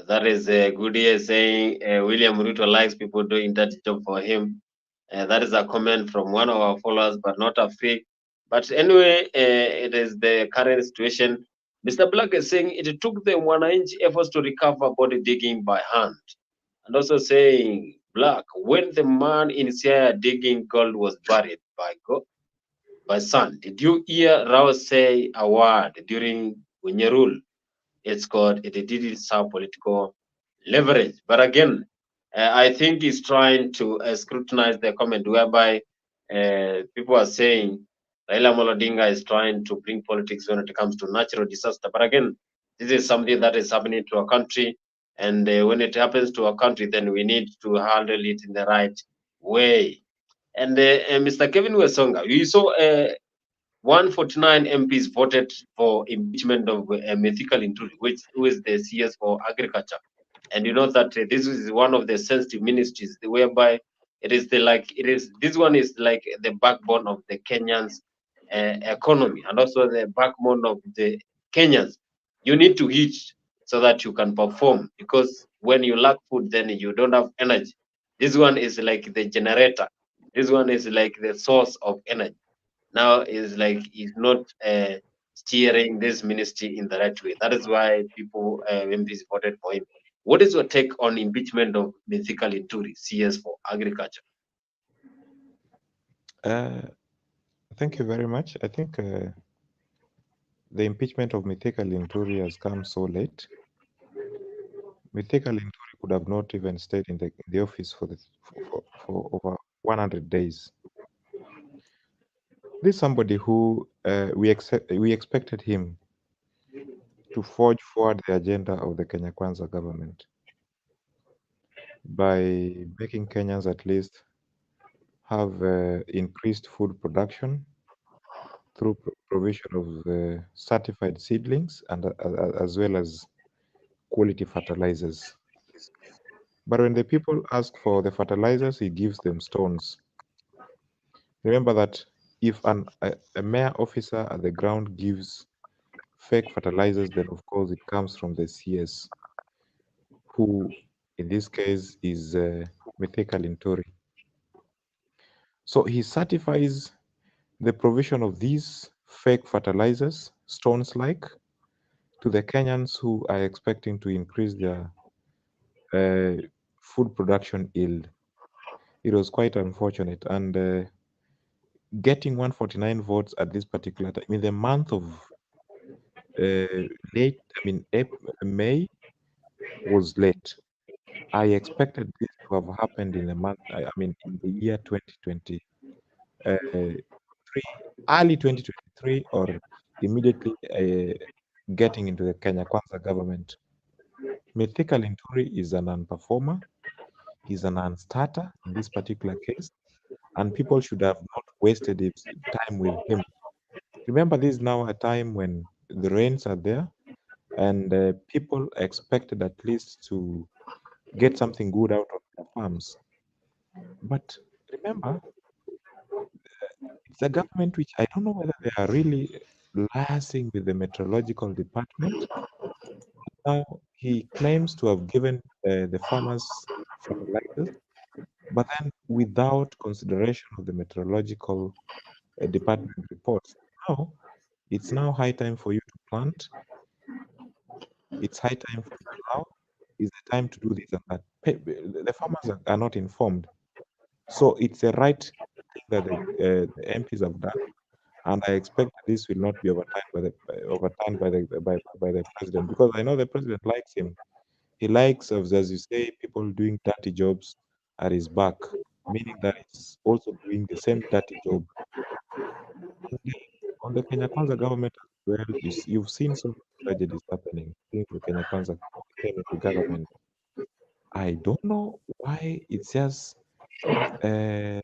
[SPEAKER 1] That is a good day saying William Ruto likes people doing dirty job for him. That is a comment from one of our followers, but not a fake. But anyway, it is the current situation. Mr. Black is saying it took them 1-inch efforts to recover body digging by hand. And also saying, Black, when the man in Siaya digging gold was buried by sun, did you hear Rao say a word during Unyerul? It didn't serve political leverage. But again, I think he's trying to scrutinize the comment whereby people are saying Raila Odinga is trying to bring politics when it comes to natural disaster. But again, this is something that is happening to our country. And when it happens to our country, then we need to handle it in the right way. And Mr. Kevin Wesonga, we saw 149 MPs voted for impeachment of Mythical Inturi, who is the CS for Agriculture. And you know that this is one of the sensitive ministries whereby this one is like the backbone of the Kenyans economy and also the backbone of the Kenyans. You need to eat so that you can perform, because when you lack food, then you don't have energy. This one is like the generator. This one is like the source of energy. Now is like is not steering this ministry in the right way. That is why people MPs voted for him. What is your take on impeachment of Mythical Inturi, CS for Agriculture?
[SPEAKER 11] Thank you very much. I think the impeachment of Mythical Inturi has come so late. Mythical Inturi could have not even stayed in the office for over 100 days. This is somebody who we expected him to forge forward the agenda of the Kenya Kwanza government by making Kenyans at least have increased food production through provision of certified seedlings and as well as quality fertilizers. But when the people ask for the fertilizers, he gives them stones. Remember that if a mayor officer at the ground gives fake fertilizers, then of course it comes from the CS, who in this case is Mythical Inturi. So he certifies the provision of these fake fertilizers, stones like, to the Kenyans who are expecting to increase their food production yield. It was quite unfortunate, and getting 149 votes at this particular time in the month of May was late. I expected this to have happened in the month, in the year 2023, early 2023, or immediately getting into the Kenya Kwanza government. Mythical Inturi is a non-performer. He's a non-starter in this particular case, and people should have not wasted its time with him. Remember, this is now a time when the rains are there, and people expected at least to get something good out of their farms. But remember, it's a government which I don't know whether they are really liaising with the meteorological department. Now he claims to have given the farmers fertilizers, but then without consideration of the meteorological department reports. Now it's now high time for you to plant. It's high time for you to plow. It's the time to do this and that. The farmers are not informed, so it's the right thing that the MPs have done, and I expect that this will not be overturned by the president, because I know the president likes him. He likes, as you say, people doing dirty jobs at his back, meaning that he's also doing the same dirty job. On the Kenya Kwanza government as well, you've seen so many tragedies happening since the Kenya Kwanza came into government. I don't know why it's just a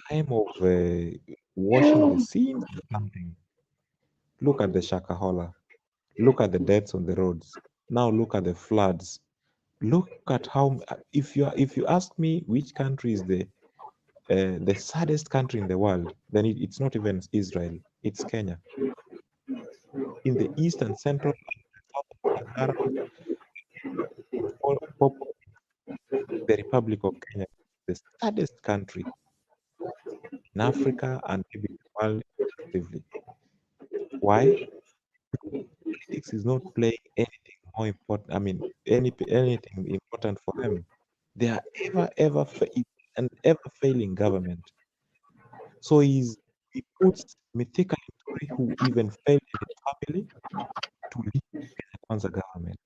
[SPEAKER 11] time of washing the scenes or something. Look at the Shakahola. Look at the deaths on the roads. Now look at the floods. Look at how, if you ask me which country is the saddest country in the world, then it's not even Israel, it's Kenya. In the east and central and south of the Republic of Kenya, the saddest country in Africa and maybe the world effectively. Why? Politics is not playing anything more important. Anything important for them. They are an ever failing government. So he puts Mythical Inturi, who even failed in his family, to lead Kenya Kwanza government,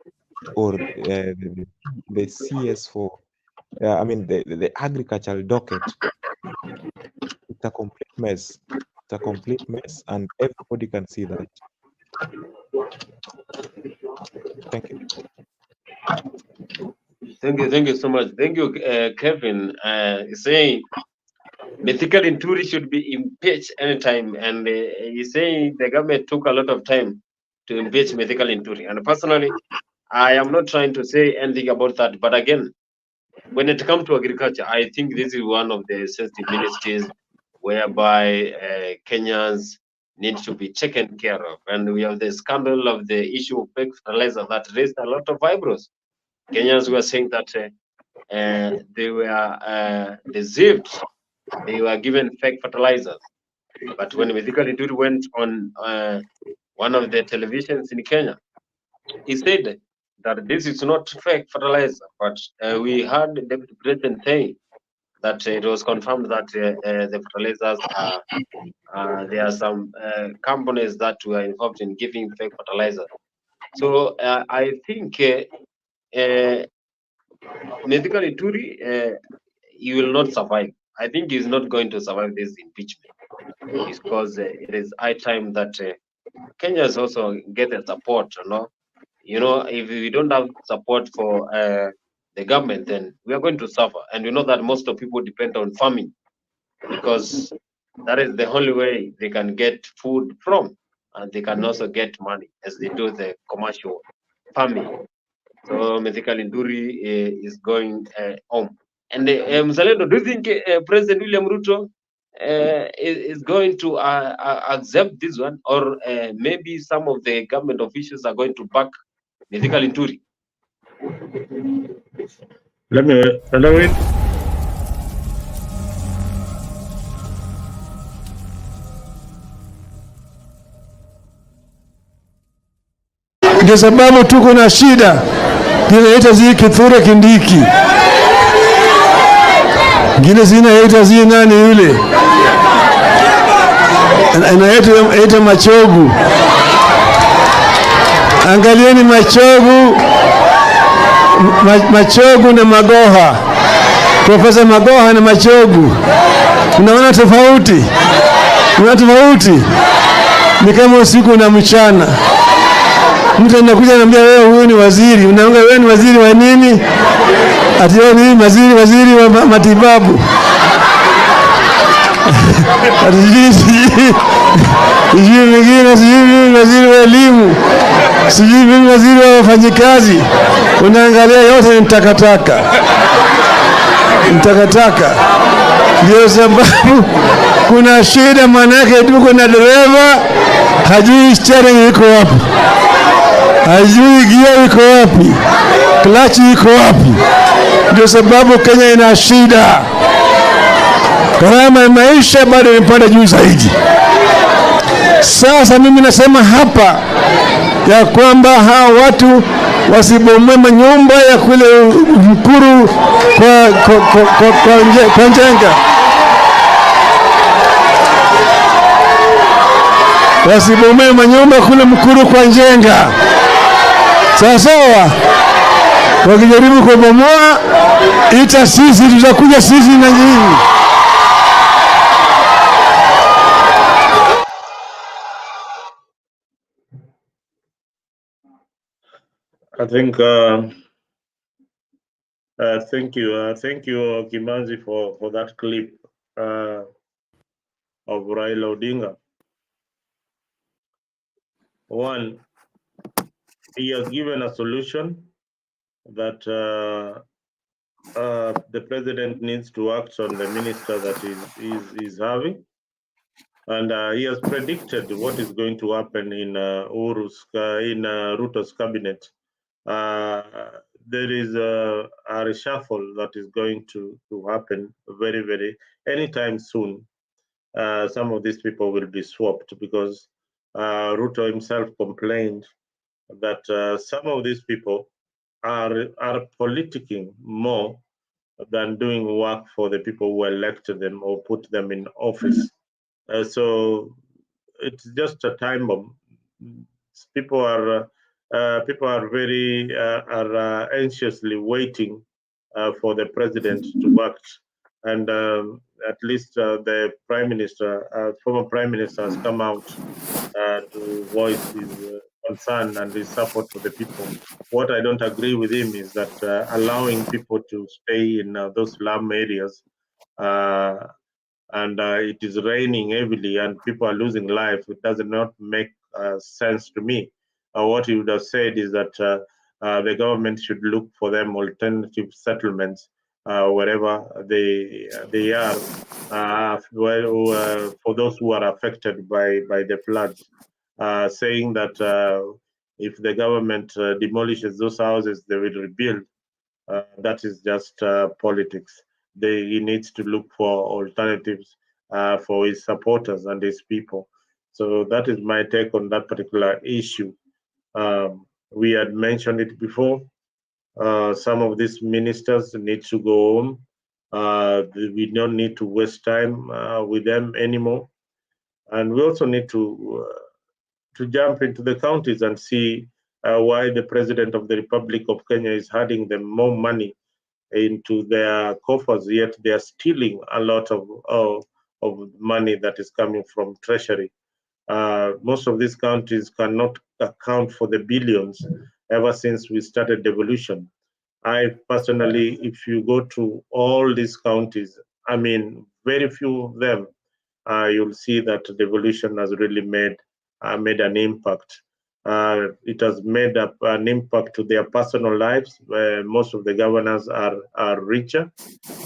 [SPEAKER 11] or the CS for the agricultural docket. It's a complete mess. It's a complete mess, and everybody can see that. Thank you.
[SPEAKER 1] Thank you so much. Thank you, Kevin. Saying Mythical Inturi should be impeached anytime, and he's saying the government took a lot of time to impeach Mythical Inturi. And personally, I am not trying to say anything about that, but again, when it comes to agriculture, I think this is one of the sensitive ministries whereby Kenyans need to be taken care of. And we have the scandal of the issue of fake fertilizer that raised a lot of eyebrows. Kenyans were saying that they were deceived. They were given fake fertilizers. But when Mithika Linturi went on one of the televisions in Kenya, he said that this is not fake fertilizer, but we heard the Deputy President saying that it was confirmed that the fertilizers there are some companies that were involved in giving fake fertilizer. So I think Mithika Linturi, he will not survive. I think he's not going to survive this impeachment because it is high time that Kenyans also get the support. If we don't have support for the government, then we are going to suffer. And we know that most of people depend on farming because that is the only way they can get food from, and they can also get money as they do the commercial farming. So Mithika Linturi is going home. And Mzalendo, do you think President William Ruto is going to accept this one, or maybe some of the government officials are going to back Mithika Linturi?
[SPEAKER 10] Let me elaborate.
[SPEAKER 3] Ndio sababu tuko na shida zinaita zi Kithure Kindiki, ngine zinaita zi nani yule anaita Machogu. Angalieni Machogu na Magoha, Profesa Magoha na Machogu, unaona tofauti? Ni kama usiku na mchana. Mtu anakuja anambia wewe huyu ni waziri, unaanga wewe ni waziri wa nini? Ati wewe ni waziri wa matibabu. Ati sijui mwingine, sijui waziri wa elimu, sijui waziri wa wafanyikazi. Unaangalia yote ni takataka. Ndio sababu kuna shida, manake tuko na dereva hajui steering iko wapi, hajui gear iko wapi, clutch iko wapi. Ndio sababu Kenya ina shida. Gharama ya maisha bado imepanda juu zaidi. Sasa mimi nasema hapa ya kwamba hawa watu wasibomoe manyumba ya kule Mkuru kwa Njenga. Wasibomoe manyumba kule Mkuru kwa Njenga. Sawa. Wakijaribu kubomoa, ita sisi, tutakuja sisi na nyinyi.
[SPEAKER 10] I think thank you Kimanzi for that clip of Raila Odinga. One, he has given a solution that the president needs to act on the minister that is having, and he has predicted what is going to happen in Ruto'S cabinet. There is a reshuffle that is going to happen very anytime soon. Some of these people will be swapped because Ruto himself complained that some of these people are politicking more than doing work for the people who elected them or put them in office. So it's just a time bomb. People are very anxiously waiting for the president to act, and at least the prime minister, former prime minister, has come out to voice his concern and his support for the people. What I don't agree with him is that allowing people to stay in those slum areas and it is raining heavily and people are losing life, it does not make sense to me. What he would have said is that the government should look for them alternative settlements wherever they are, for those who are affected by the floods, saying that if the government demolishes those houses, they will rebuild. that is just politics. He needs to look for alternatives for his supporters and his people. So that is my take on that particular issue. We had mentioned it before. Some of these ministers need to go home. We don't need to waste time with them anymore. And we also need to jump into the counties and see why the President of the Republic of Kenya is handing them more money into their coffers, yet they are stealing a lot of money that is coming from Treasury. Most of these countries cannot account for the billions ever since we started devolution. I personally, if you go to all these counties, I mean, very few of them, you'll see that devolution has really made an impact. It has made an impact to their personal lives, where most of the governors are richer.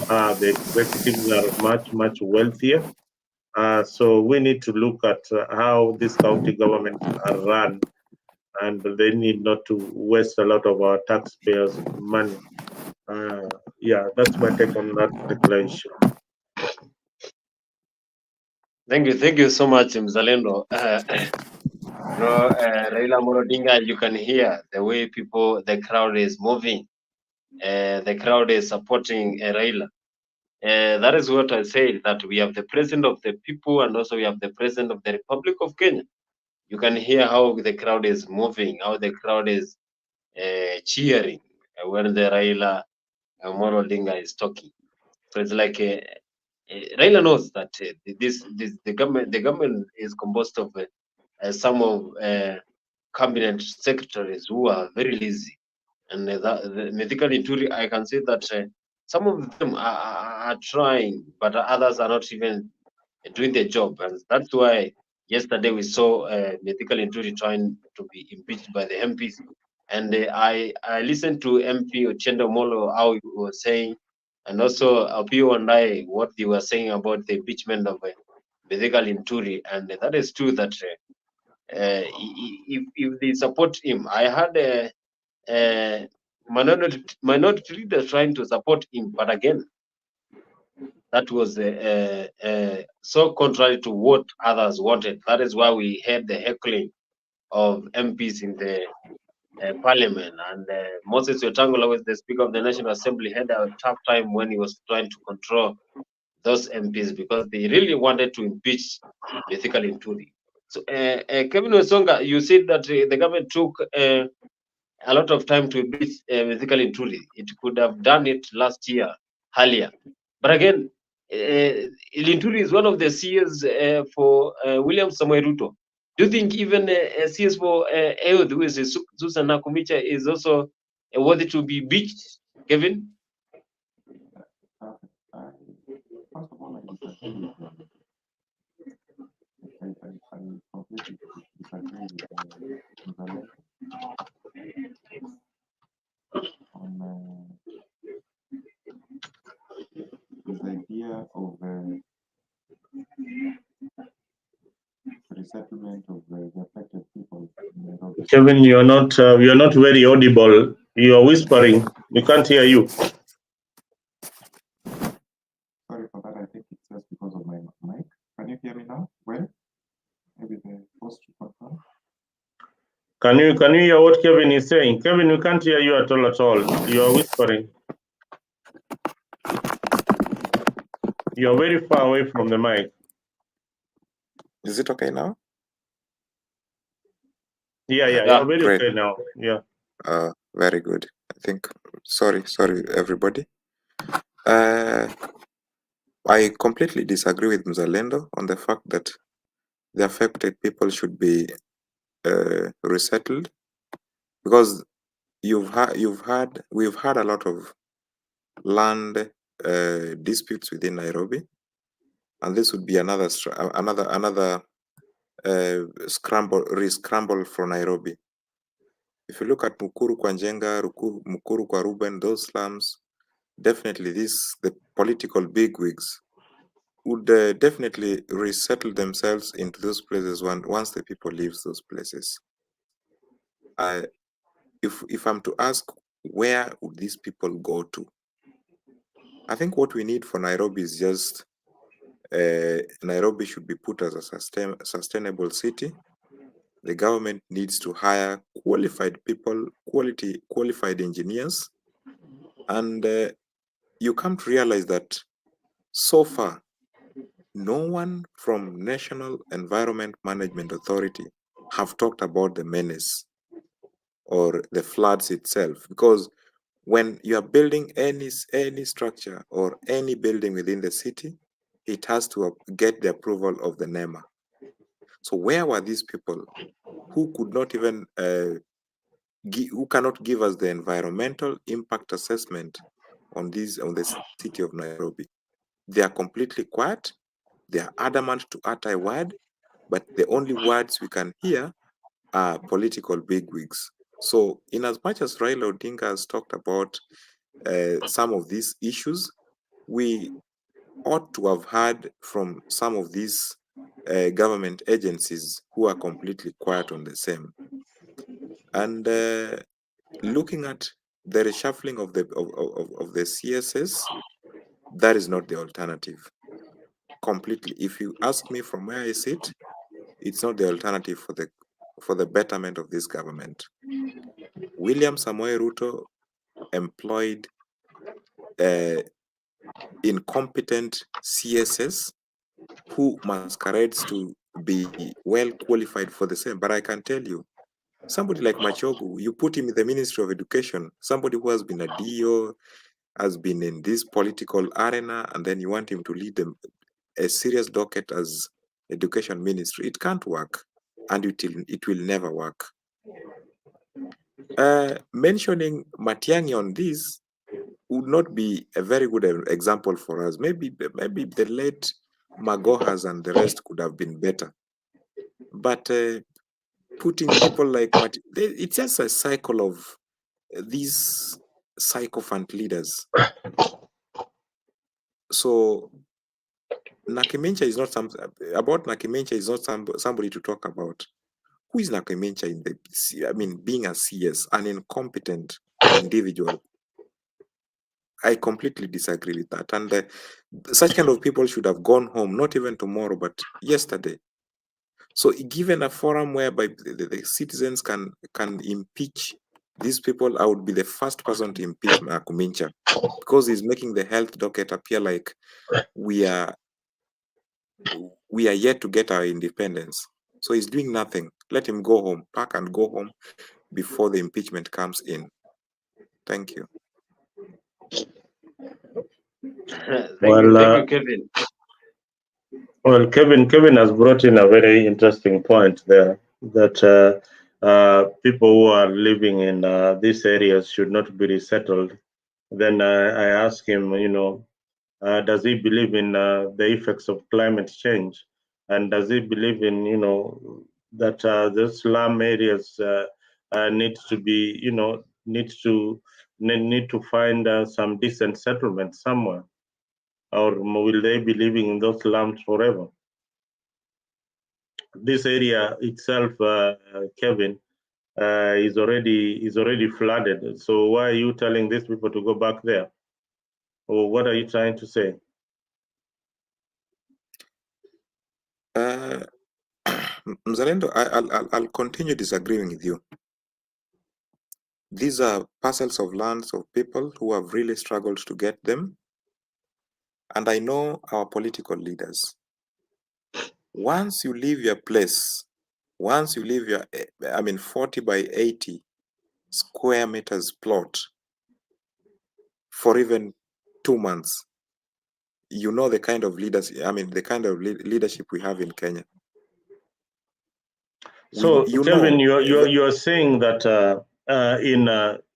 [SPEAKER 10] The executives are much wealthier. So we need to look at how these county governments are run, and they need not to waste a lot of our taxpayers' money. Yeah, that's my take on that particular issue.
[SPEAKER 1] Thank you so much, Mzalendo. Raila Odinga, you can hear the way the crowd is moving. The crowd is supporting Raila. That is what I say, that we have the president of the people and also we have the president of the Republic of Kenya. You can hear how the crowd is moving, how the crowd is cheering when the Raila Odinga is talking. So it's like Raila knows that the government is composed of some of cabinet secretaries who are very lazy, and the medical Ituri, I can say that some of them are trying, but others are not even doing the job, and that's why yesterday we saw medical Ituri trying to be impeached by the MPs, and I listened to MP Ochendo Molo how he was saying, and also Apio and I what they were saying about the impeachment of medical Ituri, and that is true that if they support him, I had minority leaders trying to support him, but again, that was so contrary to what others wanted. That is why we had the heckling of MPs in the parliament. And Moses Wetangula, was the Speaker of the National Assembly, had a tough time when he was trying to control those MPs because they really wanted to impeach basically Ntuli. So, Kevin Osonga, you said that the government took a lot of time to impeach basically Ntuli. It could have done it last year, earlier. But again, Linturi is one of the CS for William Samoei Ruto. Do you think even CS for Eod, who is Susan Nakumicha, is also worthy to be beached, Kevin?
[SPEAKER 11] First of all, I disagree with I completely disagree with Mzalendo on his idea of resettlement of the affected people in Nairobi.
[SPEAKER 10] Kevin, you're not very audible. You are whispering. We can't hear you.
[SPEAKER 11] Sorry for that. I think it's just because of my mic. Can you hear me now? Well, maybe the host to confirm.
[SPEAKER 10] Can you hear what Kevin is saying? Kevin, we can't hear you at all. You are whispering. You are very far away from the mic.
[SPEAKER 11] Is it okay now?
[SPEAKER 10] Yeah, you're very okay now. Yeah.
[SPEAKER 11] Very good. I think. Sorry, everybody. I completely disagree with Mzalendo on the fact that the affected people should be resettled, because we've had a lot of land disputes within Nairobi, and this would be another scramble for Nairobi. If you look at Mukuru kwa Njenga, Mukuru kwa Ruben, those slums, definitely the political bigwigs would definitely resettle themselves into those places once the people leave those places. If I'm to ask where would these people go to? I think what we need for Nairobi is just Nairobi should be put as a sustainable city. The government needs to hire qualified people, qualified engineers, and you come to realize that so far, no one from National Environment Management Authority have talked about the menace or the floods itself, because when you are building any structure or any building within the city, it has to get the approval of the NEMA. So where were these people who could not even who cannot give us the environmental impact assessment on the city of Nairobi? They are completely quiet. They are adamant to utter a word, but the only words we can hear are political bigwigs. So in as much as Raila Odinga has talked about some of these issues, we ought to have heard from some of these government agencies who are completely quiet on the same. And looking at the reshuffling of the CSS, that is not the alternative. Completely. If you ask me from where I sit, it's not the alternative for the betterment of this government. William Samoei Ruto employed incompetent CSS who masquerades to be well qualified for the same. But I can tell you, somebody like Machogu, you put him in the Ministry of Education, somebody who has been a DO, has been in this political arena, and then you want him to lead a serious docket as Education Ministry. It can't work, and it will never work. Mentioning Matiang'i on this would not be a very good example for us. Maybe the late Magohas and the rest could have been better. But putting people like it's just a cycle of these sycophant leaders. So Nakimencha is not something about Nakimencha is not somebody to talk about. Who is Nakimencha in the? I mean, being a CS, an incompetent individual. I completely disagree with that. And such kind of people should have gone home, not even tomorrow, but yesterday. So given a forum whereby the citizens can impeach these people, I would be the first person to impeach Nakumincha, because he's making the health docket appear like we are yet to get our independence. So he's doing nothing. Let him go home, pack and go home before the impeachment comes in. Thank you.
[SPEAKER 1] Thank you, Kevin.
[SPEAKER 10] Well, Kevin has brought in a very interesting point there, that people who are living in these areas should not be resettled. Then I asked him, does he believe in the effects of climate change? And does he believe in, that the slum areas need to be, need to find some decent settlement somewhere? Or will they be living in those slums forever? This area itself, Kevin, is already flooded. So why are you telling these people to go back there? Or what are you trying to say?
[SPEAKER 11] Mzalendo, I'll continue disagreeing with you. These are parcels of lands of people who have really struggled to get them. And I know our political leaders. Once you leave your place, once you leave your, 40 by 80 square meters plot for even 2 months, you know the kind of leaders, the kind of leadership we have in Kenya.
[SPEAKER 10] So, Kevin, you're saying that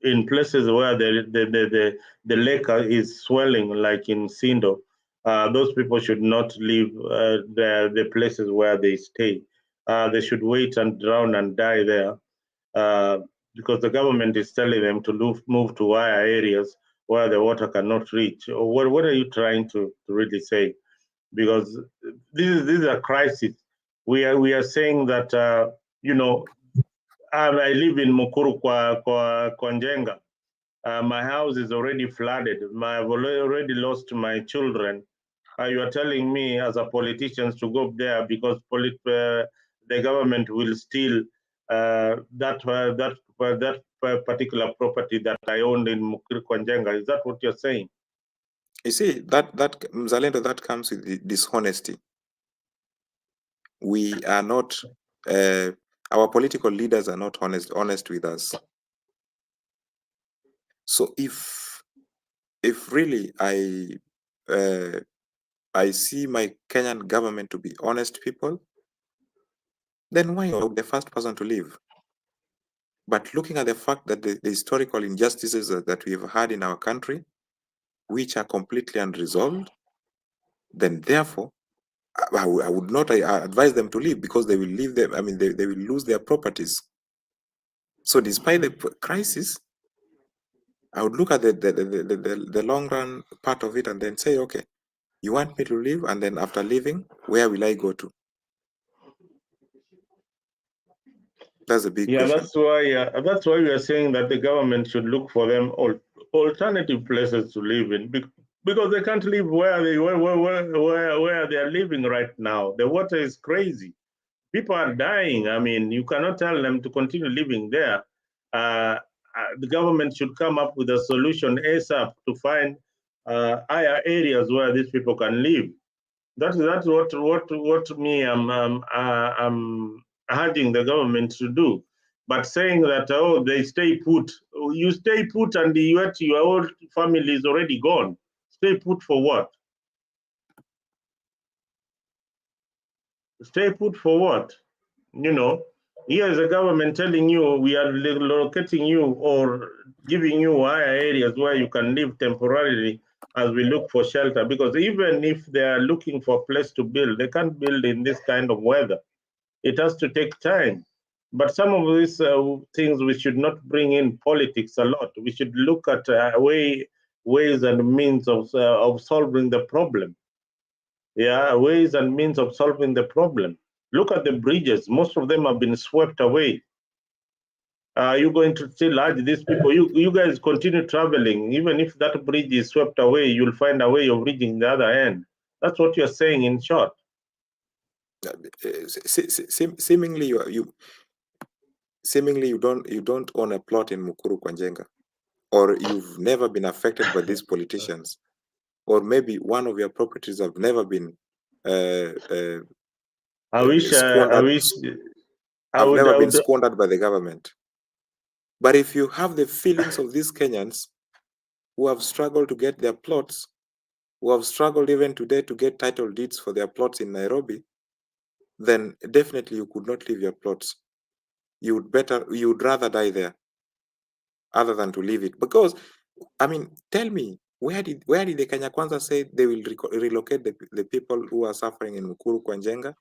[SPEAKER 10] in places where the lake is swelling, like in Sindo, those people should not leave the places where they stay. They should wait and drown and die there, because the government is telling them to move to higher areas where the water cannot reach. What are you trying to really say? Because this is a crisis. We are saying that I live in Mukuru kwa Njenga. My house is already flooded. I've already lost my children. You are telling me as a politician to go there because the government will steal that particular property that I owned in Mukirikwanjenga. Is that what you're saying?
[SPEAKER 11] You see, that Mzalendo, that comes with dishonesty. We are not, our political leaders are not honest with us. So if really I see my Kenyan government to be honest people, then why not the first person to leave? But looking at the fact that the historical injustices that we have had in our country, which are completely unresolved, then therefore, I would not advise them to leave, because they will leave them. I mean, they will lose their properties. So despite the crisis, I would look at the long run part of it and then say, okay, you want me to leave, and then after leaving, where will I go to? That's a big question.
[SPEAKER 10] That's why we are saying that the government should look for them alternative places to live in, because they can't live where they are living right now. The water is crazy. People are dying. I mean, you cannot tell them to continue living there. The government should come up with a solution ASAP to find higher areas where these people can live. That's what me I'm urging the government to do. But saying that, oh, they stay put, you stay put and your whole family is already gone. Stay put for what? Stay put for what? You know, here is the government telling you we are locating you or giving you higher areas where you can live temporarily as we look for shelter, because even if they are looking for a place to build, they can't build in this kind of weather. It has to take time. But some of these things, we should not bring in politics a lot. We should look at ways and means of solving the problem. Yeah, ways and means of solving the problem. Look at the bridges. Most of them have been swept away. Are you going to still urge these people? You guys continue traveling. Even if that bridge is swept away, you'll find a way of reaching the other end. That's what you're saying in short.
[SPEAKER 11] Seemingly you don't own a plot in Mukuru-Kwanjenga, or you've never been affected by these politicians, or maybe one of your properties have never been squandered by the government. But if you have the feelings of these Kenyans who have struggled to get their plots, who have struggled even today to get title deeds for their plots in Nairobi, then definitely you could not leave your plots. You would rather die there other than to leave it. Because, I mean, tell me, where did the Kenya Kwanza say they will relocate the people who are suffering in Mukuru-Kwanjenga,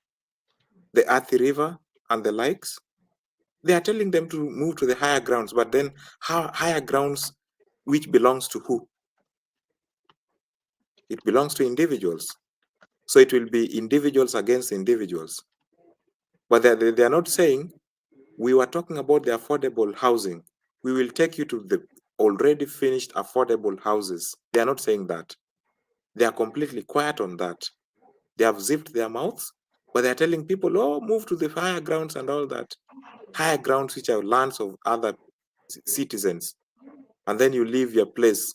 [SPEAKER 11] the Athi River and the likes? They are telling them to move to the higher grounds, but then higher grounds which belongs to who? It belongs to individuals. So it will be individuals against individuals. But they are not saying, we were talking about the affordable housing. We will take you to the already finished affordable houses. They are not saying that. They are completely quiet on that. They have zipped their mouths, but they are telling people, oh, move to the higher grounds and all that. Higher grounds which are lands of other citizens. And then you leave your place.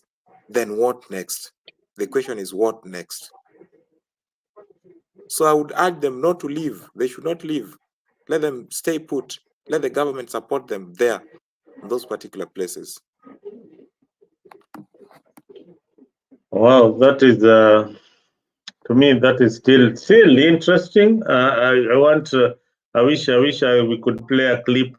[SPEAKER 11] Then what next? The question is, what next? So I would urge them not to leave. They should not leave. Let them stay put. Let the government support them there, in those particular places.
[SPEAKER 10] Wow, that is to me, that is still interesting. I wish we could play a clip.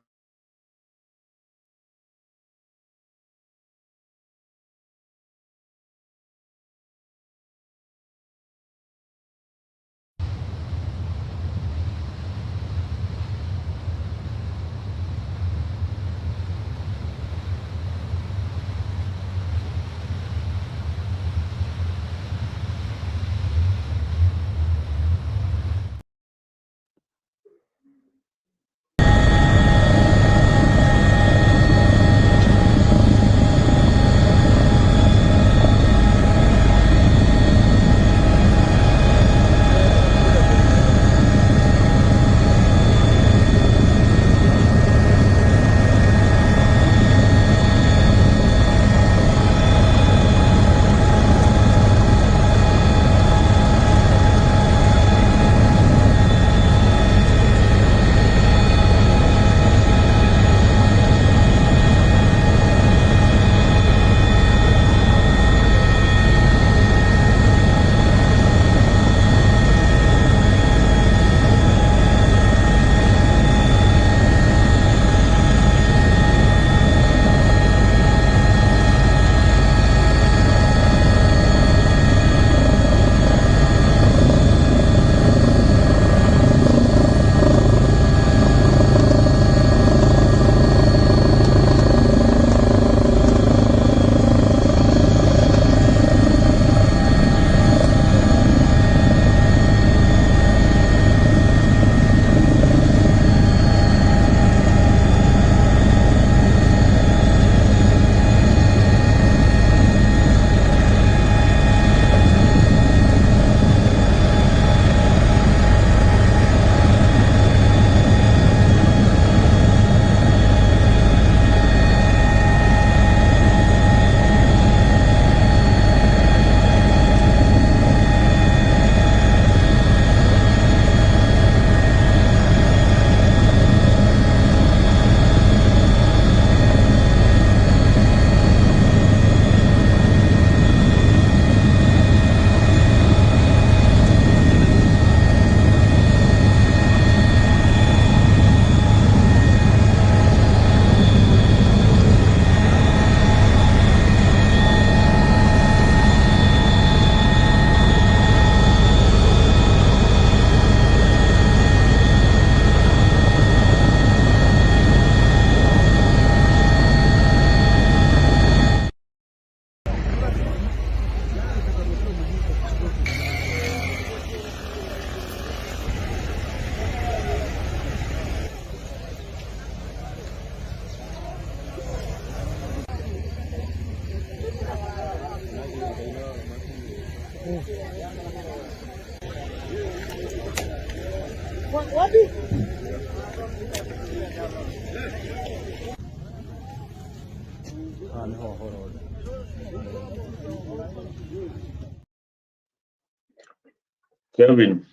[SPEAKER 10] Kevin,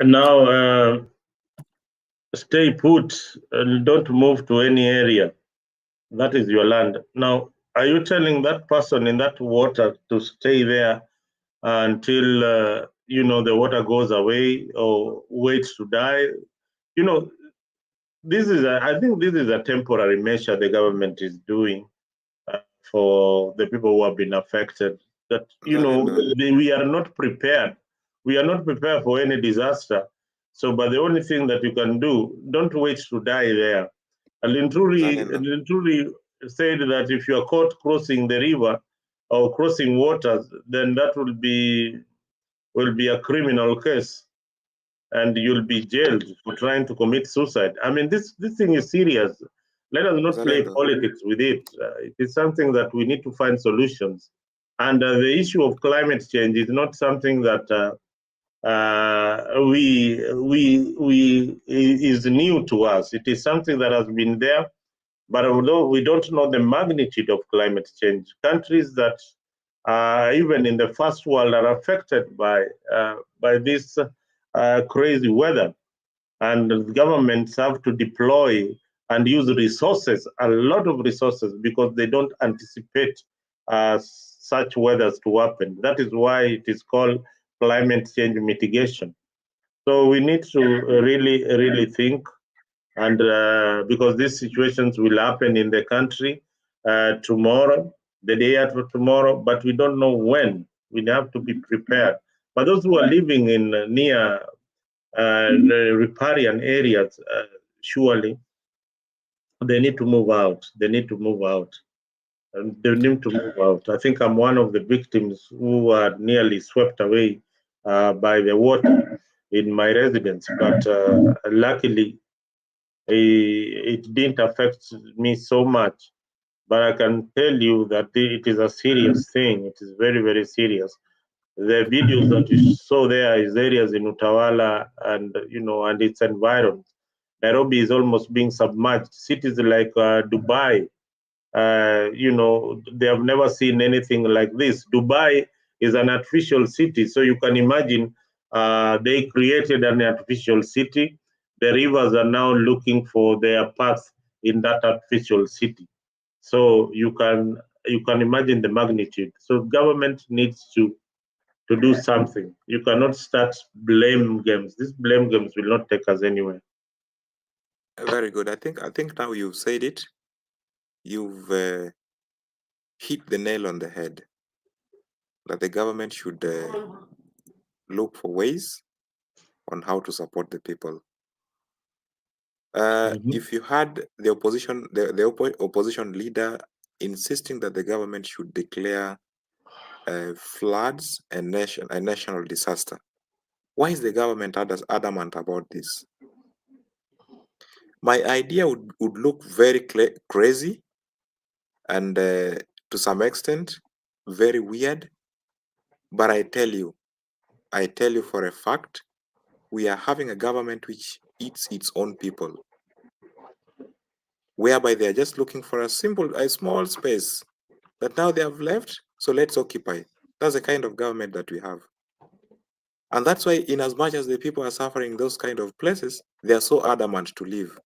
[SPEAKER 10] now stay put and don't move to any area. That is your land. Now, are you telling that person in that water to stay there until the water goes away or wait to die? I think this is a temporary measure the government is doing for the people who have been affected. That we are not prepared. We are not prepared for any disaster. So, but the only thing that you can do, don't wait to die there. And truly said that if you are caught crossing the river or crossing waters, then that will be a criminal case, and you'll be jailed for trying to commit suicide. I mean, this thing is serious. Let us not play politics with it. It is something that we need to find solutions. And the issue of climate change is not something that is new to us. It is something that has been there, but although we don't know the magnitude of climate change, countries that even in the first world are affected by this crazy weather, and governments have to deploy and use resources, a lot of resources, because they don't anticipate such weathers to happen. That is why it is called climate change mitigation. So we need to really think, and because these situations will happen in the country tomorrow, the day after tomorrow, but we don't know when. We have to be prepared. But those who are living in near the riparian areas, surely they need to move out. They need to move out. They need to move out. I think I'm one of the victims who are nearly swept away by the water in my residence, but luckily it didn't affect me so much. But I can tell you that it is a serious thing. It is very, very serious. The videos that you saw there is areas in Utawala and and its environment. Nairobi is almost being submerged. Cities like Dubai, they have never seen anything like this. Dubai is an artificial city, so you can imagine they created an artificial city. The rivers are now looking for their path in that artificial city. So you can imagine the magnitude. So government needs to do something. You cannot start blame games. These blame games will not take us anywhere.
[SPEAKER 11] Very good. I think now you've said it. You've hit the nail on the head. That the government should look for ways on how to support the people. If you had the opposition leader insisting that the government should declare floods a national disaster, why is the government adamant about this? My idea would look very crazy and to some extent very weird, but I tell you for a fact, we are having a government which eats its own people, whereby they are just looking for a small space that now they have left, so let's occupy. That's the kind of government that we have. And that's why, in as much as the people are suffering in those kind of places, they are so adamant to leave.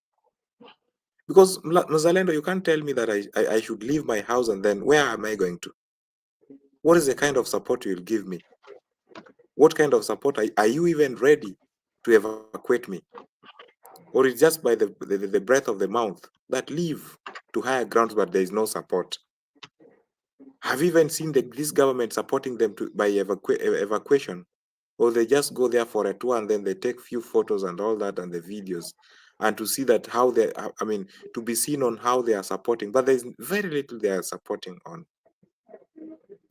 [SPEAKER 11] Because Mzalendo, you can't tell me that I should leave my house and then where am I going to? What is the kind of support you'll give me? What kind of support are you even ready to evacuate me? Or it's just by the breath of the mouth that leave to higher grounds, but there is no support? Have you even seen this government supporting them by evacuation? Or they just go there for a tour and then they take few photos and all that and the videos, and to see that how they, to be seen on how they are supporting, but there's very little they are supporting on.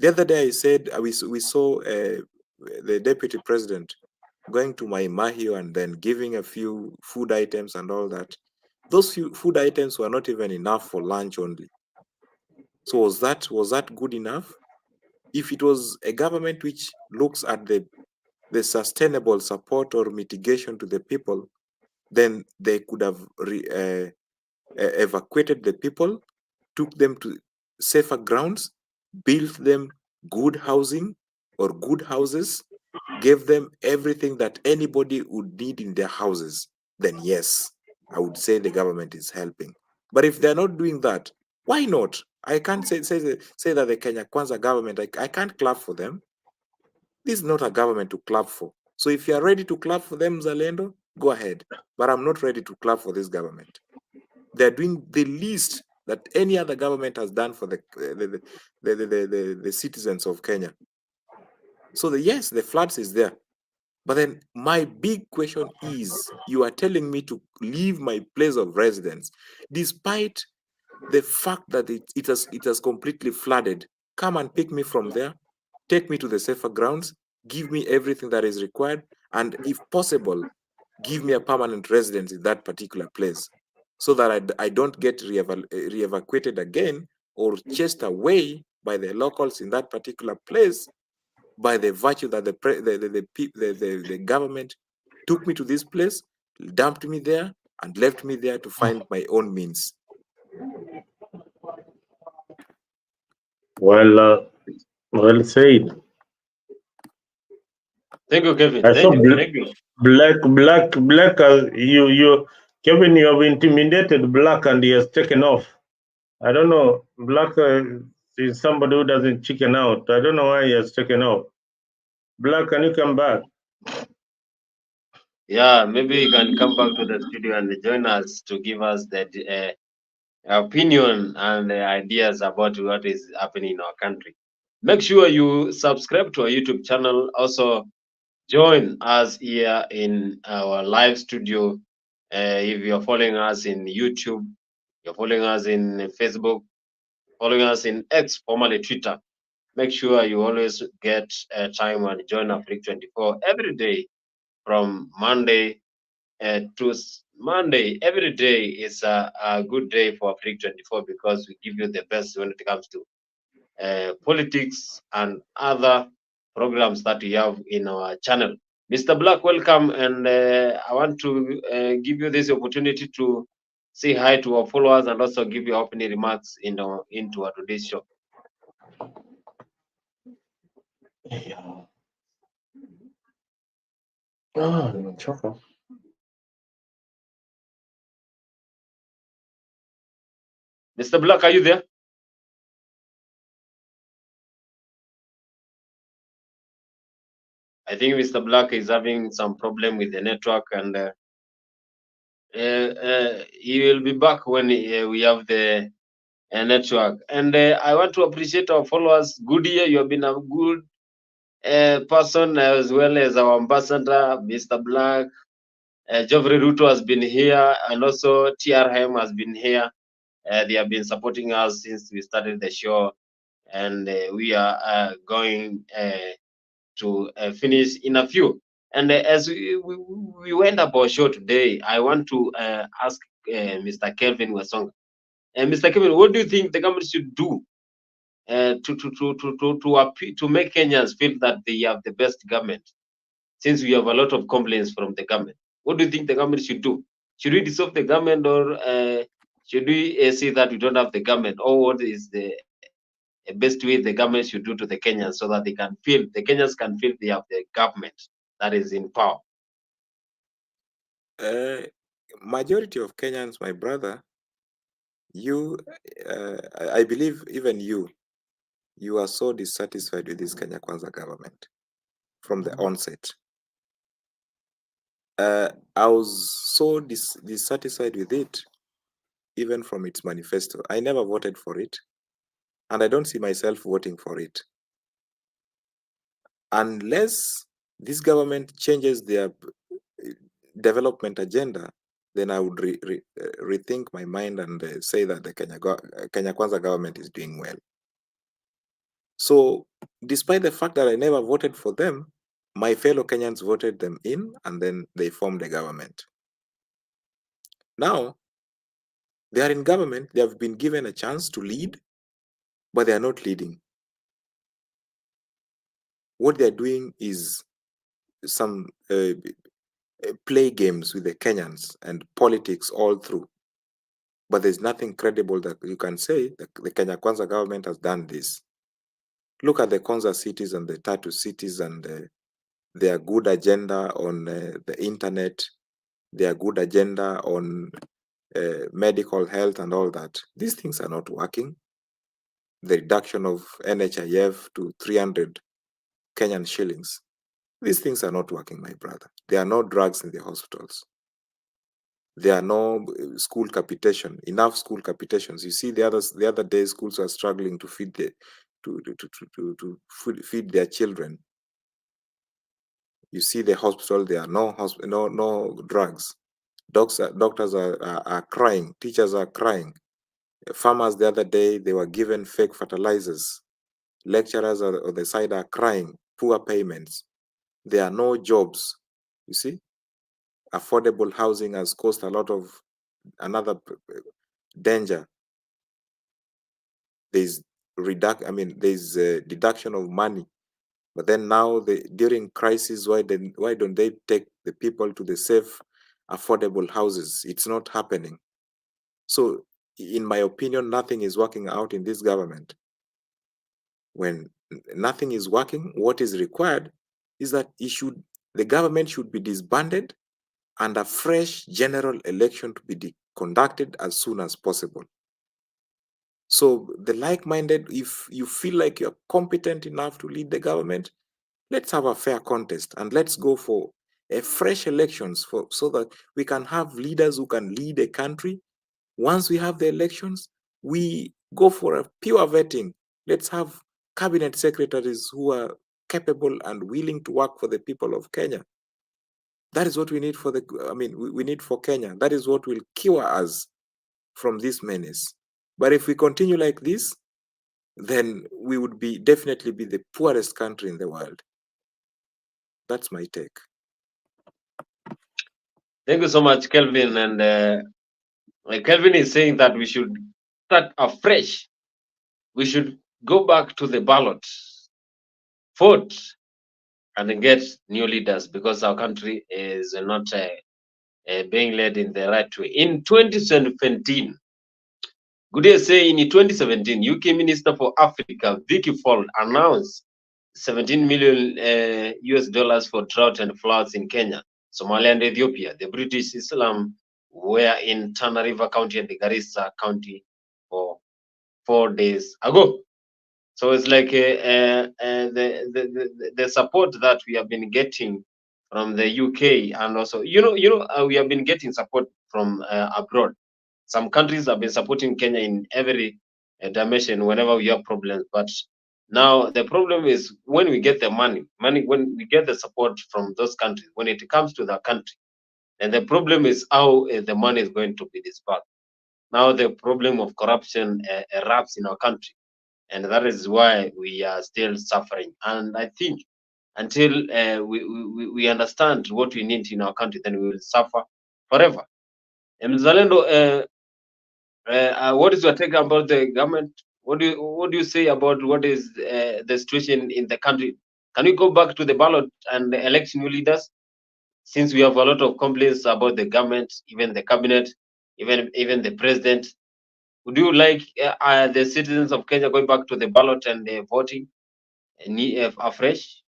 [SPEAKER 11] The other day I said we saw the deputy president going to Mai Mahio and then giving a few food items and all that. Those few food items were not even enough for lunch only. So was that good enough? If it was a government which looks at the sustainable support or mitigation to the people, then they could have evacuated the people, took them to safer grounds, built them good housing or good houses, gave them everything that anybody would need in their houses, then yes, I would say the government is helping. But if they're not doing that, why not? I can't say that the Kenya Kwanza government, I can't clap for them. This is not a government to clap for. So if you are ready to clap for them, Zalendo, go ahead. But I'm not ready to clap for this government. They're doing the least that any other government has done for the citizens of Kenya. So yes, the floods is there. But then my big question is, you are telling me to leave my place of residence, despite the fact that it has completely flooded. Come and pick me from there, take me to the safer grounds, give me everything that is required, and if possible, give me a permanent residence in that particular place, so that I don't get re-evacuated again or chased away by the locals in that particular place, by the virtue that the government took me to this place, dumped me there, and left me there to find my own means.
[SPEAKER 10] Well said.
[SPEAKER 1] Thank you, Kevin.
[SPEAKER 10] I saw
[SPEAKER 1] Thank you.
[SPEAKER 10] Black. You, Kevin, you have intimidated Black, and he has taken off. I don't know. Black is somebody who doesn't chicken out. I don't know why he has taken off. Black, can you come back?
[SPEAKER 1] Yeah, maybe you can come back to the studio and join us to give us the opinion and ideas about what is happening in our country. Make sure you subscribe to our YouTube channel. Also, join us here in our live studio. If you're following us in YouTube, you're following us in Facebook, following us in X, formerly Twitter, make sure you always get time and join AFRIQ24 every day from Monday to Monday. Every day is a good day for AFRIQ24 because we give you the best when it comes to politics and other programs that we have in our channel. Mr. Black, welcome, and I want to give you this opportunity to say hi to our followers and also give your opening remarks into our today's show. Mr. Black, are you there? I think Mr. Black is having some problem with the network, and he will be back when we have the network. And I want to appreciate our followers. Good year, you have been a good person, as well as our ambassador, Mr. Black. Geoffrey Ruto has been here, and also TRM has been here. They have been supporting us since we started the show, and we are going to finish in a few. And as we went up our show today, I want to ask Mr. Kelvin Wasonga. Mr. Kelvin, what do you think the government should do to make Kenyans feel that they have the best government, since we have a lot of complaints from the government? What do you think the government should do? Should we dissolve the government, or should we say that we don't have the government? Or what is the best way the government should do to the Kenyans so that the Kenyans can feel they have the government that is in power?
[SPEAKER 11] Majority of Kenyans, my brother, I believe even you are so dissatisfied with this Kenya Kwanza government from the onset. I was so dissatisfied with it, even from its manifesto. I never voted for it, and I don't see myself voting for it. Unless this government changes their development agenda, then I would rethink my mind and say that the Kenya Kwanza government is doing well. So, despite the fact that I never voted for them, my fellow Kenyans voted them in, and then they formed a government. Now, they are in government, they have been given a chance to lead, but they are not leading. What they are doing is some play games with the Kenyans and politics all through. but there's nothing credible that you can say that the Kenya Kwanza government has done this. Look at the Kwanza cities and the Tatu cities and their good agenda on the internet, their good agenda on medical health and all that. These things are not working. The reduction of NHIF to 300 Kenyan shillings. These things are not working, my brother. There are no drugs in the hospitals. There are no school capitation, enough school capitations. You see, the other day, schools are struggling to feed feed their children. You see, the hospital, there are no drugs. Doctors are crying. Teachers are crying. Farmers the other day, they were given fake fertilizers. Lecturers on the side are crying. Poor payments. There are no jobs. You see, affordable housing has caused a lot of another danger. There's deduction of money, but then now during crisis, why don't they take the people to the safe, affordable houses? It's not happening. So, in my opinion, nothing is working out in this government. When nothing is working, what is required is that the government should be disbanded and a fresh general election to be conducted as soon as possible. So the like-minded, if you feel like you're competent enough to lead the government, let's have a fair contest and let's go for a fresh elections so that we can have leaders who can lead a country. Once we have the elections, we go for a pure vetting. Let's have cabinet secretaries who are capable and willing to work for the people of Kenya. That is what we need we need for Kenya. That is what will cure us from this menace. But if we continue like this, then we would definitely be the poorest country in the world. That's my take.
[SPEAKER 1] Thank you so much, Kelvin. And Kelvin is saying that we should start afresh. We should go back to the ballot, vote, and get new leaders because our country is not being led in the right way. In 2017, good day say in 2017, UK Minister for Africa, Vicky Ford, announced 17 million US dollars for drought and floods in Kenya, Somalia, and Ethiopia. The British Islam were in Tana River County and the Garissa County for 4 days ago. So it's like the support that we have been getting from the UK, and also we have been getting support from abroad. Some countries have been supporting Kenya in every dimension whenever we have problems. But now the problem is when we get the money, when we get the support from those countries, when it comes to the country, and the problem is how the money is going to be disbursed. Now the problem of corruption erupts in our country, and that is why we are still suffering. And I think until we understand what we need in our country, then we will suffer forever. Mzalendo, what is your take about the government? What do you say about what is the situation in the country? Can we go back to the ballot and elect new leaders? Since we have a lot of complaints about the government, even the cabinet, even the president, would you like the citizens of Kenya going back to the ballot and voting afresh?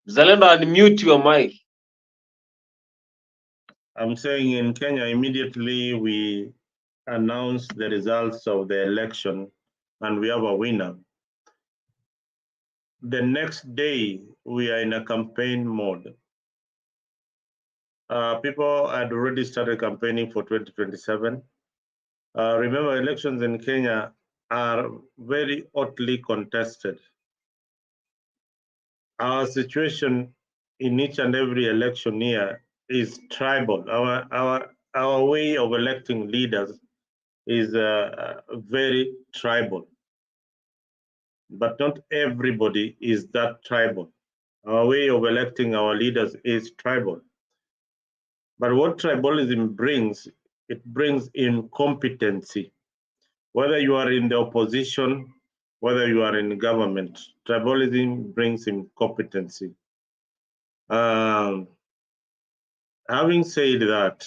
[SPEAKER 1] Zalendo, unmute your mic.
[SPEAKER 10] I'm saying in Kenya, immediately we announce the results of the election and we have a winner. The next day, we are in a campaign mode. People had already started campaigning for 2027. Remember, elections in Kenya are very hotly contested. Our situation in each and every election year is tribal. Our way of electing leaders is very tribal. But not everybody is that tribal. Our way of electing our leaders is tribal. But what tribalism brings it brings incompetency. Whether you are in the opposition, whether you are in government, tribalism brings incompetency. Having said that,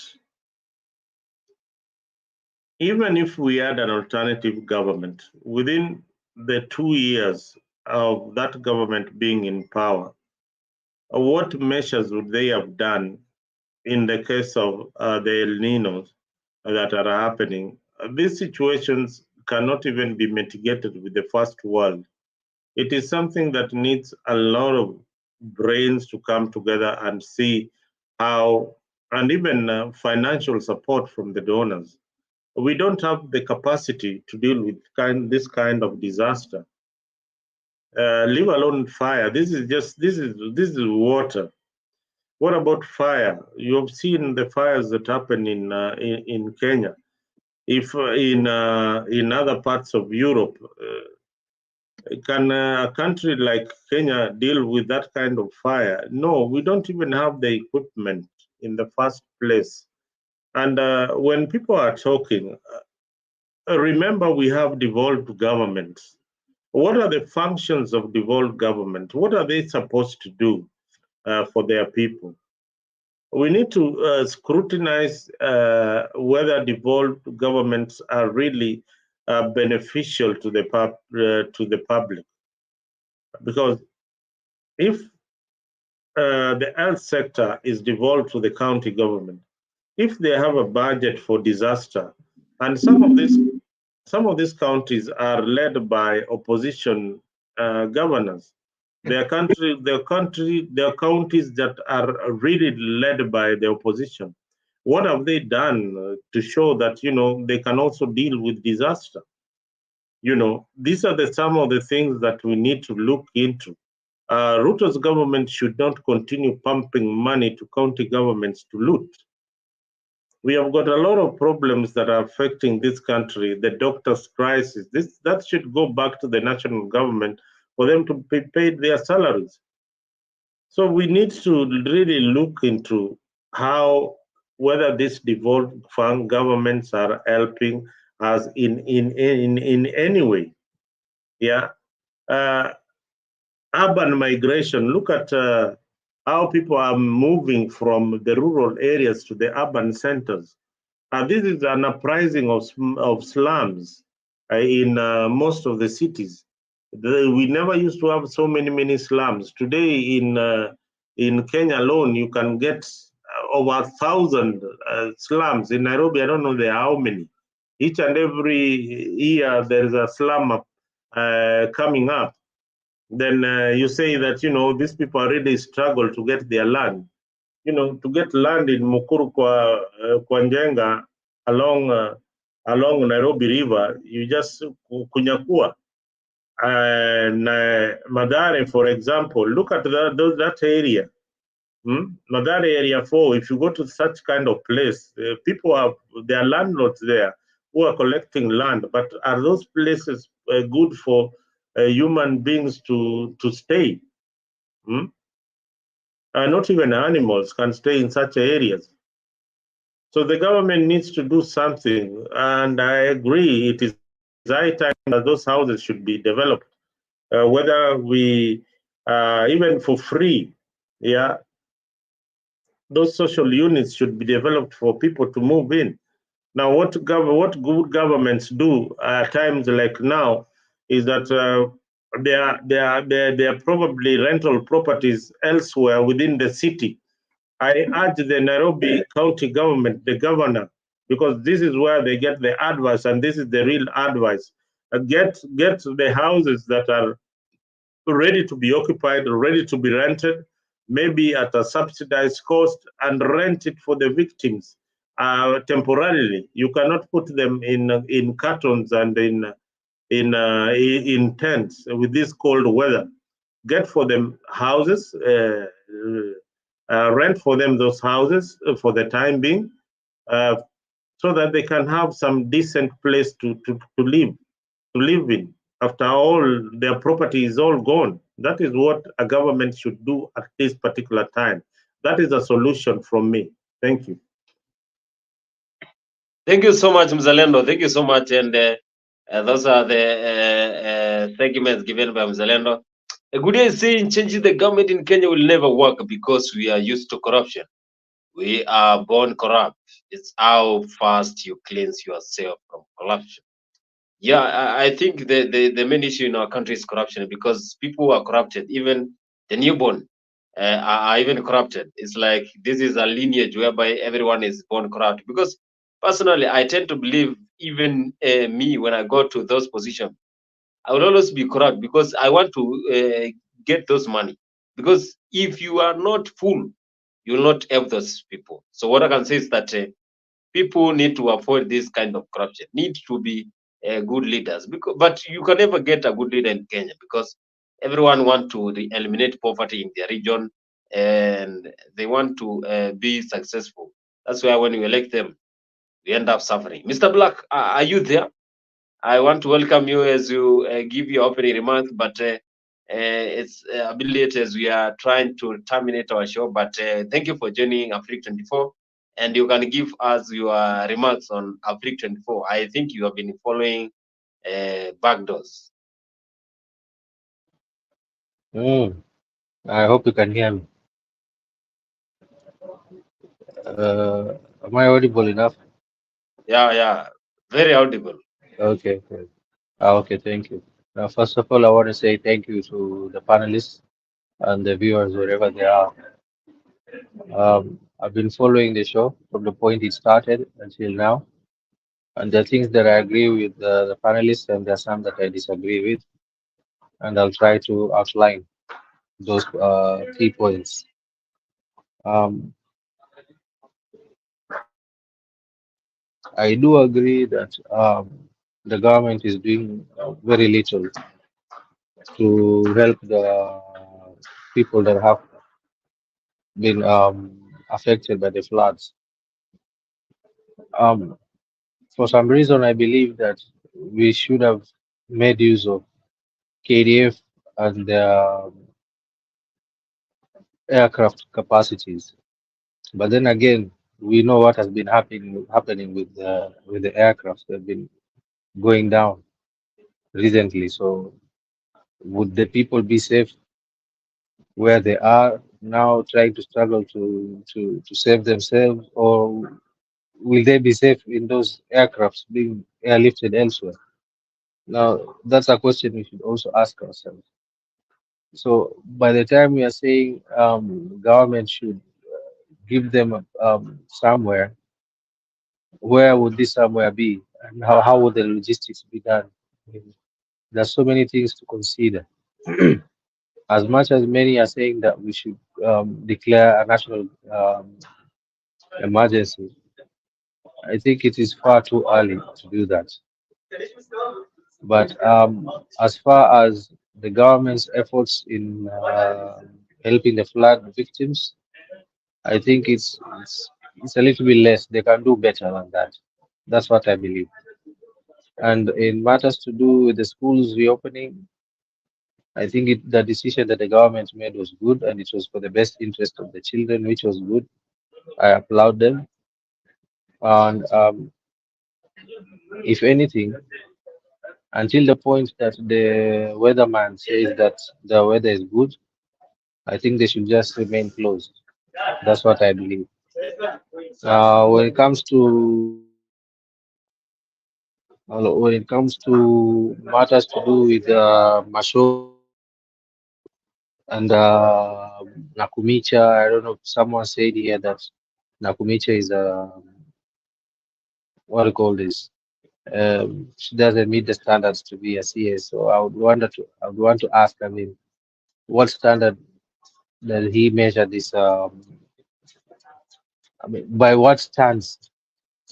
[SPEAKER 10] even if we had an alternative government, within the 2 years of that government being in power, what measures would they have done in the case of the El Ninos that are happening? These situations cannot even be mitigated with the first world. It is something that needs a lot of brains to come together and see how, and even financial support from the donors. We don't have the capacity to deal with this kind of disaster. Leave alone fire. This is water. What about fire? You have seen the fires that happen in Kenya. If in other parts of Europe, can a country like Kenya deal with that kind of fire? No, we don't even have the equipment in the first place. And when people are talking, remember we have devolved governments. What are the functions of devolved government? What are they supposed to do for their people? We need to scrutinize whether devolved governments are really beneficial to the public. Because if the health sector is devolved to the county government, if they have a budget for disaster, and some of these counties are led by opposition governors, their counties that are really led by the opposition. What have they done to show that they can also deal with disaster? These are some of the things that we need to look into. Ruto's government should not continue pumping money to county governments to loot. We have got a lot of problems that are affecting this country, the doctors' crisis. That should go back to the national government for them to be paid their salaries. So we need to really look into whether these devolved fund governments are helping us in any way. Yeah. Urban migration. Look at how people are moving from the rural areas to the urban centers. This is an uprising of slums in most of the cities. We never used to have so many slums. Today in Kenya alone, you can get over 1,000 slums. In Nairobi, I don't know there are how many. Each and every year, there is a slum coming up. Then you say that, these people really struggle to get their land. To get land in Mukuru kwa Njenga along Nairobi River, you just kunyakua. And Madare, for example, look at that area. Madare area 4, if you go to such kind of place, there are landlords there who are collecting land, but are those places good for human beings to stay? Not even animals can stay in such areas. So the government needs to do something, and I agree it is high time that those houses should be developed, whether we even for free. Yeah, those social units should be developed for people to move in. Now, what good governments do at times like now is that there are probably rental properties elsewhere within the city. I urge the Nairobi County government, the governor, because this is where they get the advice, and this is the real advice. Get the houses that are ready to be occupied, ready to be rented, maybe at a subsidized cost, and rent it for the victims temporarily. You cannot put them in cartons and in tents with this cold weather. Get for them houses. Rent for them those houses for the time being, so that they can have some decent place to live in. After all, their property is all gone. That is what a government should do at this particular time. That is a solution from me. Thank you.
[SPEAKER 1] Thank you so much, Mzalendo. Thank you so much. And those are the segments given by Mzalendo. A good day is saying changing the government in Kenya will never work because we are used to corruption. We are born corrupt. It's how fast you cleanse yourself from corruption. Yeah, I think the main issue in our country is corruption because people who are corrupted, even the newborn, are even corrupted. It's like this is a lineage whereby everyone is born corrupt. Because personally, I tend to believe even me when I go to those positions, I will always be corrupt because I want to get those money. Because if you are not full, you will not help those people. So what I can say is that people need to avoid this kind of corruption, need to be good leaders. Because, but you can never get a good leader in Kenya because everyone want to eliminate poverty in their region and they want to be successful. That's why when you elect them, we end up suffering. Mr. Black, are you there? I want to welcome you as you give your opening remarks, but it's a bit late as we are trying to terminate our show. But thank you for joining AFRIQ24, and you can give us your remarks on AFRIQ24. I think you have been following backdoors.
[SPEAKER 15] I hope you can hear me. Am I audible enough?
[SPEAKER 1] Yeah, very audible.
[SPEAKER 15] Okay, good. Okay, thank you. Now, first of all, I want to say thank you to the panelists and the viewers wherever they are. I've been following the show from the point it started until now, and the things that I agree with the panelists, and there are some that I disagree with, and I'll try to outline those key points. I do agree that the government is doing very little to help the people that have been affected by the floods. For some reason, I believe that we should have made use of KDF and their aircraft capacities. But then again, we know what has been happening with the aircraft that have been going down recently. So, would the people be safe where they are now, trying to struggle to save themselves, or will they be safe in those aircrafts being airlifted elsewhere? Now, that's a question we should also ask ourselves. So, by the time we are saying government should give them somewhere, where would this somewhere be, and how would the logistics be done? There's so many things to consider. As much as many are saying that we should declare a national emergency, I think it is far too early to do that. But as far as the government's efforts in helping the flood victims, I think it's a little bit less. They can do better than that. That's what I believe. And in matters to do with the schools reopening, I think the decision that the government made was good, and it was for the best interest of the children, which was good. I applaud them. And if anything, until the point that the weatherman says that the weather is good, I think they should just remain closed. That's what I believe. When it comes to matters to do with Masho and Nakumicha, I don't know if someone said here that Nakumicha is a what do you call this? She doesn't meet the standards to be a CS. So I would want to ask, I mean, what standard does he measure this? I mean, by what stance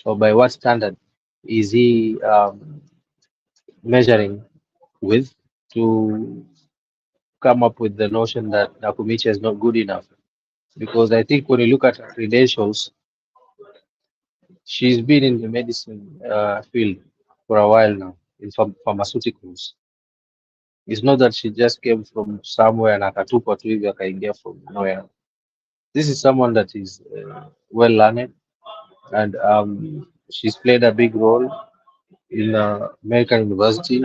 [SPEAKER 15] or by what standard is he measuring with to come up with the notion that Nakumicha is not good enough? Because I think when you look at her credentials, she's been in the medicine field for a while now in pharmaceuticals. It's not that she just came from somewhere and akatupa tu hivi akaingia from nowhere. This is someone that is well learned, and she's played a big role in American University,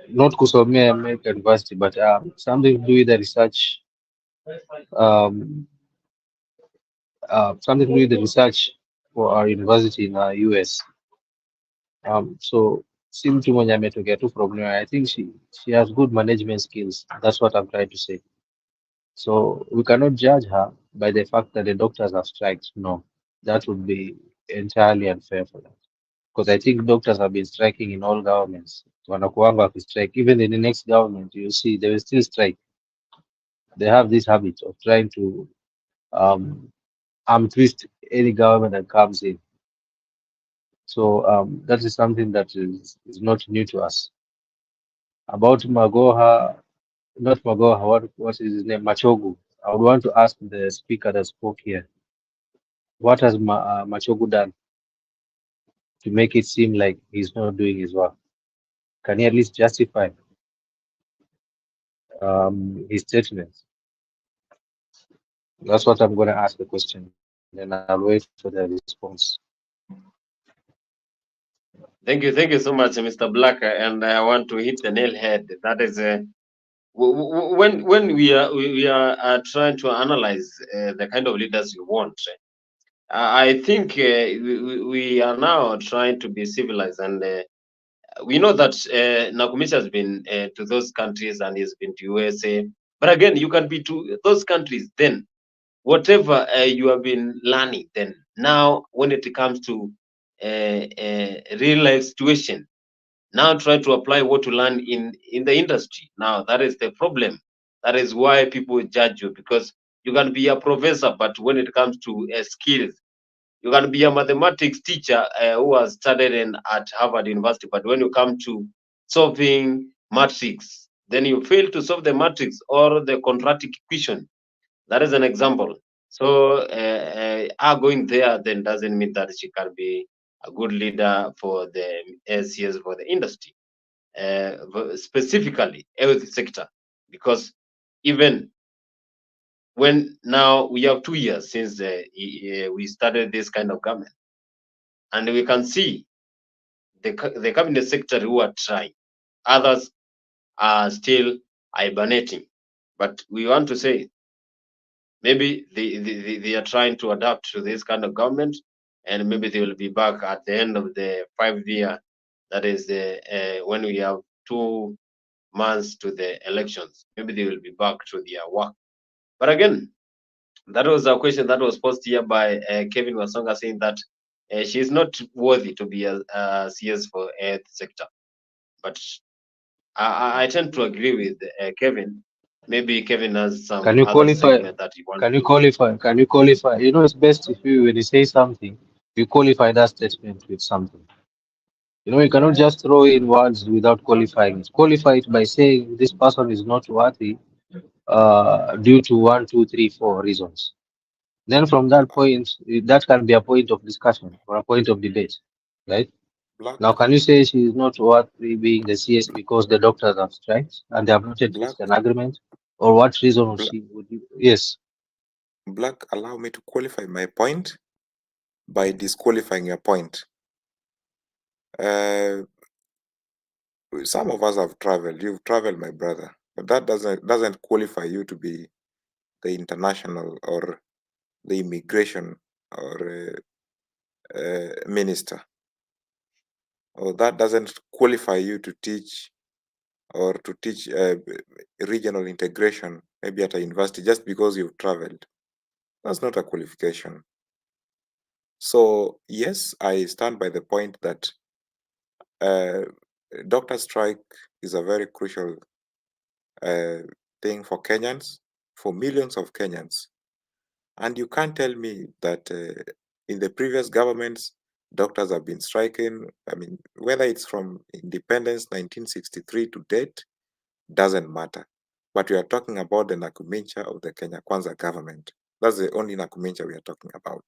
[SPEAKER 15] not kusomea American University, but something to do with the research, um, something to do with the research for our university in the US. So si mtu mwenye ametokea tu from nowhere. I think she has good management skills. That's what I'm trying to say. So we cannot judge her by the fact that the doctors have striked. No, that would be entirely unfair for that. Because I think doctors have been striking in all governments. Wanakuanga wakistrike. Even in the next government, you see they will still strike. They have this habit of trying to twist any government that comes in. So that is something that is not new to us. About Magoha, not Magoha, what is his name? Machogu. I would want to ask the speaker that spoke here, what has Machogu done to make it seem like he's not doing his work? Can he at least justify his statements? That's what I'm going to ask the question, and I'll wait for the response.
[SPEAKER 1] Thank you so much, Mr. Blacker. And I want to hit the nail head. That is when we are trying to analyze the kind of leaders you want. I think we are now trying to be civilized, and we know that Nakumisha has been to those countries and he's been to USA. But again, you can be to those countries then. Whatever you have been learning, then now when it comes to real life situation, now try to apply what you learn in the industry. Now that is the problem. That is why people judge you, because you can be a professor, but when it comes to skills, you can be a mathematics teacher who has studied at Harvard University, but when you come to solving matrix, then you fail to solve the matrix or the quadratic equation. That is an example. So her going there then doesn't mean that she can be a good leader for the SCS, for the industry, specifically health sector, because even when now we have 2 years since we started this kind of government, and we can see the cabinet secretary who are trying, others are still hibernating. But we want to say maybe they are trying to adapt to this kind of government, and maybe they will be back at the end of the 5 year. That is when we have 2 months to the elections. Maybe they will be back to their work. But again, that was a question that was posed here by Kevin Wasonga, saying that she is not worthy to be a CS for health sector. But I tend to agree with Kevin. Maybe Kevin has some
[SPEAKER 15] Can you
[SPEAKER 1] other
[SPEAKER 15] qualify?
[SPEAKER 1] segment that he wants.
[SPEAKER 15] Can you qualify? Can you qualify? You know, it's best if you, when you say something, you qualify that statement with something. You know, you cannot just throw in words without qualifying it. Qualify it by saying this person is not worthy due to 1, 2, 3, 4 reasons. Then from that point, that can be a point of discussion or a point of debate, right?
[SPEAKER 11] Black.
[SPEAKER 15] Now, can you say she is not worthy being the CS because the doctors have striked and they have not yet reached an agreement? Or what reason would she would you? Yes.
[SPEAKER 11] Black, allow me to qualify my point by disqualifying your point. Some of us have traveled. You've traveled, my brother, but that doesn't qualify you to be the international or the immigration or minister, or that doesn't qualify you to teach or to teach regional integration, maybe at a university, just because you've traveled. That's not a qualification. So yes, I stand by the point that doctor strike is a very crucial thing for Kenyans, for millions of Kenyans. And you can't tell me that in the previous governments, doctors have been striking. I mean, whether it's from independence 1963 to date, doesn't matter. But we are talking about the Nakumincha of the Kenya Kwanza government. That's the only Nakumincha we are talking about.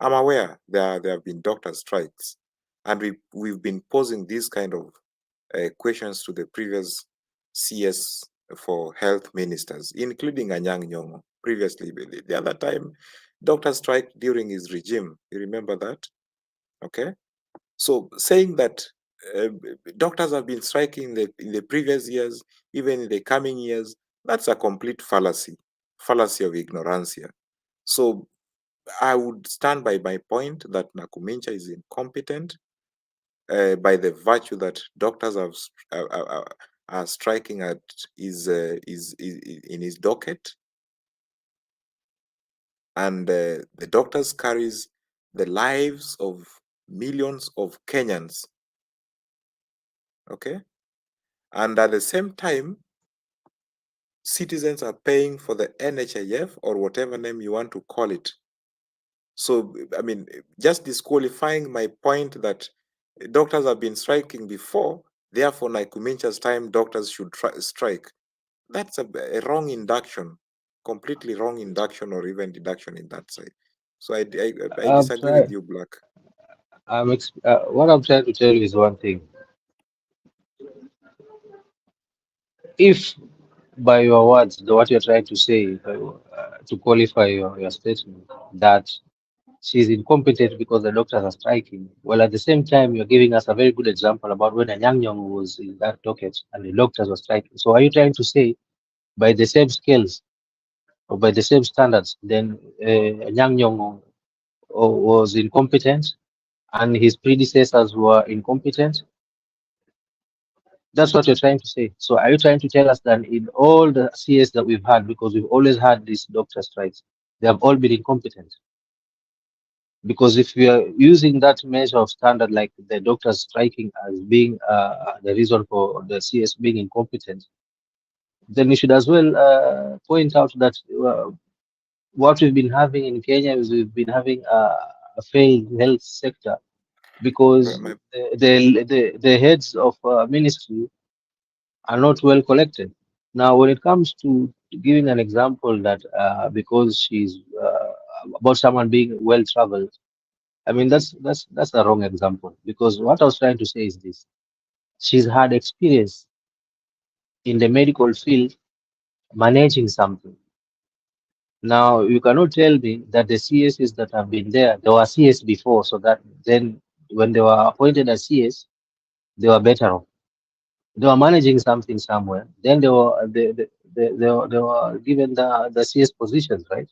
[SPEAKER 11] I'm aware there have been doctor strikes, and we've been posing these kind of questions to the previous CS for health ministers, including Anyang' Nyong'o previously. The other time, doctors strike during his regime. You remember that? Okay. So saying that doctors have been striking in the previous years, even in the coming years, that's a complete fallacy of ignorance here. So I would stand by my point that Nakumincha is incompetent by the virtue that doctors are striking at in his docket, and the doctors carries the lives of millions of Kenyans. Okay, and at the same time, citizens are paying for the NHIF or whatever name you want to call it. So, I mean, just disqualifying my point that doctors have been striking before, therefore, Naikumincha's time, doctors should strike. That's a wrong induction, completely wrong induction or even deduction in that side. So I disagree with you, Black.
[SPEAKER 15] What I'm trying to tell you is one thing. If by your words, what you're trying to say, to qualify your statement, that she's incompetent because the doctors are striking, well, at the same time, you're giving us a very good example about when a Nyang was in that docket and the doctors were striking. So are you trying to say, by the same scales or by the same standards, then Nyang was incompetent and his predecessors were incompetent? That's what you're trying to say. So are you trying to tell us that in all the CS that we've had, because we've always had these doctor strikes, they have all been incompetent? Because if we are using that measure of standard, like the doctors striking as being the reason for the CS being incompetent, then we should as well point out that what we've been having in Kenya is we've been having a failed health sector because the heads of ministry are not well collected. Now, when it comes to giving an example that because she's about someone being well traveled, I mean that's a wrong example, because what I was trying to say is this: she's had experience in the medical field managing something. Now, you cannot tell me that the CSs that have been there were CS before, so that then when they were appointed as CS, they were better off. They were managing something somewhere. Then they were they were given the CS positions, right?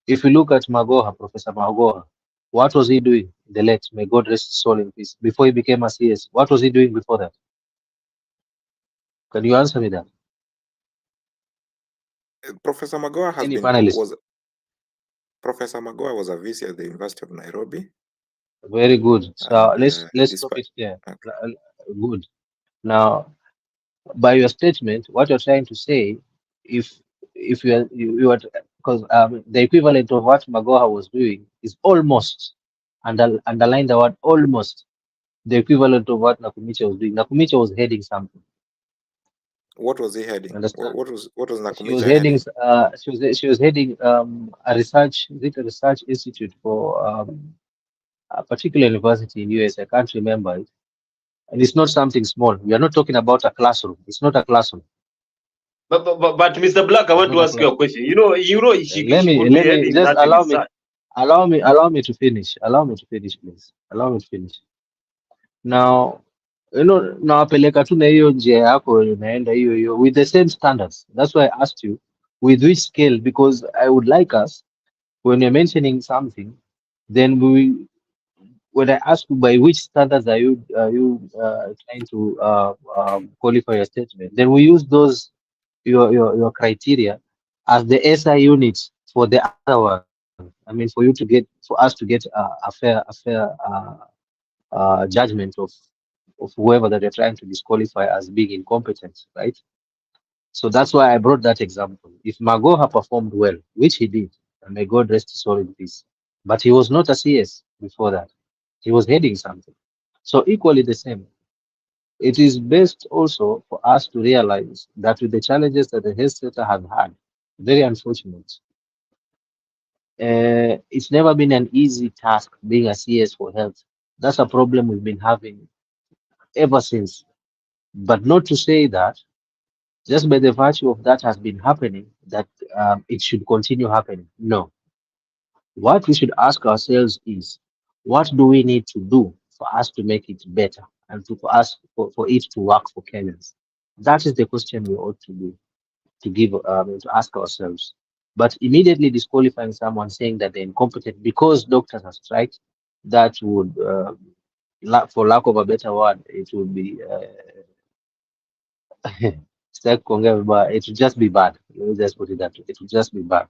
[SPEAKER 15] If you look at Magoha, Professor Magoha, what was he doing? The late, may God rest his soul in peace. Before he became a CS, what was he doing before that? Can you answer me that?
[SPEAKER 11] Professor Magoha has
[SPEAKER 15] Any
[SPEAKER 11] been
[SPEAKER 15] panelist?
[SPEAKER 11] Professor Magoha was a VC at the University of Nairobi.
[SPEAKER 15] Very good. So
[SPEAKER 11] And,
[SPEAKER 15] let's stop it there. Okay. Good. Now, by your statement, what you're trying to say, if you are, because the equivalent of what Magoha was doing is almost, underline the word almost, the equivalent of what Nakumicha was doing. Nakumicha was heading something.
[SPEAKER 11] What was he heading?
[SPEAKER 15] Understand?
[SPEAKER 11] What was Nakumicha
[SPEAKER 15] she was heading?
[SPEAKER 11] heading?
[SPEAKER 15] She was heading a research institute for a particular university in US. I can't remember it. And it's not something small. We are not talking about a classroom. It's not a classroom.
[SPEAKER 1] But Mr. Black, I want to ask you a question. You know, she
[SPEAKER 15] let me
[SPEAKER 1] could be heading
[SPEAKER 15] just
[SPEAKER 1] that
[SPEAKER 15] allow
[SPEAKER 1] research.
[SPEAKER 15] me to finish. Allow me to finish, please. Allow me to finish. Now, nawapeleka tu na hiyo njia yako inaenda hiyo hiyo with the same standards. That's why I asked you with which scale, because I would like us, when you're mentioning something, then when I ask you by which standards are you trying to qualify your statement, then we use those your criteria as the SI units for the other one. I mean, for us to get a fair judgment of whoever that you're trying to disqualify as being incompetent, right? So that's why I brought that example. If Magoha performed well, which he did, and may God rest his soul in peace, but he was not a CS before that. He was heading something. So equally the same. It is best also for us to realize that with the challenges that the health sector has had, very unfortunate. It's never been an easy task being a CS for health. That's a problem we've been having ever since. But not to say that just by the virtue of that has been happening, that it should continue happening. No. What we should ask ourselves is, what do we need to do for us to make it better and for it to work for Kenyans? That is the question we ought to do, to ask ourselves. But immediately disqualifying someone saying that they're incompetent because doctors are striked, that would, for lack of a better word, it would be, it would just be bad. Let me just put it that way. It would just be bad.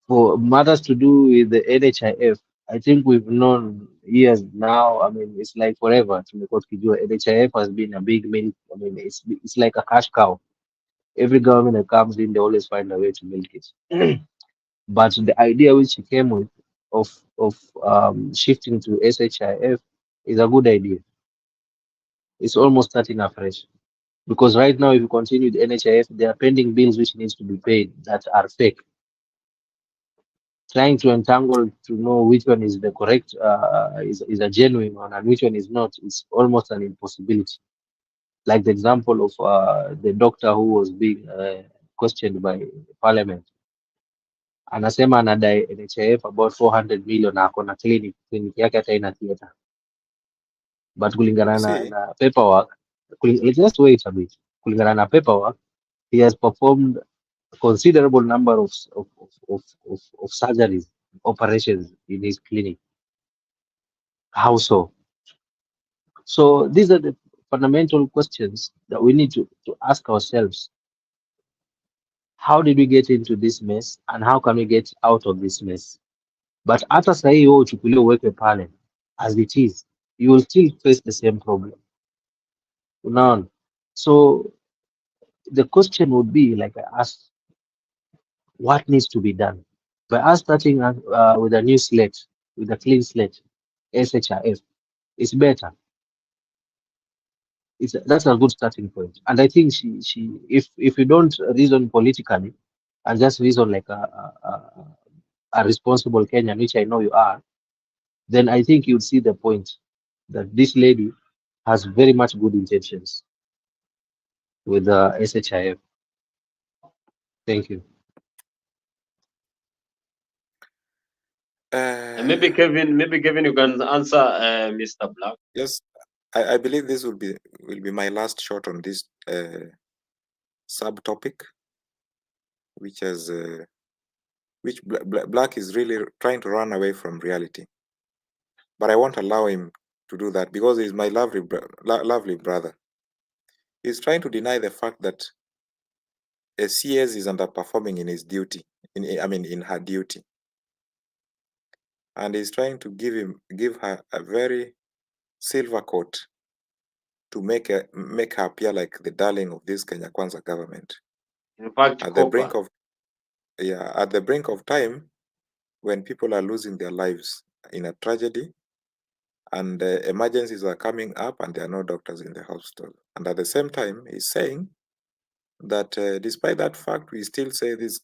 [SPEAKER 15] For matters to do with the NHIF, I think we've known years now. I mean, it's like forever. NHIF has been a big milk. I mean, it's like a cash cow. Every government that comes in, they always find a way to milk it. But the idea which he came with of shifting to SHIF is a good idea. It's almost starting afresh. Because right now, if you continue with NHIF, there are pending bills which needs to be paid that are fake. Trying to untangle to know which one is the correct, is a genuine one and which one is not, is almost an impossibility. Like the example of the doctor who was being questioned by parliament. Anasema anadai NHIF about 400 million na akona clinic yake hata ina theater. But kulingana na paperwork, let's just wait a bit. Kulingana na paperwork, he has performed a considerable number of surgeries, operations in his clinic. How so? So these are the fundamental questions that we need to ask ourselves. How did we get into this mess and how can we get out of this mess? But hata sahi wewe uchukulie uweke pale as it is, you will still face the same problem. Unaona? So the question would be, like I asked, what needs to be done? By us starting with a new slate, with a clean slate, SHIF, it's better. That's a good starting point. And I think if you don't reason politically and just reason like a responsible Kenyan, which I know you are, then I think you'd see the point that this lady has very much good intentions with the SHIF. Thank you.
[SPEAKER 1] Maybe Kevin, you can answer Mr. Black.
[SPEAKER 11] Yes, I believe this will be my last shot on this subtopic, which Black is really trying to run away from reality. But I won't allow him to do that because he's my lovely brother. He's trying to deny the fact that a CS is underperforming in his duty, in her duty. And he's trying to give her a very silver coat to make her appear like the darling of this Kenya Kwanza government.
[SPEAKER 1] In fact,
[SPEAKER 11] at the brink of time when people are losing their lives in a tragedy and emergencies are coming up and there are no doctors in the hospital. And at the same time, he's saying that despite that fact, we still say this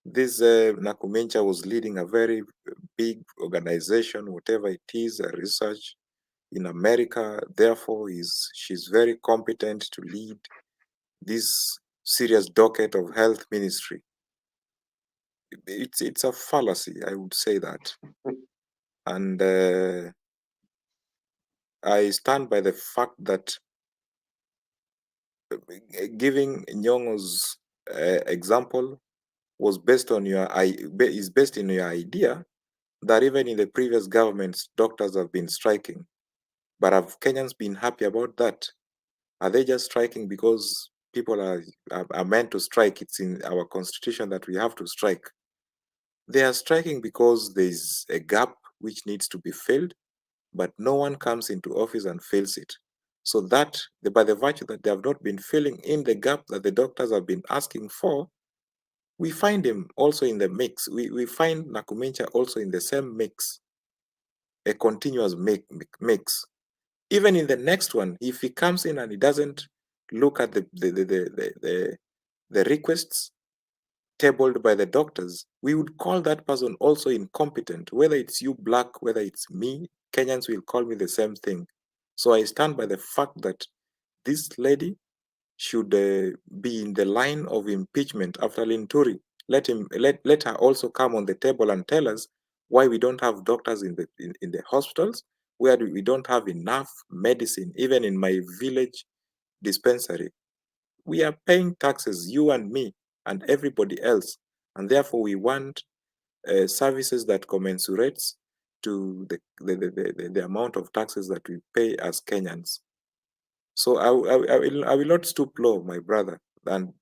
[SPEAKER 11] Nakumincha was leading a very big organization, whatever it is, research in America. Therefore, she's very competent to lead this serious docket of health ministry. It's a fallacy, I would say that. And I stand by the fact that giving Nyong'o's example was based in your idea that even in the previous governments, doctors have been striking. But have Kenyans been happy about that? Are they just striking because people are meant to strike? It's in our constitution that we have to strike. They are striking because there's a gap which needs to be filled, but no one comes into office and fills it. So that, by the virtue that they have not been filling in the gap that the doctors have been asking for, we find him also in the mix. We find Nakumincha also in the same mix, a continuous mix. Even in the next one, if he comes in and he doesn't look at the requests tabled by the doctors, we would call that person also incompetent. Whether it's you, Black, whether it's me, Kenyans will call me the same thing. So I stand by the fact that this lady should be in the line of impeachment after Linturi. let her also come on the table and tell us why we don't have doctors in the hospitals, where we don't have enough medicine, even in my village dispensary. We are paying taxes, you and me and everybody else, and therefore we want services that commensurates to the amount of taxes that we pay as Kenyans. So I will not stoop low, my brother, and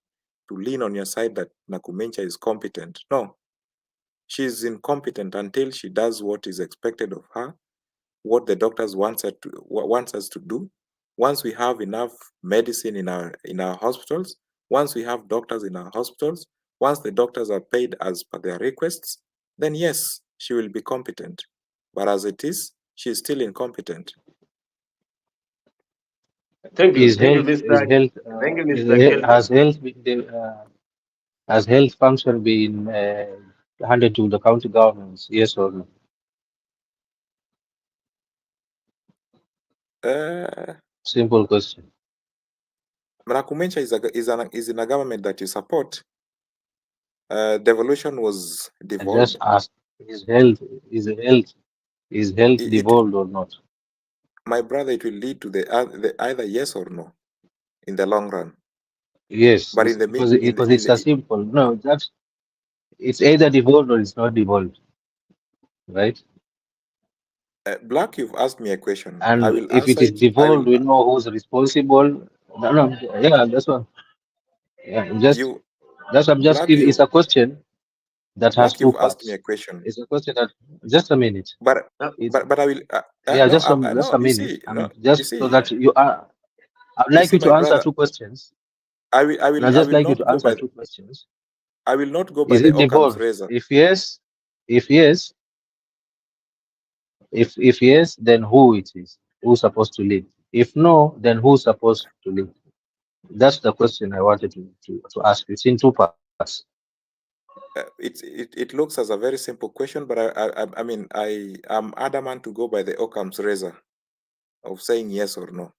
[SPEAKER 11] to lean on your side that Nakumencha is competent. No, she is incompetent until she does what is expected of her, what the doctors wants us to do. Once we have enough medicine in our hospitals, once we have doctors in our hospitals, once the doctors are paid as per their requests, then yes, she will be competent. But as it is, she is still incompetent.
[SPEAKER 1] Thank you.
[SPEAKER 15] Is
[SPEAKER 1] Thank you,
[SPEAKER 15] health,
[SPEAKER 1] Mr. Thank you, Mr. Kelvin.
[SPEAKER 15] Has health function been handed to the county governments? Yes or no? Simple question.
[SPEAKER 11] Nakumencha is in a government that you support. Devolution was devolved.
[SPEAKER 15] I just asked, is health devolved or not?
[SPEAKER 11] My brother, it will lead to the either yes or no in the long run.
[SPEAKER 15] Yes,
[SPEAKER 11] but
[SPEAKER 15] because it's a simple. No, it's either devolved or it's not devolved, right?
[SPEAKER 11] Black, you've asked me a question.
[SPEAKER 15] And
[SPEAKER 11] I will
[SPEAKER 15] if it
[SPEAKER 11] answer
[SPEAKER 15] is
[SPEAKER 11] it.
[SPEAKER 15] devolved, we know who's responsible. No, yeah, that's one. Yeah, I'm just
[SPEAKER 11] Black,
[SPEAKER 15] giving. It's a question that has
[SPEAKER 11] Black,
[SPEAKER 15] two
[SPEAKER 11] you've asked me
[SPEAKER 15] parts.
[SPEAKER 11] a question.
[SPEAKER 15] It's a question that just a minute.
[SPEAKER 11] But I will.
[SPEAKER 15] Yeah,
[SPEAKER 11] no,
[SPEAKER 15] just a
[SPEAKER 11] no. You
[SPEAKER 15] minute.
[SPEAKER 11] see,
[SPEAKER 15] I'm just so that you are. I'd
[SPEAKER 11] you
[SPEAKER 15] like
[SPEAKER 11] see,
[SPEAKER 15] you to
[SPEAKER 11] my
[SPEAKER 15] answer
[SPEAKER 11] brother.
[SPEAKER 15] two questions.
[SPEAKER 11] I will.
[SPEAKER 15] I'd
[SPEAKER 11] I
[SPEAKER 15] just
[SPEAKER 11] will
[SPEAKER 15] like you
[SPEAKER 11] not
[SPEAKER 15] to
[SPEAKER 11] go
[SPEAKER 15] answer
[SPEAKER 11] by.
[SPEAKER 15] two questions.
[SPEAKER 11] I will not go by
[SPEAKER 15] Is
[SPEAKER 11] the
[SPEAKER 15] it
[SPEAKER 11] Occam's
[SPEAKER 15] devolved?
[SPEAKER 11] razor.
[SPEAKER 15] If yes, if yes, then who it is? Who's supposed to lead? If no, then who's supposed to lead? That's the question I wanted to ask. It's in two parts.
[SPEAKER 11] It looks as a very simple question, but I mean I am adamant to go by the Occam's razor of saying yes or no.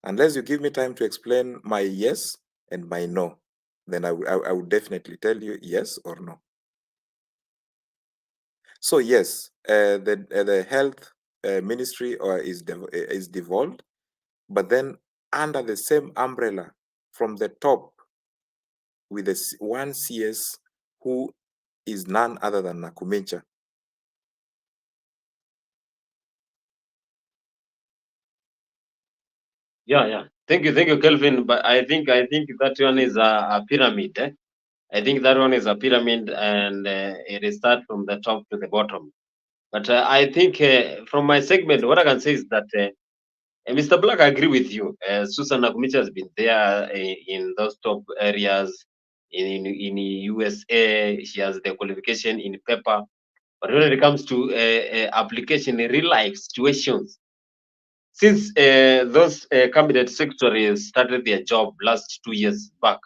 [SPEAKER 11] Unless you give me time to explain my yes and my no, then I would definitely tell you yes or no. So yes, the health ministry is devolved, but then under the same umbrella from the top with one CS who is none other than Nakumencha.
[SPEAKER 1] Yeah. Thank you, Kelvin. But I think that one is a pyramid. I think that one is a pyramid, and it starts from the top to the bottom. But I think from my segment, what I can say is that Mr. Black, I agree with you. Susan Nakumencha has been there in those top areas in USA. She has the qualification in paper. But when it comes to application in real life situations, since those cabinet secretaries started their job last 2 years back,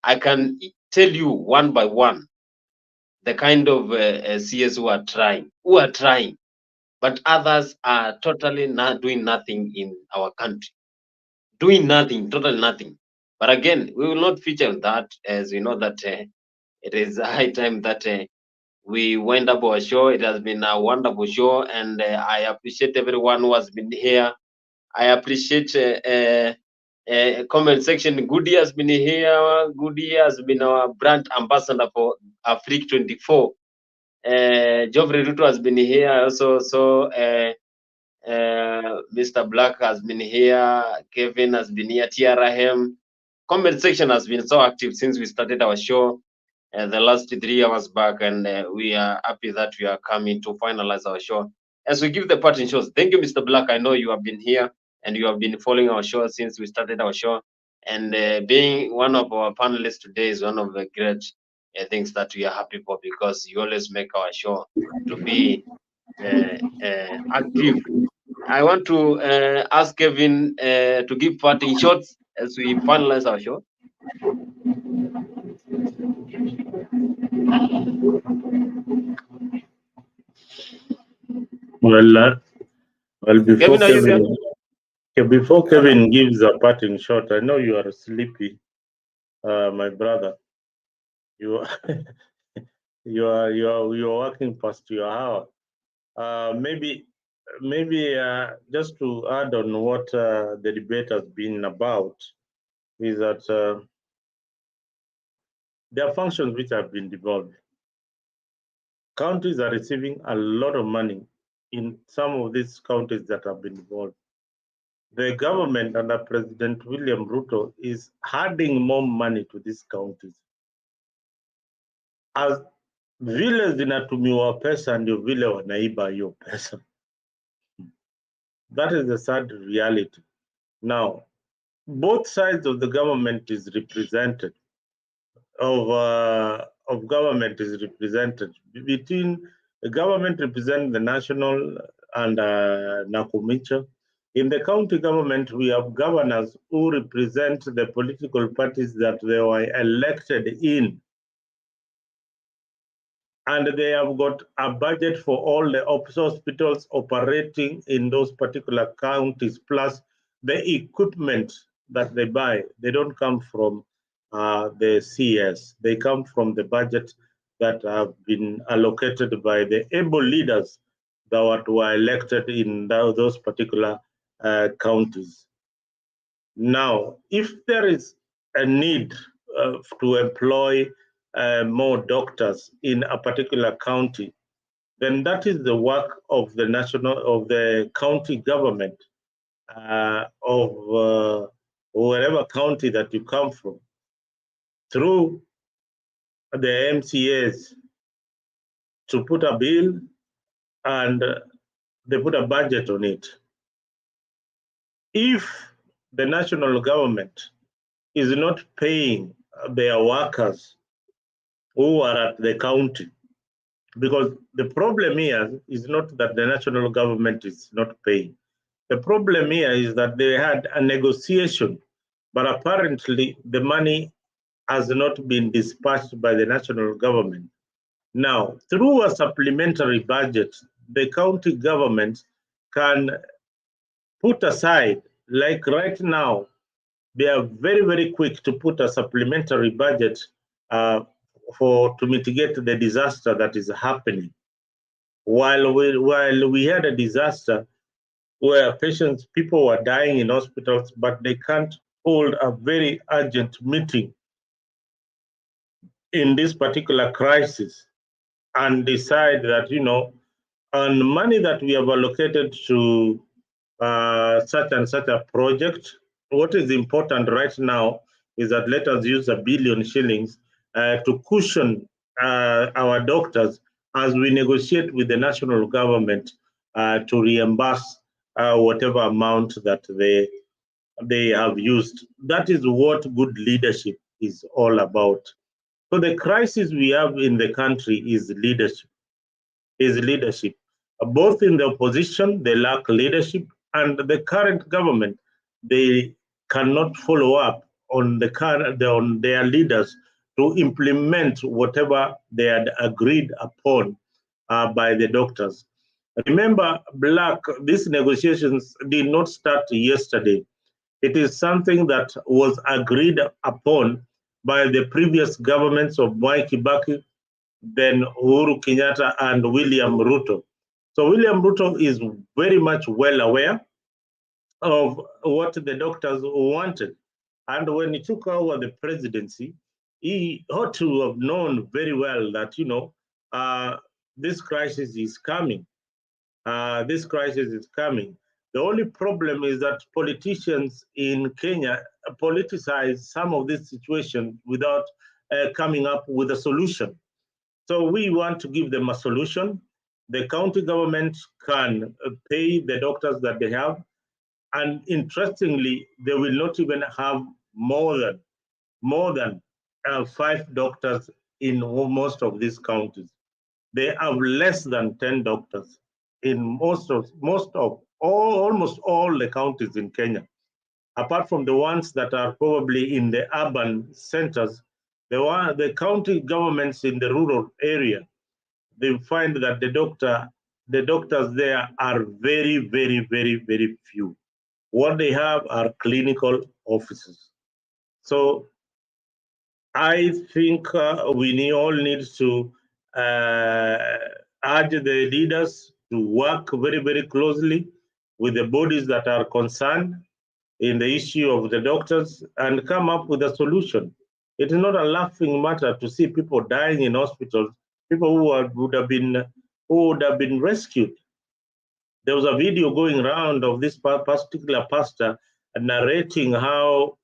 [SPEAKER 1] I can tell you one by one the kind of CS who are trying, but others are totally not doing nothing in our country, doing nothing, totally nothing. But again, we will not feature that, as we know that it is high time that we wind up our show. It has been a wonderful show, and I appreciate everyone who has been here. I appreciate comment section. Goody has been here. Goody has been our brand ambassador for AFRIQ24. Geoffrey Ruto has been here also. So Mr. Black has been here. Kevin has been here. TRM. Comment section has been so active since we started our show the last 3 hours back, and we are happy that we are coming to finalize our show. As we give the parting shows, thank you, Mr. Black. I know you have been here and you have been following our show since we started our show. And being one of our panelists today is one of the great things that we are happy for, because you always make our show to be active. I want to ask Kevin to give parting shots as we finalize our show.
[SPEAKER 10] Well, before
[SPEAKER 1] Kevin,
[SPEAKER 10] Kevin gives a parting shot, I know you are sleepy, my brother. You you're working past your hour. Maybe just to add on what the debate has been about is that there are functions which have been devolved. Counties are receiving a lot of money in some of these counties that have been devolved. The government under President William Ruto is adding more money to these counties. As vile zinatumiwa pesa ndio vile wanaiba hiyo pesa. That is the sad reality. Now, both sides of the government is represented. Of government is represented between the government representing the national and Nakumicha. In the county government, we have governors who represent the political parties that they were elected in. And they have got a budget for all the hospitals operating in those particular counties, plus the equipment that they buy. They don't come from the CS. They come from the budget that have been allocated by the able leaders that were elected in those particular counties. Now, if there is a need to employ more doctors in a particular county, then that is the work of the county government of wherever county that you come from, through the MCAs to put a bill and they put a budget on it. If the national government is not paying their workers who are at the county, because the problem here is not that the national government is not paying. The problem here is that they had a negotiation, but apparently the money has not been dispatched by the national government. Now, through a supplementary budget, the county government can put aside, like right now, they are very, very quick to put a supplementary budget to mitigate the disaster that is happening. While we had a disaster where people were dying in hospitals, but they can't hold a very urgent meeting in this particular crisis and decide that, on money that we have allocated to such and such a project, what is important right now is that let us use $1 billion shillings to cushion our doctors as we negotiate with the national government to reimburse whatever amount that they have used. That is what good leadership is all about. So the crisis we have in the country is leadership. Both in the opposition, they lack leadership, and the current government, they cannot follow up on their leaders to implement whatever they had agreed upon by the doctors. Remember, these negotiations did not start yesterday. It is something that was agreed upon by the previous governments of Mwai Kibaki, then Uhuru Kenyatta and William Ruto. So William Ruto is very much well aware of what the doctors wanted. And when he took over the presidency, he ought to have known very well that, this crisis is coming. This crisis is coming. The only problem is that politicians in Kenya politicize some of this situation without coming up with a solution. So we want to give them a solution. The county government can pay the doctors that they have. And interestingly, they will not even have more than 5 doctors in most of these counties. They have less than 10 doctors in almost all the counties in Kenya. Apart from the ones that are probably in the urban centers, the county governments in the rural area, they find that the doctors there are very, very, very, very few. What they have are clinical officers. So I think we all need to urge the leaders to work very, very closely with the bodies that are concerned in the issue of the doctors and come up with a solution. It is not a laughing matter to see people dying in hospitals, people would have been rescued. There was a video going around of this particular pastor narrating how,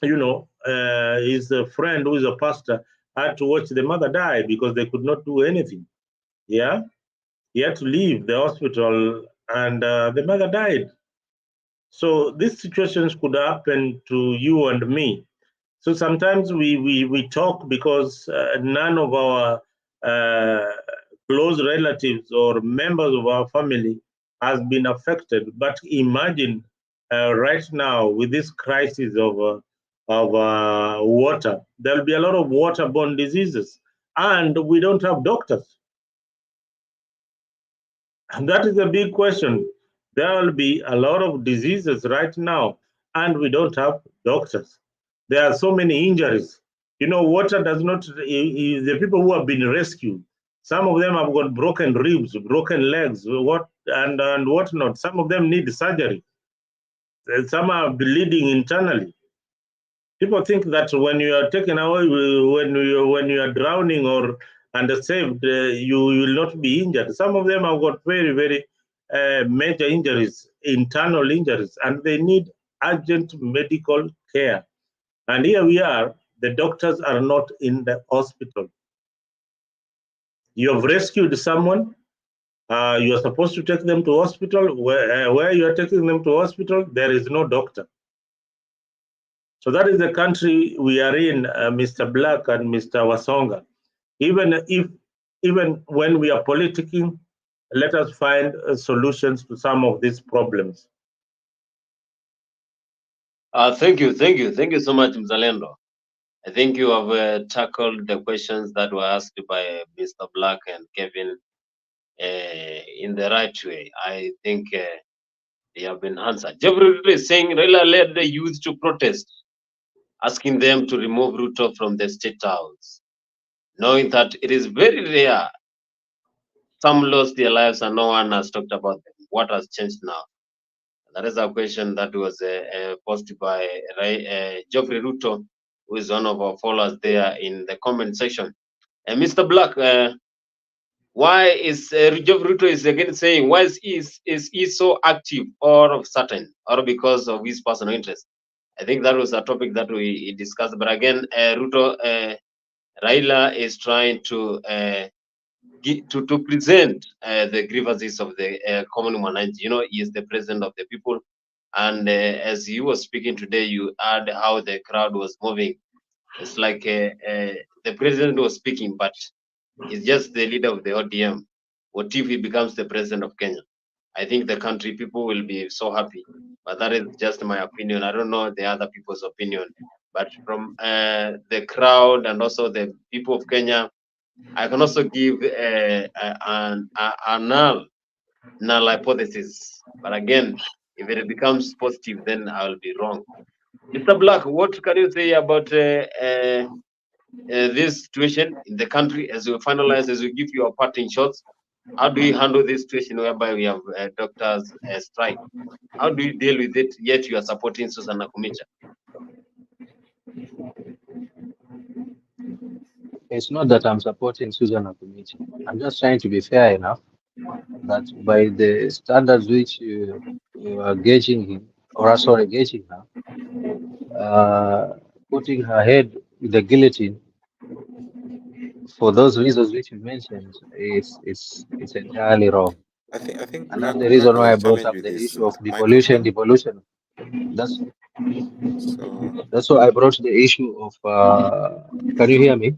[SPEAKER 10] his friend who is a pastor had to watch the mother die because they could not do anything. Yeah, he had to leave the hospital, and the mother died. So these situations could happen to you and me. So sometimes we talk because none of our close relatives or members of our family has been affected. But imagine right now with this crisis of water, there'll be a lot of waterborne diseases, and we don't have doctors. And that is a big question. There will be a lot of diseases right now, and we don't have doctors. There are so many injuries. Water does not, the people who have been rescued, some of them have got broken ribs, broken legs, and whatnot. Some of them need surgery. Some are bleeding internally. People think that when you are taken away, when you are drowning or saved, you will not be injured. Some of them have got very, very major injuries, internal injuries, and they need urgent medical care. And here we are, the doctors are not in the hospital. You have rescued someone, you are supposed to take them to hospital. Where you are taking them to hospital, there is no doctor. So that is the country we are in, Mr. Black and Mr. Wasonga. Even when we are politicking, let us find solutions to some of these problems.
[SPEAKER 1] Thank you so much, Mzalendo. I think you have tackled the questions that were asked by Mr. Black and Kevin in the right way. I think they have been answered. Jeffrey is saying Raila led the youth to protest, asking them to remove Ruto from the state house, knowing that it is very rare. Some lost their lives and no one has talked about them. What has changed now? That is a question that was posted by Geoffrey Ruto, who is one of our followers there in the comment section. And Mr. Black, why is Geoffrey Ruto is again saying, why is he so active or certain, or because of his personal interest? I think that was a topic that we discussed. But again, Raila is trying to present the grievances of the common man. He is the president of the people. And as he was speaking today, you heard how the crowd was moving. It's like the president was speaking, but he's just the leader of the ODM. What if he becomes the president of Kenya? I think the country people will be so happy. But that is just my opinion. I don't know the other people's opinion. But from the crowd and also the people of Kenya, I can also give a null hypothesis. But again, if it becomes positive, then I will be wrong. Mr. Black, what can you say about this situation in the country as we finalize, as we give you a parting shots? How do you handle this situation whereby we have doctors strike? How do you deal with it, yet you are supporting Susan Nakumicha?
[SPEAKER 15] It's not that I'm supporting Susan Nakumicha. I'm just trying to be fair enough that by the standards which you are gauging him, or sorry, gauging her, putting her head with the guillotine for those reasons which you mentioned, it's entirely wrong.
[SPEAKER 11] I think
[SPEAKER 15] And that's the reason why I brought up the issue of devolution. That's why I brought the issue of. Can you hear me?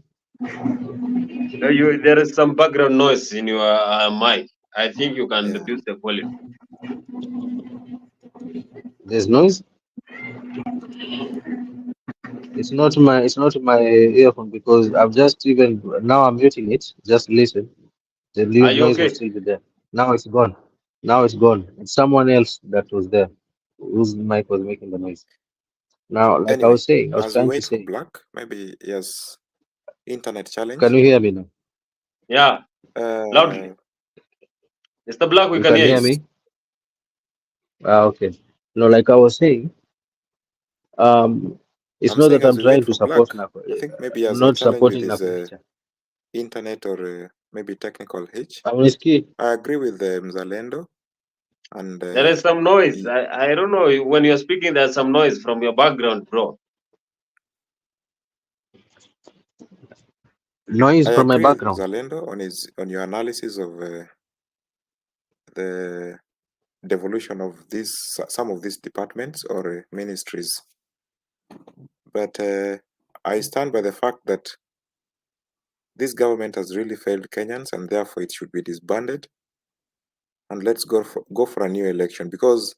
[SPEAKER 1] There is some background noise in your mic. I think you can reduce the volume.
[SPEAKER 15] There's noise. It's not my earphone because I've just now I'm muting it. Just listen. The noise was still there. Now it's gone. It's someone else that was there whose mic was making the noise. Now, like I
[SPEAKER 11] Anyway,
[SPEAKER 15] was saying, I was
[SPEAKER 11] as we
[SPEAKER 15] trying to
[SPEAKER 11] wait for
[SPEAKER 15] say,
[SPEAKER 11] Black, maybe yes, internet challenge.
[SPEAKER 15] can you hear me now?
[SPEAKER 1] Yeah, loudly. Mr. Black, we
[SPEAKER 15] You
[SPEAKER 1] can
[SPEAKER 15] can
[SPEAKER 1] hear
[SPEAKER 15] hear
[SPEAKER 1] you.
[SPEAKER 15] me? Okay. No, like I was saying, it's
[SPEAKER 11] I'm
[SPEAKER 15] not
[SPEAKER 11] saying
[SPEAKER 15] that
[SPEAKER 11] as
[SPEAKER 15] I'm
[SPEAKER 11] we wait
[SPEAKER 15] trying to
[SPEAKER 11] for Black,
[SPEAKER 15] support
[SPEAKER 11] I think maybe he
[SPEAKER 15] I'm
[SPEAKER 11] has a
[SPEAKER 15] not
[SPEAKER 11] challenge with
[SPEAKER 15] supporting
[SPEAKER 11] his
[SPEAKER 15] Nakumicha.
[SPEAKER 11] internet or maybe technical hitch.
[SPEAKER 15] I'm risky.
[SPEAKER 11] I agree with Mzalendo, and
[SPEAKER 1] There is some noise. I don't know. When you're speaking, there's some noise from your background, bro.
[SPEAKER 15] Noise
[SPEAKER 11] I
[SPEAKER 15] from my
[SPEAKER 11] agree with
[SPEAKER 15] background.
[SPEAKER 11] Mzalendo on your analysis of the devolution of some of these departments or ministries. But I stand by the fact that this government has really failed Kenyans, and therefore it should be disbanded. And let's go for a new election, because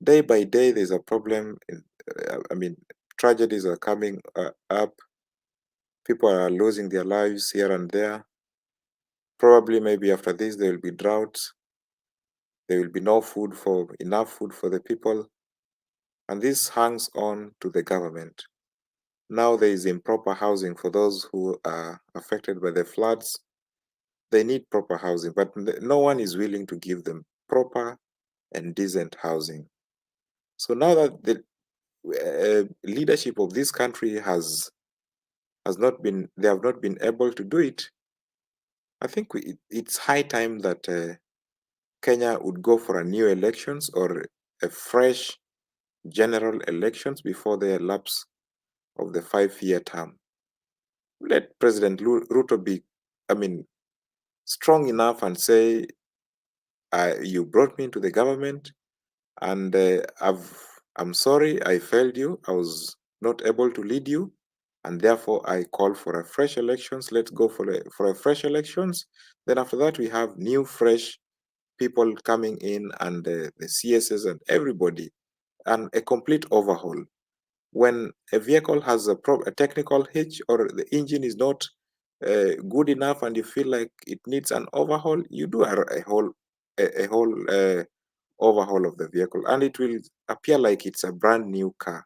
[SPEAKER 11] day by day there's a problem. I mean, tragedies are coming up. People are losing their lives here and there. Probably, maybe after this, there will be droughts. There will be enough food for the people, and this hangs on to the government. Now there is improper housing for those who are affected by the floods. They need proper housing, but no one is willing to give them proper and decent housing. So now that the leadership of this country has not been able to do it, I think it's high time that Kenya would go for a new elections or a fresh general elections before the lapse of the 5-year term. Let President Ruto be, strong enough and say, you brought me into the government, and I'm sorry, I failed you. I was not able to lead you, and therefore I call for a fresh elections. Let's go for a fresh elections. Then after that, we have new, fresh people coming in, and the CSS and everybody, and a complete overhaul. When a vehicle has a technical hitch, or the engine is not good enough, and you feel like it needs an overhaul, you do a whole overhaul of the vehicle, and it will appear like it's a brand new car.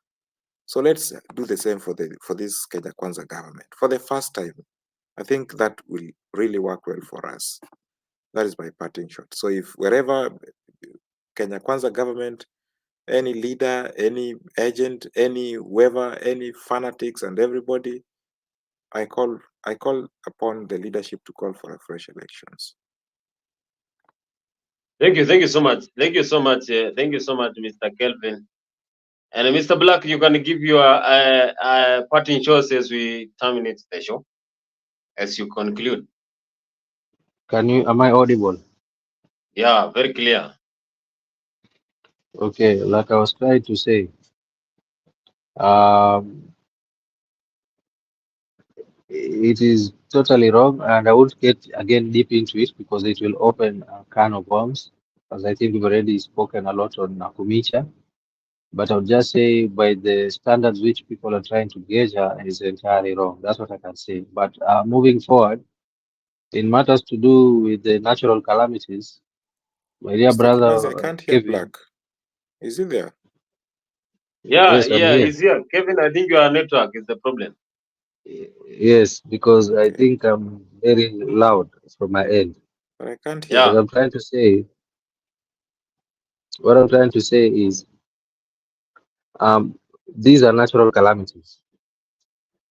[SPEAKER 11] So let's do the same for this Kenya Kwanza government. For the first time, I think that will really work well for us. That is my parting shot. So if wherever Kenya Kwanza government, any leader, any agent, any whoever, any fanatics and everybody, I call upon the leadership to call for a fresh elections.
[SPEAKER 1] Thank you so much. Thank you so much, Mr. Kelvin. And Mr. Black, you can give your parting shots as we terminate the show, as you conclude.
[SPEAKER 15] Am I audible?
[SPEAKER 1] Yeah, very clear.
[SPEAKER 15] Okay, like I was trying to say, it is totally wrong, and I won't get again deep into it because it will open a can of worms, as I think we've already spoken a lot on Nakumicha. But I'll just say, by the standards which people are trying to gauge her, is entirely wrong. That's what I can say. But moving forward, in matters to do with the natural calamities, my dear
[SPEAKER 11] Mr. Kimazi, I
[SPEAKER 15] brother
[SPEAKER 11] can't hear
[SPEAKER 15] Kevin.
[SPEAKER 11] Black. Is he there?
[SPEAKER 1] Yeah,
[SPEAKER 15] Yes, I'm here.
[SPEAKER 1] he's here. Kevin, I think your network is the problem.
[SPEAKER 15] Yes, because I think I'm very loud from my end.
[SPEAKER 11] But I can't hear.
[SPEAKER 15] What I'm trying to say is, these are natural calamities.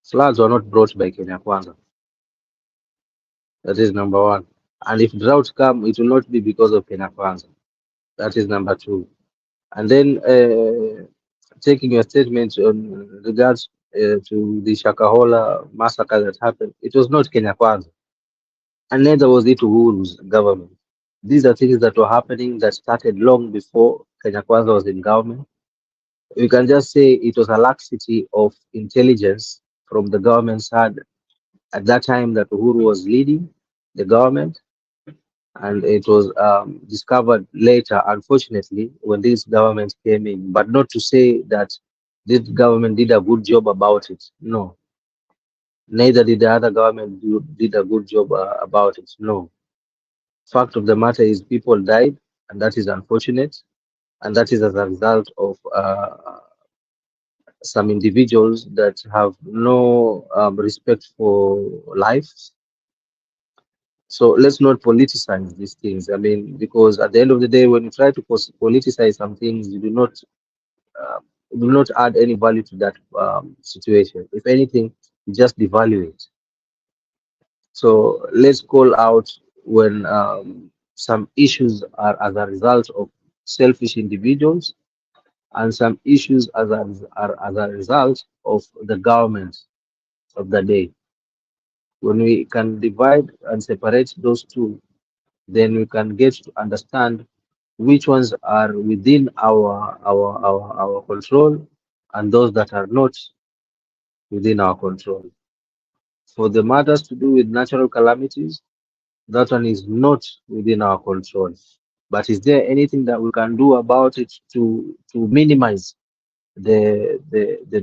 [SPEAKER 15] Floods were not brought by Kenya Kwanza. That is number one. And if droughts come, it will not be because of Kenya Kwanza. That is number two. And then taking your statement on regards to the Shakahola massacre that happened, it was not Kenya Kwanza. And neither was it Uhuru's government. These are things that were happening that started long before Kenya Kwanza was in government. We can just say it was a laxity of intelligence from the government side at that time that Uhuru was leading the government, and it was discovered later, unfortunately, when this government came in. But not to say that this government did a good job about it. No. Neither did the other government did a good job about it. No. Fact of the matter is people died, and that is unfortunate, and that is as a result of some individuals that have no respect for life. So let's not politicize these things. I mean, because at the end of the day, when you try to politicize some things, you uh, do not add any value to that situation. If anything, you just devalue it. So let's call out when some issues are as a result of selfish individuals, and some issues are as a result of the government of the day. When we can divide and separate those two, then we can get to understand which ones are within our control and those that are not within our control. For the matters to do with natural calamities, that one is not within our control. But is there anything that we can do about it to minimize the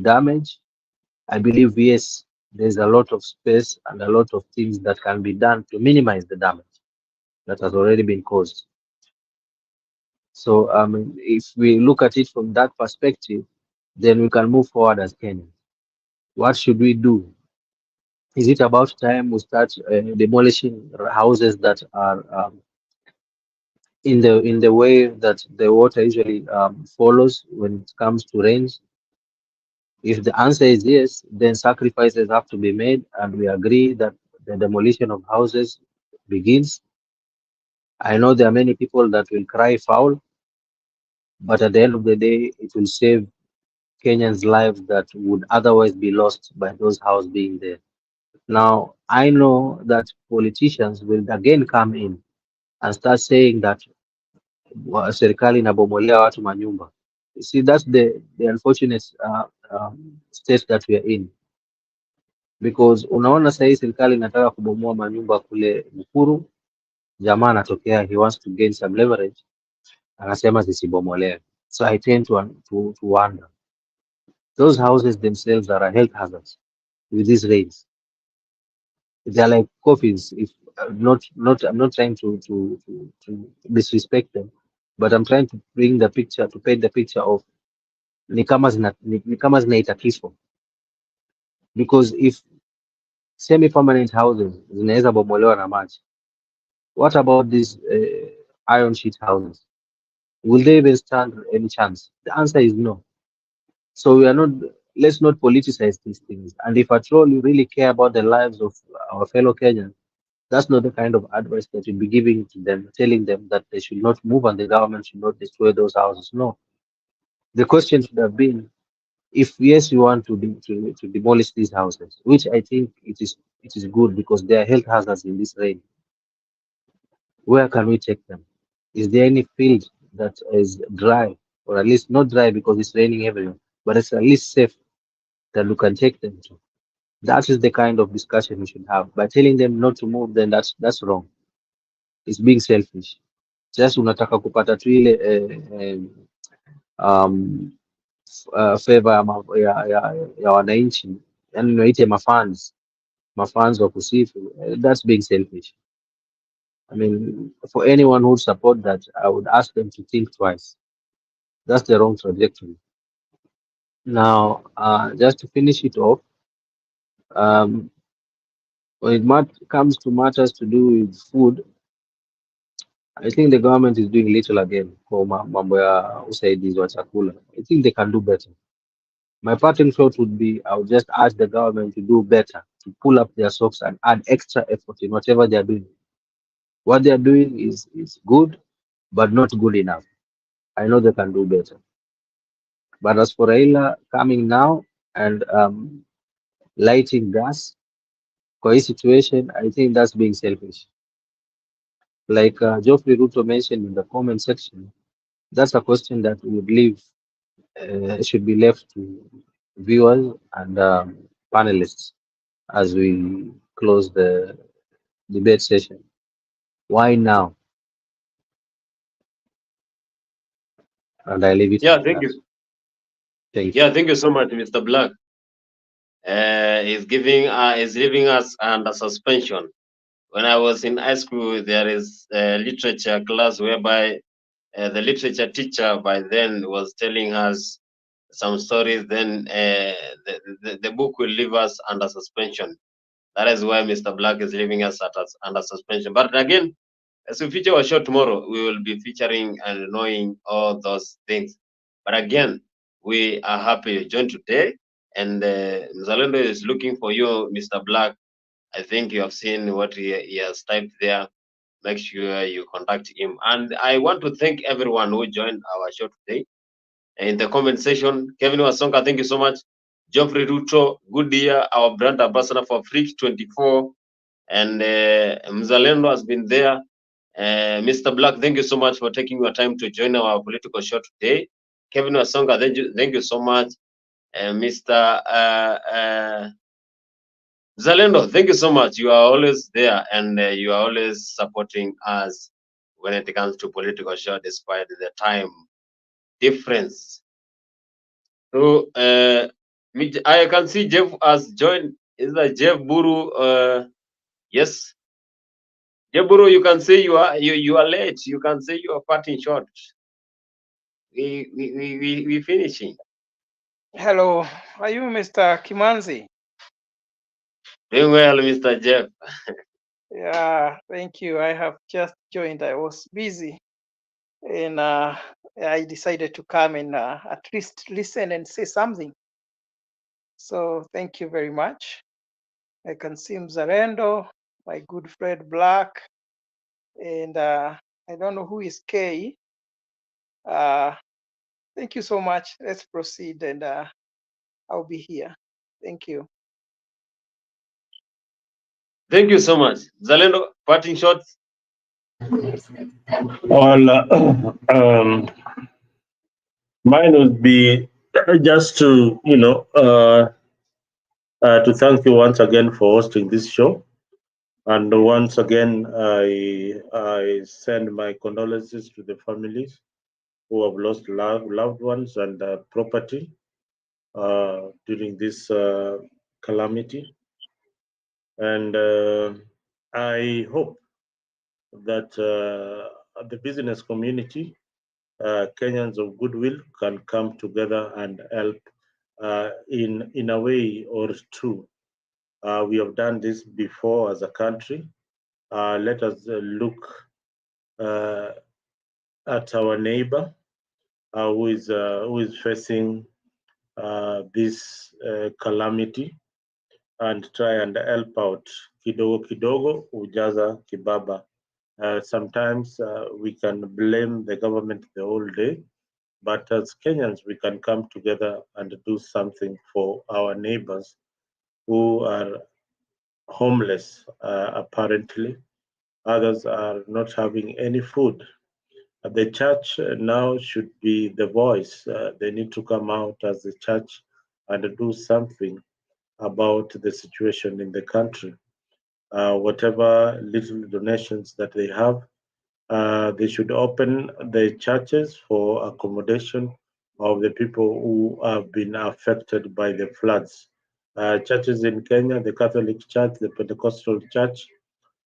[SPEAKER 15] damage? I believe yes, there's a lot of space and a lot of things that can be done to minimize the damage that has already been caused. So if we look at it from that perspective, then we can move forward as Kenyans. What should we do? Is it about time we start demolishing houses that are in the way that the water usually follows when it comes to rains? If the answer is yes, then sacrifices have to be made, and we agree that the demolition of houses begins. I know there are many people that will cry foul, but at the end of the day, it will save Kenyans' lives that would otherwise be lost by those houses being there. Now, I know that politicians will again come in and start saying that serikali inabomolea watu manyumba. You see, that's the unfortunate state that we are in, because unaona sahii serikali inataka kubomoa manyumba kule Mkuru, jamaa anatokea, he wants to gain some leverage, anasema zisibomolewe. So I tend to wonder, those houses themselves are a health hazard with these rains. They are like coffins. If I'm not trying to disrespect them, but I'm trying to bring the picture, to paint the picture of ni kama zinaita kifo. Because if semi-permanent houses zinaweza bomolewa na maji, what about these iron sheet houses? Will they even stand any chance? The answer is no. So let's not politicize these things. And if at all you really care about the lives of our fellow Kenyans, that's not the kind of advice that you'll be giving to them, telling them that they should not move and the government should not destroy those houses. No. The question should have been, if yes, you want to demolish these houses, which I think it is good because there are health hazards in this rain. Where can we take them? Is there any field that is dry, or at least not dry because it's raining everywhere, but it's at least safe that we can take them to? That is the kind of discussion we should have. By telling them not to move, then that's wrong. It's being selfish. Just unataka kupata tu ile favor ya wananchi, yani unaite mafans wa kusifu. That's being selfish. I mean, for anyone who would support that, I would ask them to think twice. That's the wrong trajectory. Now, just to finish it off, when it comes to matters to do with food, I think the government is doing little again for mambo ya usaidizi wa chakula. I think they can do better. My parting shot would be, I would just ask the government to do better, to pull up their socks and add extra effort in whatever they are doing. What they are doing is good, but not good enough. I know they can do better. But as for Raila coming now and lighting gas for his situation, I think that's being selfish. Like Geoffrey Ruto mentioned in the comment section, that's a question that we would leave, should be left to viewers and panelists as we close the debate session. Why now? And I leave it.
[SPEAKER 1] Yeah, thank you. Thank you so much, Mr. Black. Is leaving us under suspension. When I was in high school, there is a literature class whereby the literature teacher by then was telling us some stories, then the book will leave us under suspension. That is why Mr. Black is leaving us under suspension. But again, as we feature our show tomorrow, we will be featuring and knowing all those things. But again, we are happy you joined today. And Mzalendo is looking for you, Mr. Black. I think you have seen what he has typed there. Make sure you contact him. And I want to thank everyone who joined our show today. In the comment section, Kevin Wasonga, thank you so much. Geoffrey Ruto, good year, our brand ambassador for AFRIQ24. And Mzalendo has been there. Mr. Black, thank you so much for taking your time to join our political show today. Kevin Wasonga, thank you so much. Mr. Zalendo, thank you so much. You are always there and you are always supporting us when it comes to political show, despite the time difference. So I can see Jeff has joined. Is that Jeff Buru? Yes, Jeff Buru. You can say you are late. You can say you are cutting short. We finishing.
[SPEAKER 16] Hello, are you Mr. Kimanzi?
[SPEAKER 1] Doing well, Mr. Jeff.
[SPEAKER 16] Yeah, thank you. I have just joined. I was busy, and I decided to come and at least listen and say something. So thank you very much. I can see Mzalendo, my good friend Black, and I don't know who is K. Thank you so much. Let's proceed, and I'll be here. Thank you.
[SPEAKER 1] Thank you so much. Zalendo, parting shots.
[SPEAKER 10] Well, mine would be just to, to thank you once again for hosting this show. And once again, I send my condolences to the families who have lost loved ones and property during this calamity. And I hope that the business community, Kenyans of goodwill, can come together and help in a way or two. We have done this before as a country. Let us look at our neighbor who is facing this calamity and try and help out. Kidogo kidogo ujaza kibaba. Sometimes we can blame the government the whole day, but as Kenyans, we can come together and do something for our neighbors who are homeless, apparently. Others are not having any food. The church now should be the voice. They need to come out as the church and do something about the situation in the country. Whatever little donations that they have, they should open the churches for accommodation of the people who have been affected by the floods. Churches in Kenya, the Catholic Church, the Pentecostal Church,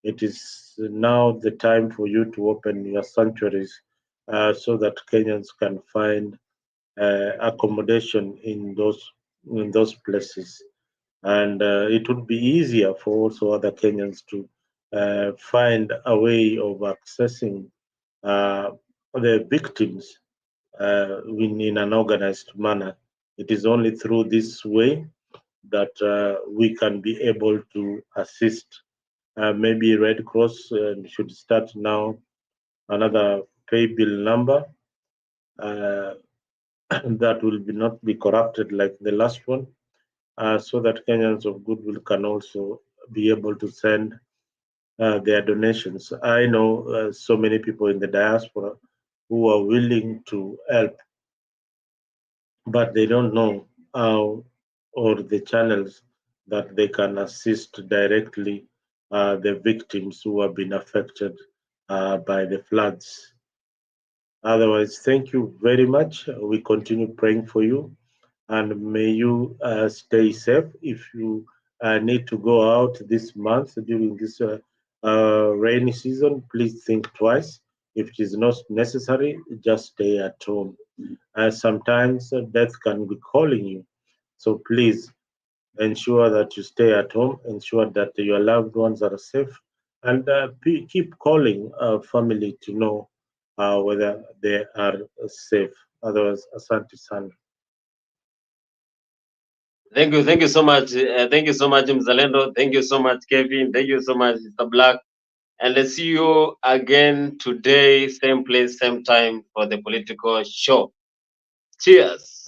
[SPEAKER 10] it is now the time for you to open your sanctuaries so that Kenyans can find accommodation in those places. And it would be easier for also other Kenyans to find a way of accessing the victims in an organized manner. It is only through this way that we can be able to assist. Maybe Red Cross should start now another pay bill number that will not be corrupted like the last one, so that Kenyans of goodwill can also be able to send their donations. I know so many people in the diaspora who are willing to help, but they don't know how or the channels that they can assist directly the victims who have been affected by the floods. Otherwise, thank you very much. We continue praying for you, and may you stay safe. If you need to go out this month during this rainy season, please think twice. If it is not necessary, just stay at home. Sometimes death can be calling you. So please ensure that you stay at home, ensure that your loved ones are safe, and keep calling family to know whether they are safe. Otherwise, asante sana.
[SPEAKER 1] Thank you so much. Thank you so much, Mzalendo. Thank you so much, Kevin. Thank you so much, Mr. Black. And let's see you again today, same place, same time for the political show. Cheers.